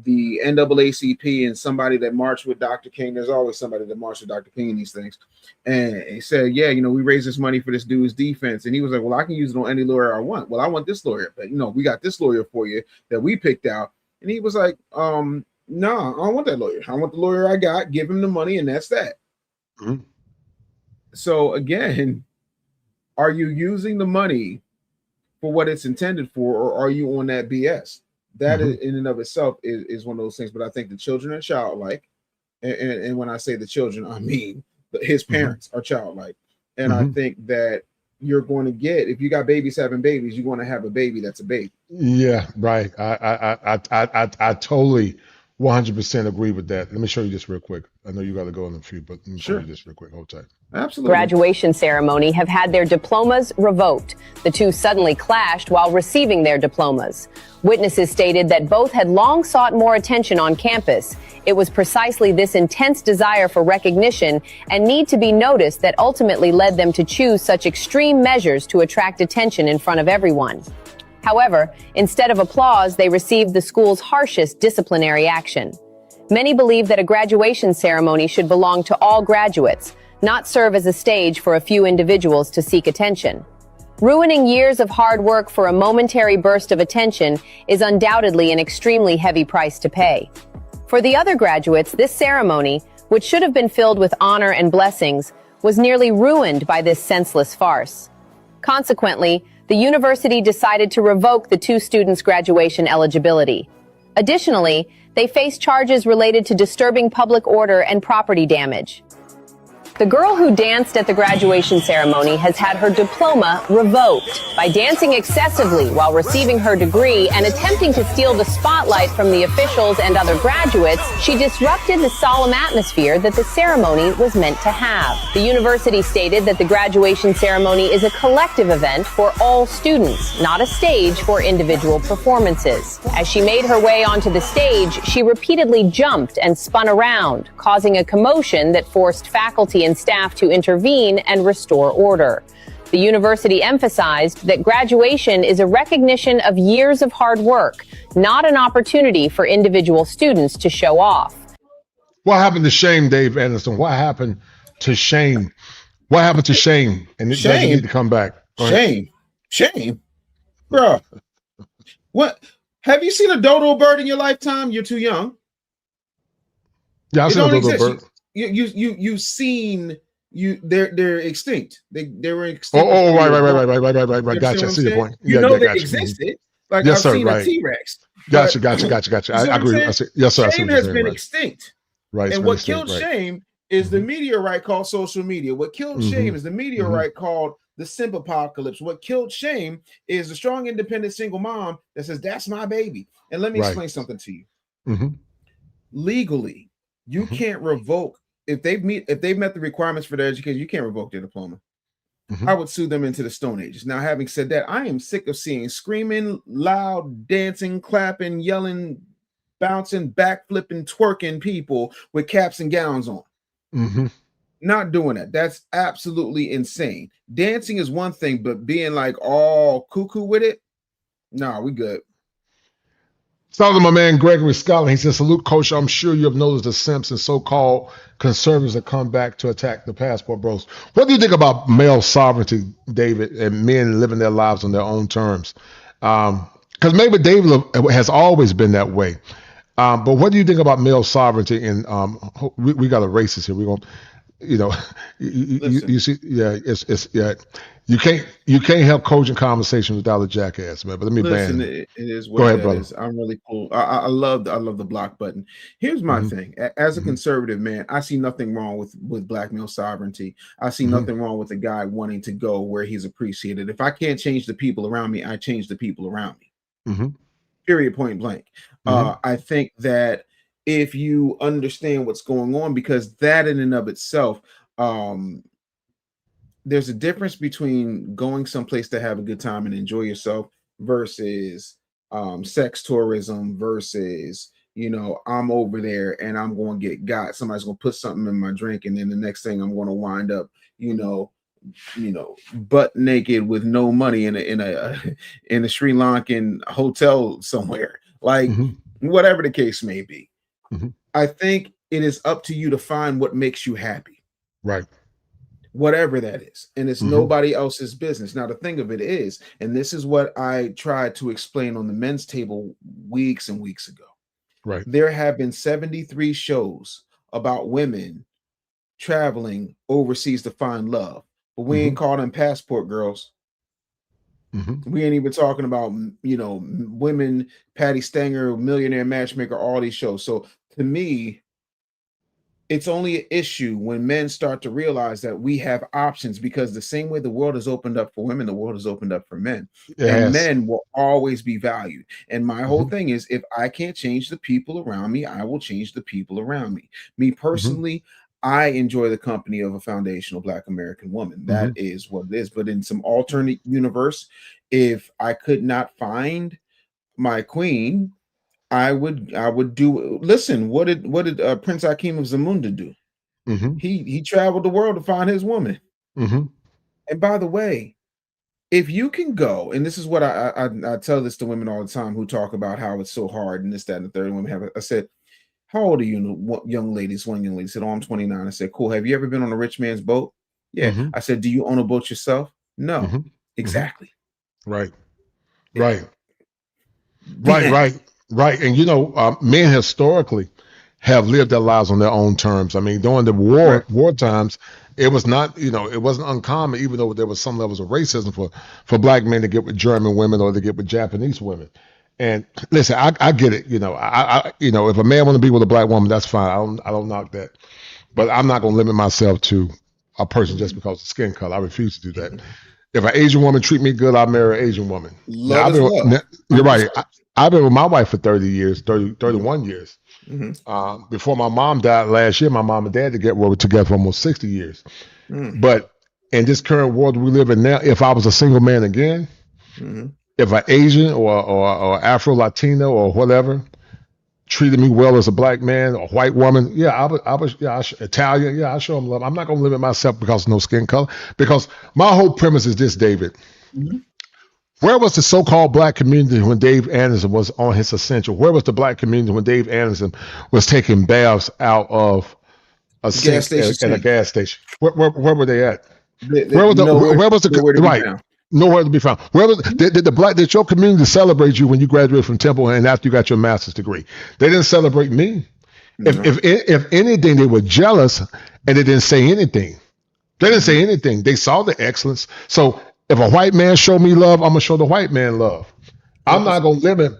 the NAACP and somebody that marched with Dr. King, there's always somebody that marched with Dr. King in these things. And he said, yeah, we raised this money for this dude's defense. And he was like, well, I can use it on any lawyer I want. Well, I want this lawyer, but we got this lawyer for you that we picked out. And he was like, no, I don't want that lawyer. I want the lawyer I got, give him the money, and that's that. So again, are you using the money for what it's intended for, or are you on that BS? That is, in and of itself is one of those things. But I think the children are childlike. And when I say the children, I mean his parents are childlike. And I think that you're going to get, if you got babies having babies, you're going to have a baby that's a baby. Yeah, right. I totally 100% agree with that. Let me show you this real quick. I know you got to go in a few, but let me show you this real quick. Hold tight. Absolutely. Graduation ceremony have had their diplomas revoked. The two suddenly clashed while receiving their diplomas. Witnesses stated that both had long sought more attention on campus. It was precisely this intense desire for recognition and need to be noticed that ultimately led them to choose such extreme measures to attract attention in front of everyone. However, instead of applause, they received the school's harshest disciplinary action. Many believe that a graduation ceremony should belong to all graduates, not serve as a stage for a few individuals to seek attention. Ruining years of hard work for a momentary burst of attention is undoubtedly an extremely heavy price to pay. For the other graduates, this ceremony, which should have been filled with honor and blessings, was nearly ruined by this senseless farce. Consequently, the university decided to revoke the two students' graduation eligibility. Additionally, they face charges related to disturbing public order and property damage. The girl who danced at the graduation ceremony has had her diploma revoked by dancing excessively while receiving her degree and attempting to steal the spotlight from the officials and other graduates. She disrupted the solemn atmosphere that the ceremony was meant to have. The university stated that the graduation ceremony is a collective event for all students, not a stage for individual performances. As she made her way onto the stage, she repeatedly jumped and spun around, causing a commotion that forced faculty and staff to intervene and restore order. The university emphasized that graduation is a recognition of years of hard work, not an opportunity for individual students to show off. What happened to shame, Dave Anderson? What happened to shame? What happened to shame? And it doesn't need to come back. Shame, bro. What? Have you seen a dodo bird in your lifetime? You're too young. Yeah, I've seen a dodo bird. You've seen they're extinct. They were extinct. Right. Gotcha. I see your point. They existed. Like I've seen a T-Rex. Gotcha. I agree. Yes, sir. Shame has been extinct. Right. And what killed shame is the meteorite called social media. What killed shame is the meteorite called the simp apocalypse. What killed shame is the strong, independent single mom that says, that's my baby. And let me explain something to you. Legally, you can't revoke if they've met the requirements for their education, you can't revoke their diploma. I would sue them into the Stone Ages. Now, having said that, I am sick of seeing screaming, loud, dancing, clapping, yelling, bouncing, backflipping, twerking people with caps and gowns on. Not doing that. That's absolutely insane. Dancing is one thing, but being like all cuckoo with it, no, we good. Shout out to my man Gregory Scotland. He says, salute, Coach. I'm sure you have noticed the simps and so-called conservatives that come back to attack the passport bros. What do you think about male sovereignty, David, and men living their lives on their own terms? Because maybe David has always been that way. But what do you think about male sovereignty? And we got a racist here. We're going to, you see, it's you can't have coaching conversation without a jackass, man. But let me ban it is what it is. I'm really cool. I love the block button. Here's my thing. As a conservative man, I see nothing wrong with black male sovereignty. I see nothing wrong with a guy wanting to go where he's appreciated. If I can't change the people around me, I change the people around me. Period, point blank. I think that if you understand what's going on, because that in and of itself, there's a difference between going someplace to have a good time and enjoy yourself versus sex tourism versus, I'm over there and I'm going to get got. Somebody's going to put something in my drink. And then the next thing I'm going to wind up, butt naked with no money in a Sri Lankan hotel somewhere, like whatever the case may be. I think it is up to you to find what makes you happy. Right. Whatever that is. And it's nobody else's business. Now, the thing of it is, and this is what I tried to explain on the men's table weeks and weeks ago. Right. There have been 73 shows about women traveling overseas to find love, but we ain't call them passport girls. We ain't even talking about, women, Patty Stanger, Millionaire Matchmaker, all these shows. So to me, it's only an issue when men start to realize that we have options, because the same way the world has opened up for women, the world has opened up for men. And men will always be valued. And my whole thing is, if I can't change the people around me, I will change the people around me. Me personally, I enjoy the company of a foundational Black American woman. That is what it is. But in some alternate universe, if I could not find my queen, I would do. Listen, what did Prince Hakeem of Zamunda do? He traveled the world to find his woman. And by the way, if you can go, and this is what I tell this to women all the time who talk about how it's so hard and this, that, and the third. Women have. I said, how old are you? Young ladies. One young lady said, oh, I'm 29. I said, cool. Have you ever been on a rich man's boat? Yeah. I said, do you own a boat yourself? No. Exactly. Right. And men historically have lived their lives on their own terms. I mean, during the war times, it was not, it wasn't uncommon, even though there was some levels of racism for Black men to get with German women or to get with Japanese women. And listen, I get it. If a man want to be with a Black woman, that's fine. I don't knock that, but I'm not going to limit myself to a person just because of skin color. I refuse to do that. If an Asian woman treat me good, I'll marry an Asian woman. You're right. I've been with my wife for 31 years. Before my mom died last year, my mom and dad were together for almost 60 years. But in this current world we live in now, if I was a single man again, if an Asian or Afro Latino or whatever treated me well as a Black man or white woman, Italian, I show them love. I'm not going to limit myself because of no skin color. Because my whole premise is this, David. Where was the so-called Black community when Dave Anderson was on his Essential? Where was the Black community when Dave Anderson was taking baths out of a sink at a gas station? Where were they at? Nowhere to be found. Did your community celebrate you when you graduated from Temple and after you got your master's degree? They didn't celebrate me. If anything, they were jealous and they didn't say anything. They saw the excellence. So if a white man show me love, I'm gonna show the white man love. I'm not gonna limit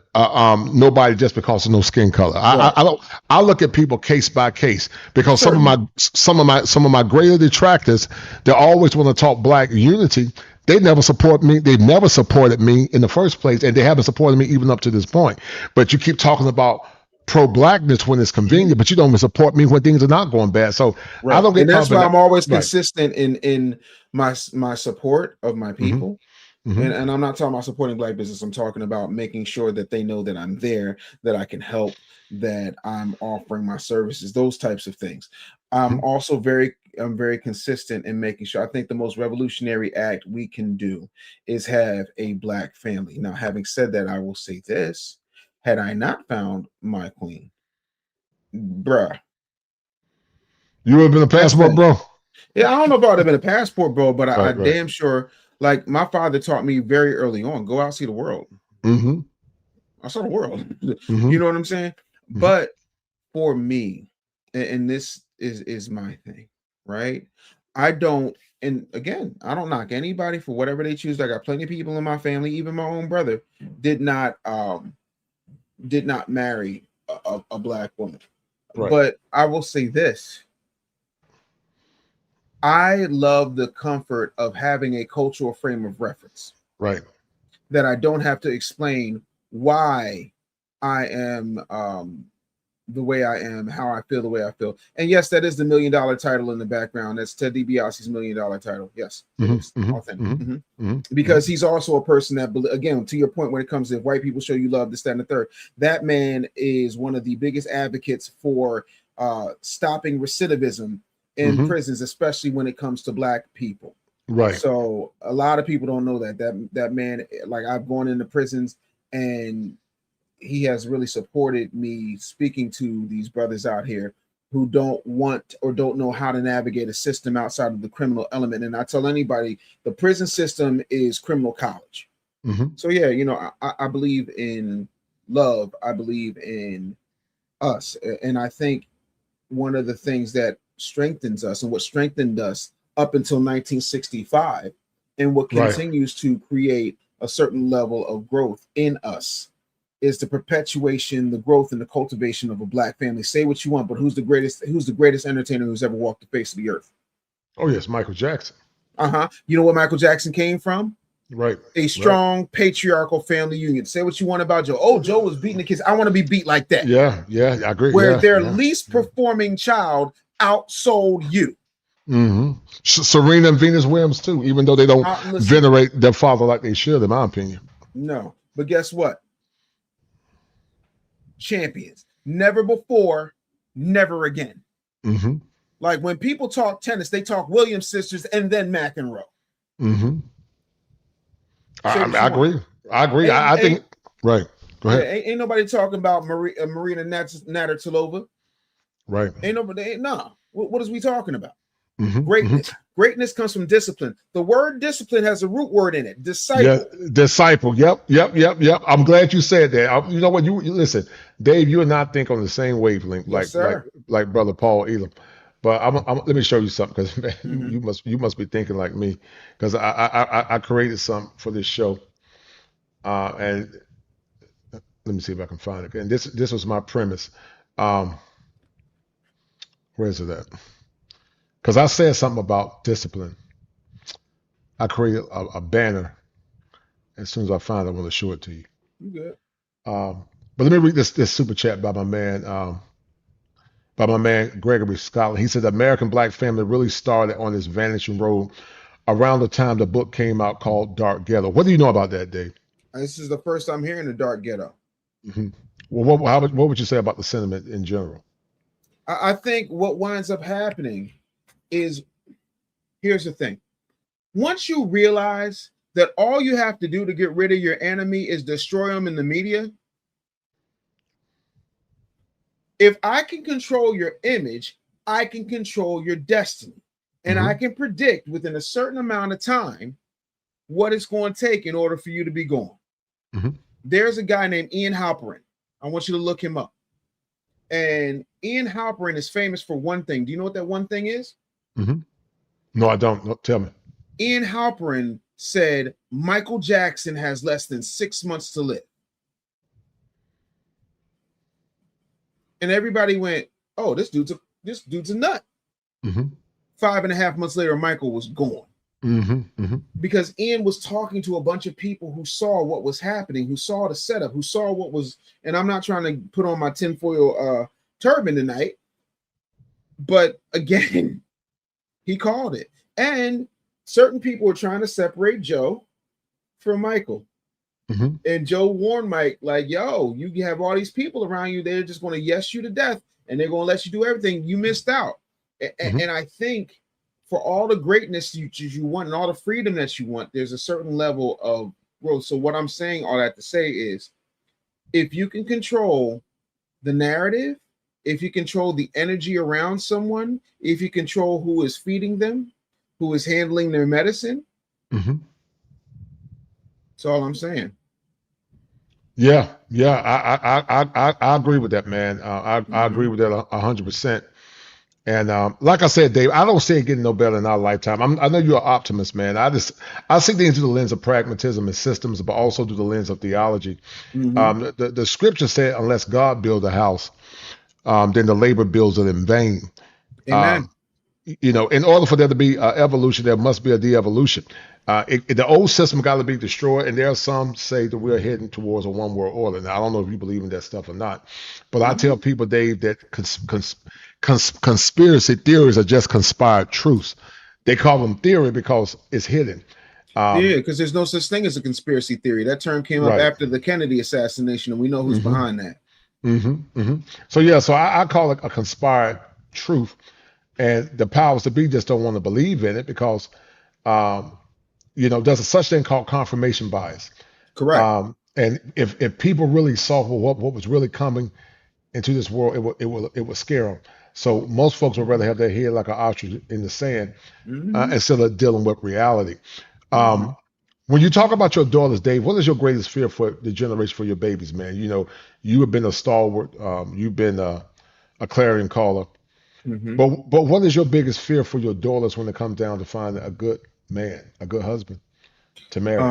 nobody just because of no skin color. I don't. I look at people case by case because some of my greater detractors, they always want to talk black unity. They never support me. They've never supported me in the first place, and they haven't supported me even up to this point. But you keep talking about pro-blackness when it's convenient, but you don't even support me when things are not going bad. So I don't get. And that's why I'm always right. consistent in my support of my people. Mm-hmm. And I'm not talking about supporting black business. I'm talking about making sure that they know that I'm there, that I can help, that I'm offering my services, those types of things. I'm very consistent in making sure. I think the most revolutionary act we can do is have a black family. Now, having said that, I will say this: had I not found my queen, bruh, you would have been a passport, bro. Yeah, I don't know if I would have been a passport, bro, but I right. damn sure. Like my father taught me very early on: go out, see the world. Mm-hmm. I saw the world. Mm-hmm. You know what I'm saying? Mm-hmm. But for me, and this is my thing, right? I don't, and again, I don't knock anybody for whatever they choose. I got plenty of people in my family, even my own brother, did not marry a black woman. Right. But I will say this. I love the comfort of having a cultural frame of reference. Right. That I don't have to explain why I am the way I am, how I feel the way I feel. And yes, that is the $1 million title in the background. That's Ted DiBiase's $1 million title. Yes, it is authentic. Because he's also a person that, again, to your point, when it comes to white people show you love, this, that, and the third, that man is one of the biggest advocates for stopping recidivism in prisons, especially when it comes to black people. Right. So a lot of people don't know that man, like I've gone into prisons and he has really supported me speaking to these brothers out here who don't want or don't know how to navigate a system outside of the criminal element. And I tell anybody, the prison system is criminal college. So yeah, you know, I believe in love. I believe in us. And I think one of the things that strengthens us and what strengthened us up until 1965 and what continues to create a certain level of growth in us is the perpetuation, the growth, and the cultivation of a black family. Say what you want, but who's the greatest entertainer who's ever walked the face of the earth? Oh yes, Michael Jackson. You know where Michael Jackson came from? Right. A strong patriarchal family union. Say what you want about Joe. Oh, Joe was beating the kids. I want to be beat like that. Yeah, I agree. Where their least performing child outsold you. Serena and Venus Williams too, even though they don't venerate their father like they should, in my opinion. No, but guess what? Champions. Never before, never again. Like when people talk tennis, they talk Williams sisters and then McEnroe. I agree. I think right. Go ahead. Ain't nobody talking about Marina Navratilova. Right. Ain't nobody. No. What is we talking about? Greatness. Greatness comes from discipline. The word discipline has a root word in it. Disciple. Yeah, disciple. Yep. I'm glad you said that. You know what? You listen, Dave. You and I think on the same wavelength, like brother Paul Elam. But let me show you something, because you must be thinking like me, because I created something for this show, and let me see if I can find it. And this was my premise. Where is it at? Because I said something about discipline. I created a banner. As soon as I find it, I want to show it to you. You good? But let me read this super chat by my man Gregory Scotland. He said the American black family really started on this vanishing road around the time the book came out called Dark Ghetto. What do you know about that, Dave? This is the first time hearing the Dark Ghetto. Well, what would you say about the sentiment in general? I think what winds up happening is, here's the thing. Once you realize that all you have to do to get rid of your enemy is destroy them in the media, if I can control your image, I can control your destiny. And I can predict within a certain amount of time what it's going to take in order for you to be gone. There's a guy named Ian Halperin. I want you to look him up. And Ian Halperin is famous for one thing. Do you know what that one thing is? No, I don't. No, tell me. Ian Halperin said Michael Jackson has less than 6 months to live. and everybody went, "Oh, this dude's a nut." 5.5 months later, Michael was gone. Because Ian was talking to a bunch of people who saw what was happening, who saw the setup, who saw what was, and I'm not trying to put on my tinfoil turban tonight, but again, he called it. And certain people were trying to separate Joe from Michael. And Joe warned Mike, like, yo, you have all these people around you, they're just going to yes you to death, and they're going to let you do everything. You missed out. And I think for all the greatness you want and all the freedom that you want, there's a certain level of growth. So what I'm saying, all that to say is, if you can control the narrative, if you control the energy around someone, if you control who is feeding them, who is handling their medicine, that's all I'm saying. Yeah, I agree with that, man. I agree with that 100%. And like I said, Dave, I don't see it getting no better in our lifetime. I know you're an optimist, man. I see things through the lens of pragmatism and systems, but also through the lens of theology. The scripture said, "Unless God build a house, then the labor builds it in vain." Amen. In order for there to be evolution, there must be a de-evolution. The old system got to be destroyed, and there are some say that we're heading towards a one world order. Now, I don't know if you believe in that stuff or not, but I tell people, Dave, that conspiracy theories are just conspired truths. They call them theory because it's hidden. Because there's no such thing as a conspiracy theory. That term came up after the Kennedy assassination, and we know who's behind that. So I call it a conspired truth. And the powers to be just don't want to believe in it because, there's a such thing called confirmation bias. Correct. And if people really saw what was really coming into this world, it will scare them. So most folks would rather have their head like an ostrich in the sand instead of dealing with reality. When you talk about your daughters, Dave, what is your greatest fear for the generation, for your babies, man? You have been a stalwart. You've been a clarion caller. But what is your biggest fear for your daughters when it comes down to finding a good man, a good husband to marry?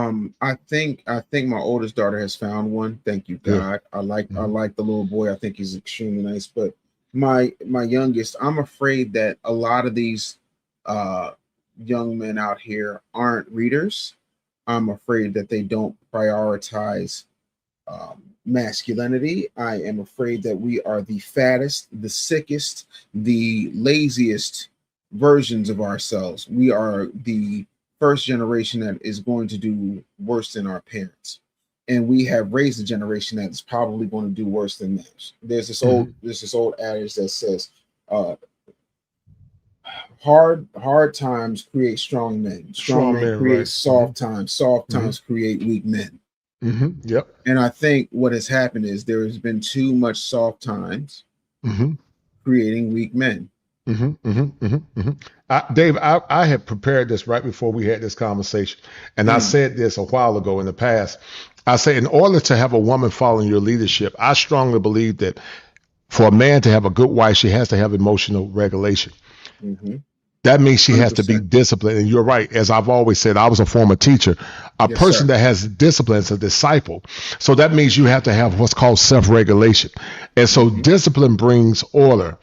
I think my oldest daughter has found one. Thank you, God. I like the little boy. I think he's extremely nice. But my youngest, I'm afraid that a lot of these young men out here aren't readers. I'm afraid that they don't prioritize masculinity. I am afraid that we are the fattest, the sickest, the laziest versions of ourselves. We are the first generation that is going to do worse than our parents, and we have raised a generation that is probably going to do worse than them. There's this old adage that says, hard times create strong men. Strong men create soft times. Soft times create weak men. Yep. And I think what has happened is there has been too much soft times creating weak men. Dave, I had prepared this right before we had this conversation. And I said this a while ago in the past. I say, in order to have a woman following your leadership, I strongly believe that for a man to have a good wife, she has to have emotional regulation. That means she 100%. Has to be disciplined. And you're right. As I've always said, I was a former teacher. A person that has discipline is a disciple. So that means you have to have what's called self-regulation. And so discipline brings order.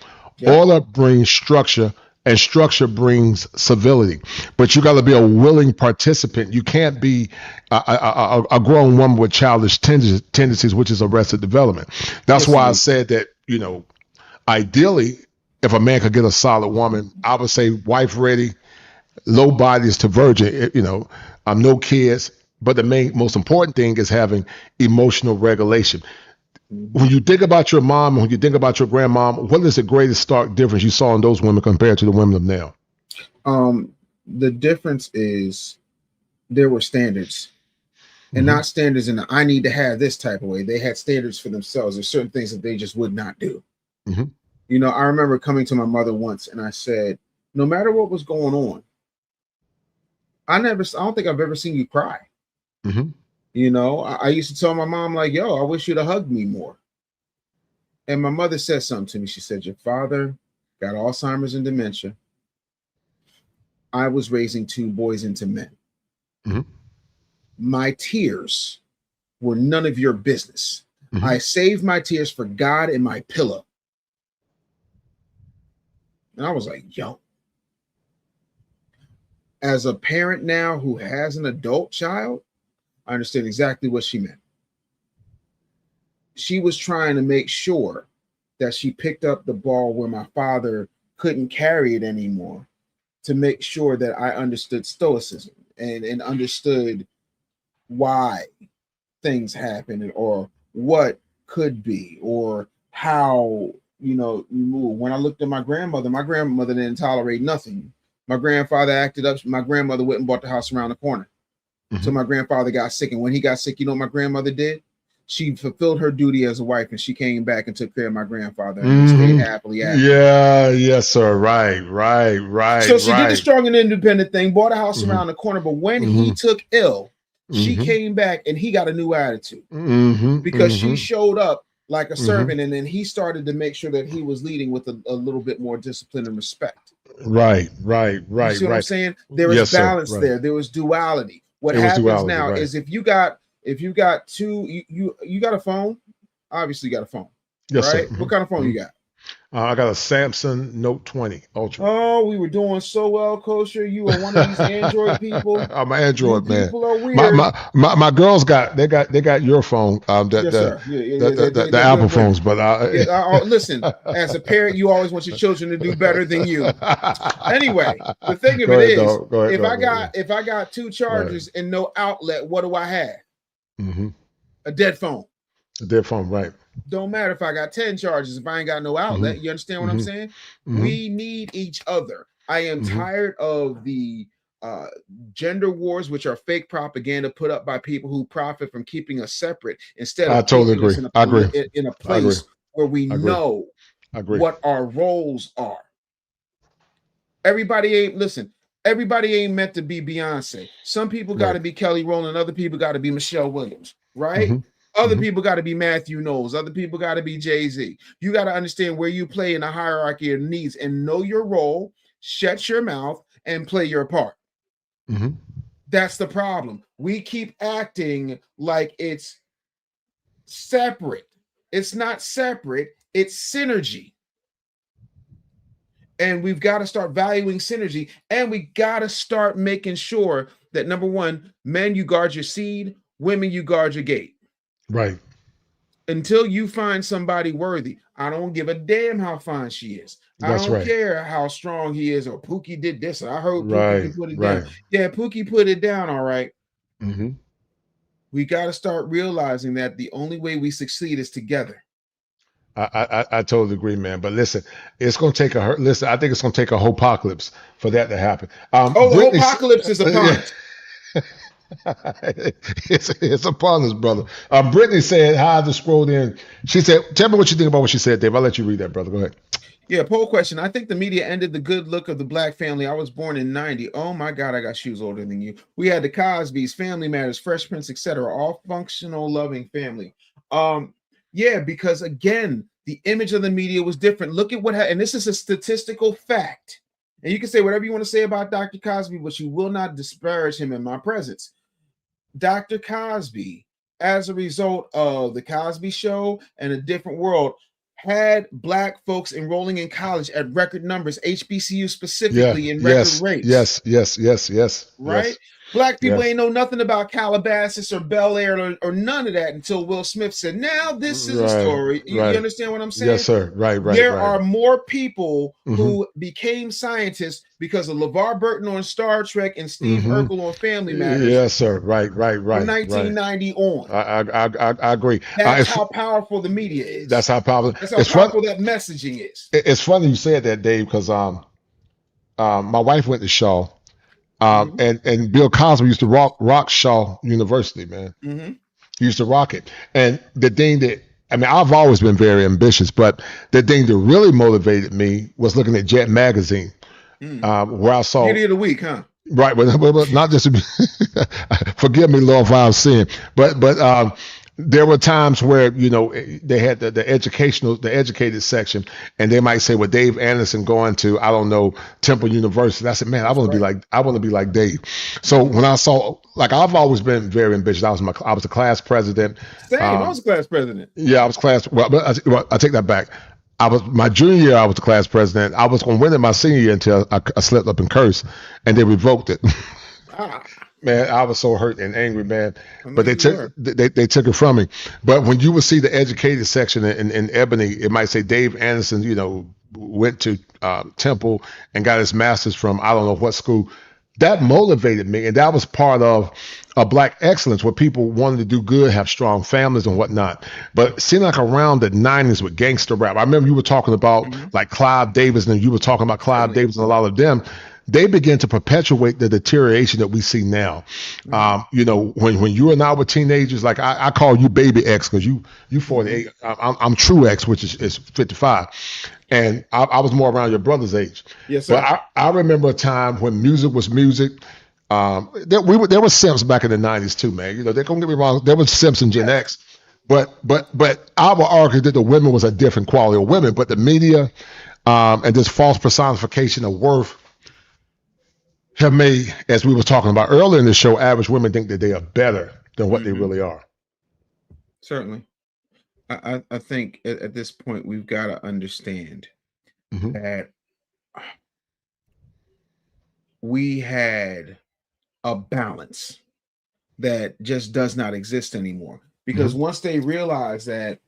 Order brings structure, and structure brings civility. But you got to be a willing participant. You can't be a grown woman with childish tendencies, which is arrested development. That's why I said that, ideally, if a man could get a solid woman, I would say wife ready, low bodies to virgin, no kids. But the most important thing is having emotional regulation. When you think about your mom, when you think about your grandmom, what is the greatest stark difference you saw in those women compared to the women of now? The difference is there were standards, and not standards in the, I need to have this type of way. They had standards for themselves. There's certain things that they just would not do. I remember coming to my mother once and I said, no matter what was going on, I don't think I've ever seen you cry. I used to tell my mom, like, yo, I wish you'd have hugged me more. And my mother said something to me. She said, your father got Alzheimer's and dementia. I was raising 2 boys into men. My tears were none of your business. I saved my tears for God and my pillow. And I was like, yo. As a parent now who has an adult child, I understand exactly what she meant. She was trying to make sure that she picked up the ball where my father couldn't carry it anymore, to make sure that I understood stoicism and understood why things happen or what could be or how, you move. When I looked at my grandmother didn't tolerate nothing. My grandfather acted up. My grandmother went and bought the house around the corner. So my grandfather got sick. And when he got sick, you know what my grandmother did? She fulfilled her duty as a wife, and she came back and took care of my grandfather, and they stayed happily after. Yeah, yes, sir. Right. So she did the strong and independent thing, bought a house around the corner. But when he took ill, she came back and he got a new attitude because she showed up like a servant, and then he started to make sure that he was leading with a little bit more discipline and respect. Right. You see what I'm saying? There is balance there. There was duality. What happens now is if you got two, you got a phone. Obviously, you got a phone. Yes, right? sir. What kind of phone you got? I got a Samsung Note 20 Ultra. Oh, we were doing so well, Kosher. You are one of these Android people. I'm an Android man. People are weird. My girls got your phone. The Apple phones. But listen, as a parent, you always want your children to do better than you. Anyway, the thing of it is, if I got two chargers and no outlet, what do I have? A dead phone. A dead phone, right? Don't matter if I got 10 charges if I ain't got no outlet. You understand what I'm saying? We need each other. I am tired of the gender wars, which are fake propaganda put up by people who profit from keeping us separate instead of I totally agree. In a place where we know what our roles are. Everybody ain't meant to be Beyonce. Some people got to be Kelly Rowland. Other people got to be Michelle Williams, right? Other people got to be Matthew Knowles. Other people got to be Jay-Z. You got to understand where you play in the hierarchy of needs and know your role, shut your mouth, and play your part. That's the problem. We keep acting like it's separate. It's not separate. It's synergy. And we've got to start valuing synergy. And we got to start making sure that, number one, men, you guard your seed. Women, you guard your gate. Right. Until you find somebody worthy. I don't give a damn how fine she is. That's I don't care how strong he is or Pookie did this. I heard Pookie put it down. Yeah, Pookie put it down. All right. We got to start realizing that the only way we succeed is together. I totally agree, man. But listen, it's going to take I think it's going to take a whole apocalypse for that to happen. The whole apocalypse is upon us. It's upon us, brother. Brittany said, hi, just scrolled in. She said, tell me what you think about what she said, Dave. I'll let you read that, brother. Go ahead. Yeah, poll question. I think the media ended the good look of the black family. I was born in 90. Oh my God, I got shoes older than you. We had the Cosbys, Family Matters, Fresh Prince, etc. All functional, loving family. Yeah, because again, the image of the media was different. Look at what happened. And this is a statistical fact. And you can say whatever you want to say about Dr. Cosby, but you will not disparage him in my presence. Dr. Cosby, as a result of the Cosby Show and A Different World, had black folks enrolling in college at record numbers, HBCU specifically in record rates. Yes. Right? Yes. Black people ain't know nothing about Calabasas or Bel Air or none of that until Will Smith said, now this is a story. You understand what I'm saying? Yes, sir. Right. There are more people who became scientists because of LeVar Burton on Star Trek and Steve Urkel on Family Matters. Yes, sir. Right. From 1990 on. I agree. That's how powerful the media is. That's how powerful. That's how powerful that messaging is. It's funny you said that, Dave, because my wife went to Shaw. And Bill Cosby used to rock Shaw University, man. He used to rock it. And the thing that, I've always been very ambitious, but the thing that really motivated me was looking at Jet Magazine, where I saw Beauty of the Week, huh? Right, but not just forgive me, Lord, for I'm sin, but there were times where they had the educated section, and they might say, "Well, Dave Anderson going to Temple University." I said, "Man, I want to be like Dave." So when I saw, I've always been very ambitious. I was a class president. Same, I was a class president. Yeah, I was class. Well, I take that back. I was my junior year. I was the class president. I was going to win it my senior year until I slipped up and cursed, and they revoked it. Man, I was so hurt and angry, man. But they took it from me. But when you would see the educated section in Ebony, it might say Dave Anderson, went to Temple and got his master's from I don't know what school. That motivated me, and that was part of Black excellence, where people wanted to do good, have strong families and whatnot. But it seemed like around the 90s with gangster rap, I remember you were talking about like Clive Davis, and you were talking about Clive Davis and a lot of them. They began to perpetuate the deterioration that we see now. When you and I were teenagers, like I call you baby X because you 48. I'm true X, which is 55. And I was more around your brother's age. Yes, sir. But I remember a time when music was music. There were simps back in the 90s too, man. They don't get me wrong. There was simps in Gen X. But I would argue that the women was a different quality of women. But the media and this false personification of worth have made, as we were talking about earlier in the show, average women think that they are better than what they really are. Certainly. I think at this point we've got to understand that we had a balance that just does not exist anymore. Because once they realize that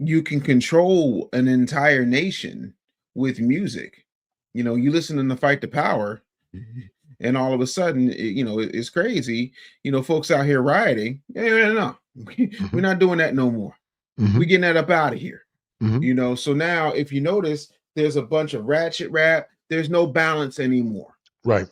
you can control an entire nation with music, you listen to the Fight the Power, and all of a sudden, it's crazy. Folks out here rioting. No. We're not doing that no more. We're getting that up out of here. So now if you notice, there's a bunch of ratchet rap. There's no balance anymore. Right.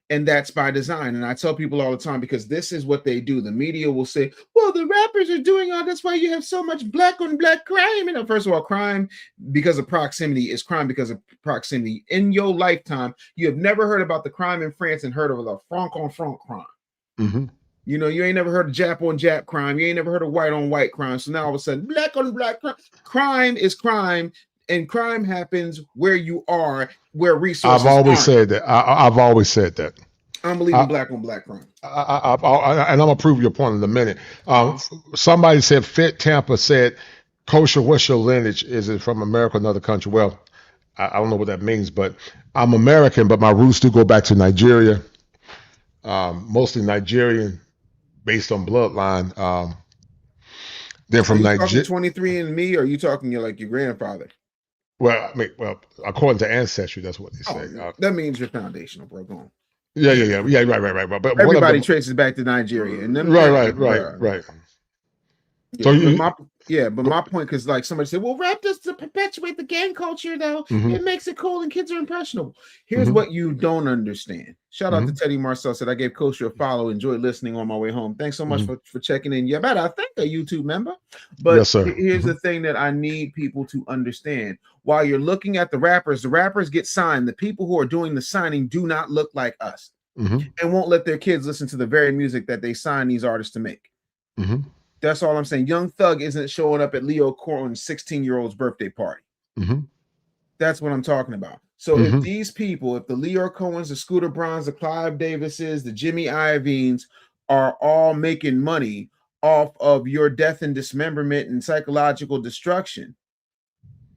And that's by design. And I tell people all the time, because this is what they do. The media will say, well, the rappers are doing all that's why you have so much black on black crime. And first of all, crime because of proximity is crime because of proximity. In your lifetime, you have never heard about the crime in France and heard of the franc on franc crime. You ain't never heard of Jap on Jap crime. You ain't never heard of white on white crime. So now all of a sudden, black on black crime. Crime is crime. And crime happens where you are, where resources I've always aren't. said that. I've always said that. I'm believing black on black crime. And I'm gonna prove your point in a minute. Somebody said, Fit Tampa said, Kosher, what's your lineage? Is it from America or another country? Well, I don't know what that means, but I'm American, but my roots do go back to Nigeria. Mostly Nigerian, based on bloodline. Then from Nigeria. 23 and me, or are you talking like your grandfather? Well, according to ancestry, that's what they say. That means you're foundational, bro. Go on. Yeah, right. But everybody traces back to Nigeria, and then right. But my point, because like somebody said, well, rap does to perpetuate the gang culture, though. It makes it cool and kids are impressionable. Here's what you don't understand. Shout out to Teddy Marcel, said I gave Kosher a follow. Enjoyed listening on my way home. Thanks so much for checking in. Yeah, I think a YouTube member. But yes, sir. Here's the thing that I need people to understand. While you're looking at the rappers get signed. The people who are doing the signing do not look like us, and won't let their kids listen to the very music that they sign these artists to make. That's all I'm saying. Young Thug isn't showing up at Leo Corn's 16-year-old's birthday party. That's what I'm talking about. So if these people, if the Leo Cohens, the Scooter Browns, the Clive Davises, the Jimmy Iovines are all making money off of your death and dismemberment and psychological destruction,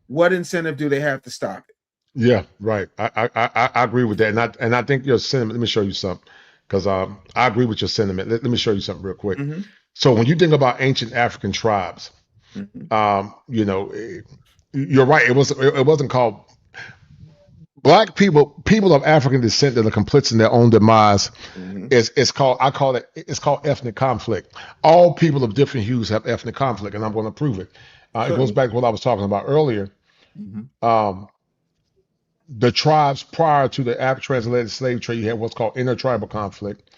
what incentive do they have to stop it? Yeah, right. I agree with that. And I think your sentiment, let me show you something, because I agree with your sentiment. Let me show you something real quick. So when you think about ancient African tribes, you're right. It wasn't called Black people of African descent that are complicit in their own demise. It's called ethnic conflict. All people of different hues have ethnic conflict, and I'm going to prove it. It goes back to what I was talking about earlier. The tribes prior to the transatlantic slave trade, you had what's called intertribal conflict,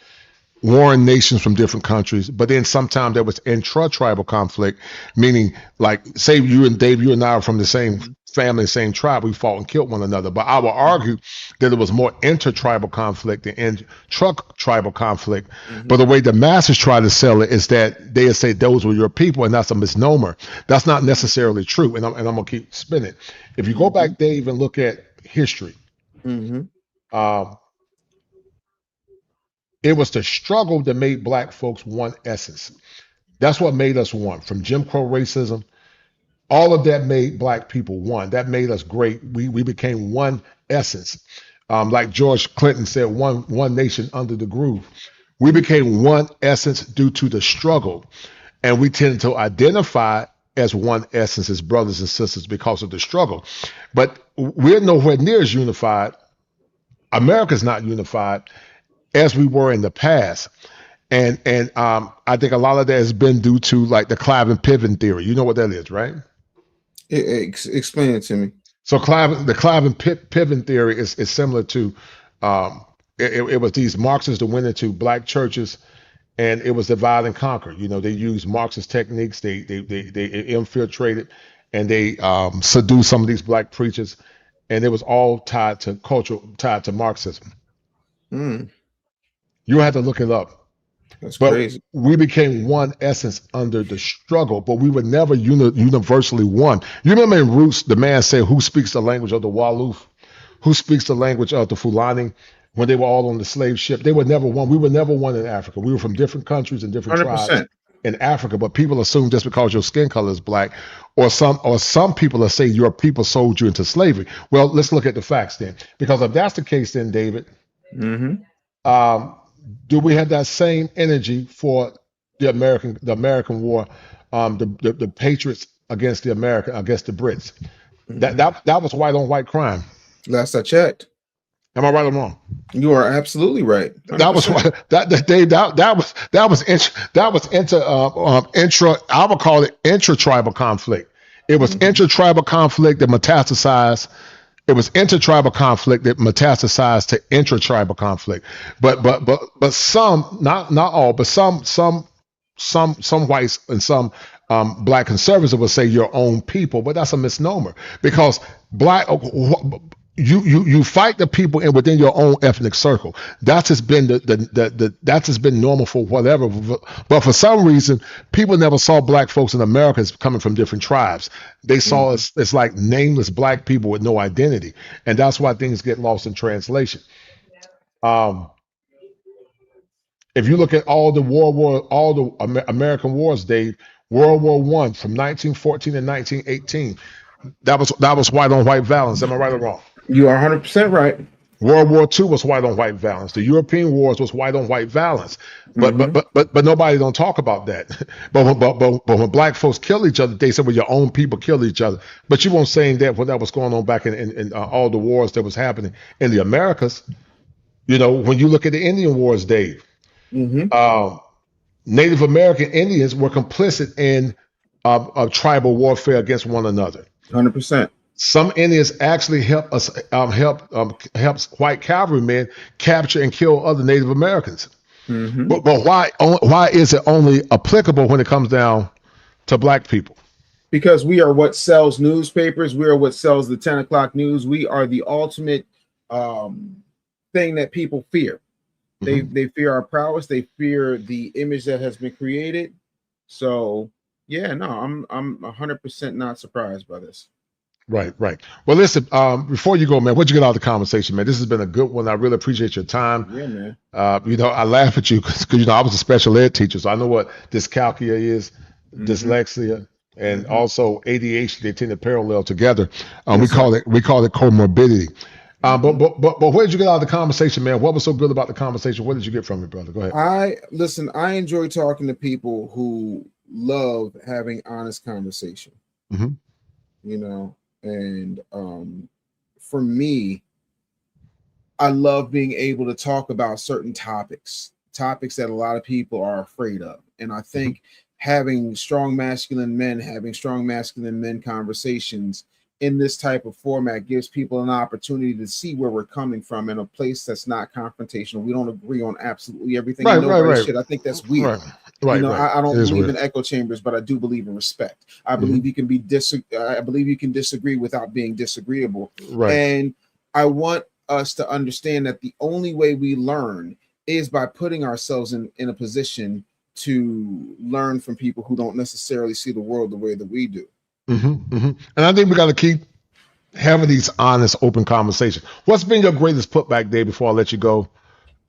warring nations from different countries. But then sometimes there was intra-tribal conflict, meaning like, say you and Dave, you and I are from the same family, same tribe, we fought and killed one another. But I will argue that there was more intertribal conflict than intra-tribal conflict. But the way the masses try to sell it is that they say those were your people, and that's a misnomer. That's not necessarily true. And I'm gonna keep spinning. If you go back, Dave, and look at history, it was the struggle that made Black folks one essence. That's what made us one. From Jim Crow racism all of that made black people one. That made us great. We became one essence. Like George Clinton said, one nation under the groove. We became one essence due to the struggle, and we tend to identify as one essence as brothers and sisters because of the struggle. But we're nowhere near as unified. America's not unified as we were in the past. And I think a lot of that has been due to like the Clive and Piven theory. You know what that is, right? Explain it to me. So the Clive and Piven theory is similar to it was these Marxists that went into black churches, and it was divide and conquer. You know, they used Marxist techniques. They infiltrated, and they seduced some of these black preachers, and it was all tied to culture, tied to Marxism. You had to look it up. That's but crazy. We became one essence under the struggle, but we were never universally one. You remember in Roots, the man said, "Who speaks the language of the Wolof? Who speaks the language of the Fulani?" When they were all on the slave ship, they were never one. We were never one in Africa. We were from different countries and different 100%. tribes in Africa. But people assume just because your skin color is black, or some people are saying your people sold you into slavery. Well, let's look at the facts then, because if that's the case, then David. Do we have that same energy for the American war, the Patriots against the Brits? That was white on white crime. Last I checked. Am I right or wrong? You are absolutely right. 100%. That was intra. I would call it intra-tribal conflict. It was intra-tribal conflict that metastasized. It was intertribal conflict that metastasized to intratribal conflict. But some, not all, but some whites and some black conservatives would say your own people, but that's a misnomer, because you fight the people within your own ethnic circle. That's just been that's just been normal for whatever. But for some reason, people never saw black folks in America as coming from different tribes. They saw us as like nameless black people with no identity, and that's why things get lost in translation. If you look at all the American wars, Dave, World War I from 1914 to 1918, that was white on white violence. Am I right or wrong? You are 100% right. World War II was white on white violence. The European wars was white on white violence. But nobody don't talk about that. But when black folks kill each other, they say, well, your own people kill each other. But you won't say that when that was going on back in all the wars that was happening in the Americas. You know, when you look at the Indian Wars, Dave, Native American Indians were complicit in tribal warfare against one another. 100%. Some Indians actually helped white cavalrymen capture and kill other Native Americans. But why is it only applicable when it comes down to black people? Because we are what sells newspapers. We are what sells the 10 o'clock news. We are the ultimate thing that people fear. They fear our prowess. They fear the image that has been created. So yeah, no, I'm 100% not surprised by this. Right. Well, listen, before you go, man, what'd you get out of the conversation, man? This has been a good one. I really appreciate your time. Yeah, man. You know, I laugh at you because you know, I was a special ed teacher, so I know what dyscalculia is, dyslexia, and also ADHD. They tend to parallel together. We call it comorbidity. But where did you get out of the conversation, man? What was so good about the conversation? What did you get from it, brother? Go ahead. I enjoy talking to people who love having honest conversation. You know, and for me, I love being able to talk about certain topics that a lot of people are afraid of. And I think having strong masculine men conversations in this type of format gives people an opportunity to see where we're coming from in a place that's not confrontational. We don't agree on absolutely everything. Right. Shit. I think that's weird. Right. You know, I don't believe weird. in echo chambers, but I do believe in respect. I believe you can I believe you can disagree without being disagreeable. Right. And I want us to understand that the only way we learn is by putting ourselves in a position to learn from people who don't necessarily see the world the way that we do. And I think we got to keep having these honest, open conversations. What's been your greatest putback, Dave, before I let you go?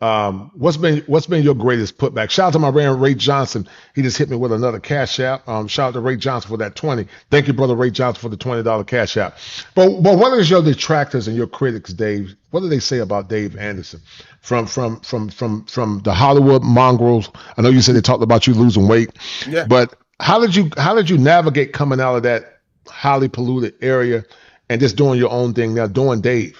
What's been your greatest putback? Shout out to my man Ray Johnson. He just hit me with another cash app. Shout out to Ray Johnson for that 20. Thank you, brother Ray Johnson, for the $20 cash app. But what is your detractors and your critics, Dave? What do they say about Dave Anderson from the Hollywood mongrels? I know you said they talked about you losing weight, Yeah. but how did you navigate coming out of that highly polluted area and just doing your own thing now, doing Dave?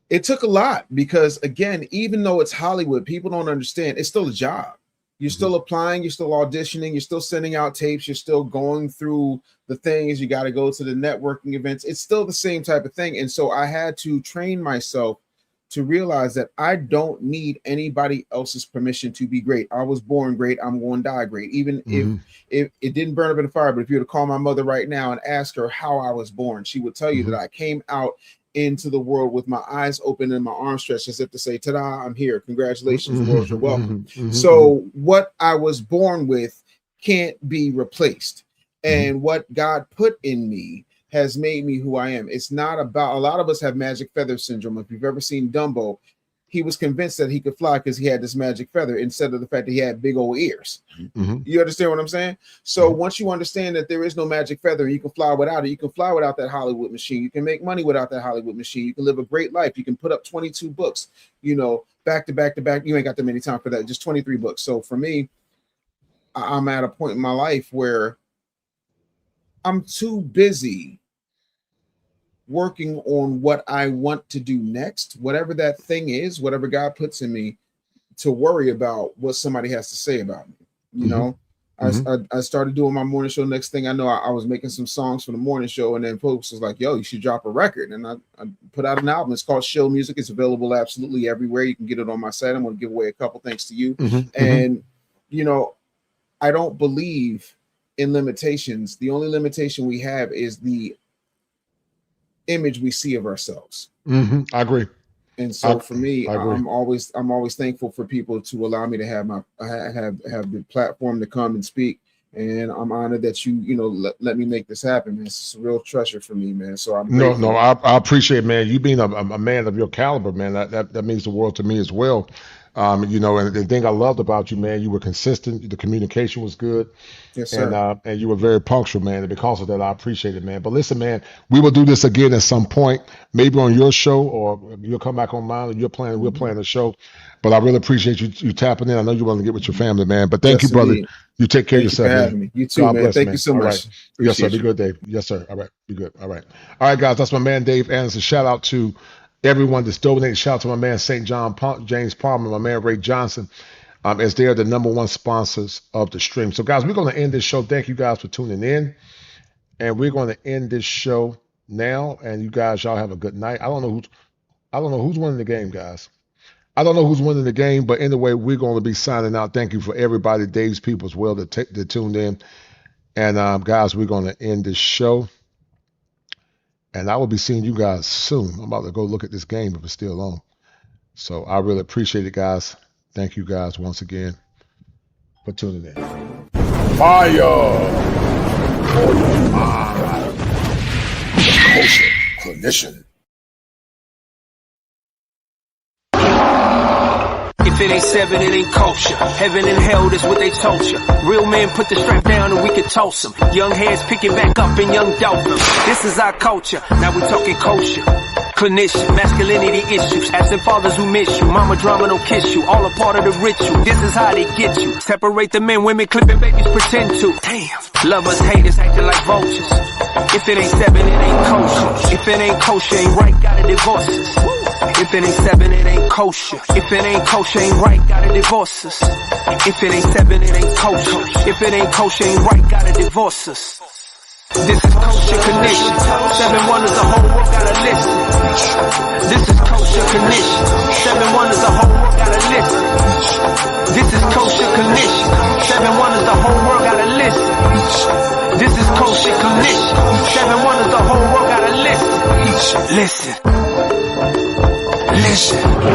It took a lot because, again, even though it's Hollywood, people don't understand. It's still a job. You're still applying. You're still auditioning. You're still sending out tapes. You're still going through the things. You got to go to the networking events. It's still the same type of thing. And so I had to train myself to realize that I don't need anybody else's permission to be great. I was born great. I'm going to die great. Even if it didn't burn up in the fire, but if you were to call my mother right now and ask her how I was born, she would tell you that I came out into the world with my eyes open and my arms stretched as if to say, ta-da, I'm here. Congratulations, world, you're welcome. So what I was born with can't be replaced. And what God put in me has made me who I am. It's not about, a lot of us have magic feather syndrome. If you've ever seen Dumbo, he was convinced that he could fly because he had this magic feather instead of the fact that he had big old ears. You understand what I'm saying? So once you understand that there is no magic feather and you can fly without it, you can fly without that Hollywood machine. You can make money without that Hollywood machine. You can live a great life. You can put up 22 books, you know, back to back to back. You ain't got that many time for that. Just 23 books. So for me, I'm at a point in my life where I'm too busy working on what I want to do next, whatever that thing is, whatever God puts in me, to worry about what somebody has to say about me. You know, I started doing my morning show. Next thing I know, I was making some songs for the morning show, and then folks was like, yo, you should drop a record. And I put out an album. It's called Shill Music. It's available absolutely everywhere. You can get it on my site. I'm going to give away a couple thanks to you. And, you know, I don't believe in limitations. The only limitation we have is the image we see of ourselves. I agree. And so for me, I'm always thankful for people to allow me to have have the platform to come and speak. And I'm honored that you let me make this happen, man. It's a real treasure for me, man. So I'm grateful. I appreciate, man. You being a man of your caliber, man. That means the world to me as well. You know, and the thing I loved about you, man, you were consistent. The communication was good. Yes, sir. And you were very punctual, man. And because of that, I appreciate it, man. But listen, man, we will do this again at some point, maybe on your show, or you'll come back on mine, and we're planning a show. But I really appreciate you tapping in. I know you want to get with your family, man. But thank you, brother. Indeed. You take care of yourself, for man. having me. You too, God man. bless, Thank man. you so All much. right. Yes, sir. Appreciate Be good, Dave. Yes, sir. All right. Be good. All right. All right, guys. That's my man, Dave Anderson. Shout out to everyone that's donated. Shout out to my man, St. John James Palmer, my man, Ray Johnson, as they are the #1 sponsors of the stream. So, guys, we're going to end this show. Thank you guys for tuning in. And we're going to end this show now. And you guys, y'all have a good night. I don't know who's winning the game, guys. I don't know who's winning the game, but anyway, we're going to be signing out. Thank you for everybody, Dave's people as well, that tuned in. And guys, we're going to end this show. And I will be seeing you guys soon. I'm about to go look at this game if it's still on. So I really appreciate it, guys. Thank you guys once again for tuning in. Fire for your mind. The Kosher Clinician. If it ain't 7, it ain't kosher. Heaven and hell, that's what they told you. Real men put the strap down and we can toss them. Young heads picking back up and young dolphins. This is our culture. Now we talking kosher. Clinician, masculinity issues, absent fathers who miss you, mama drama don't kiss you, all a part of the ritual, this is how they get you, separate the men, women clipping babies pretend to, damn, lovers, haters acting like vultures, if it ain't 7, it ain't kosher, if it ain't kosher, ain't right, gotta divorce us, if it ain't 7, it ain't kosher, if it ain't kosher, ain't right, gotta divorce us, if it ain't 7, it ain't kosher, if it ain't kosher, ain't right, gotta divorce us. This is kosher condition. 7 wonders, the whole world gotta listen. This is kosher condition. 7 wonders, the whole world gotta listen. This is kosher condition. 7 wonders, the whole world gotta listen. This is kosher condition. 7 wonders, the whole world gotta listen. Listen. Listen.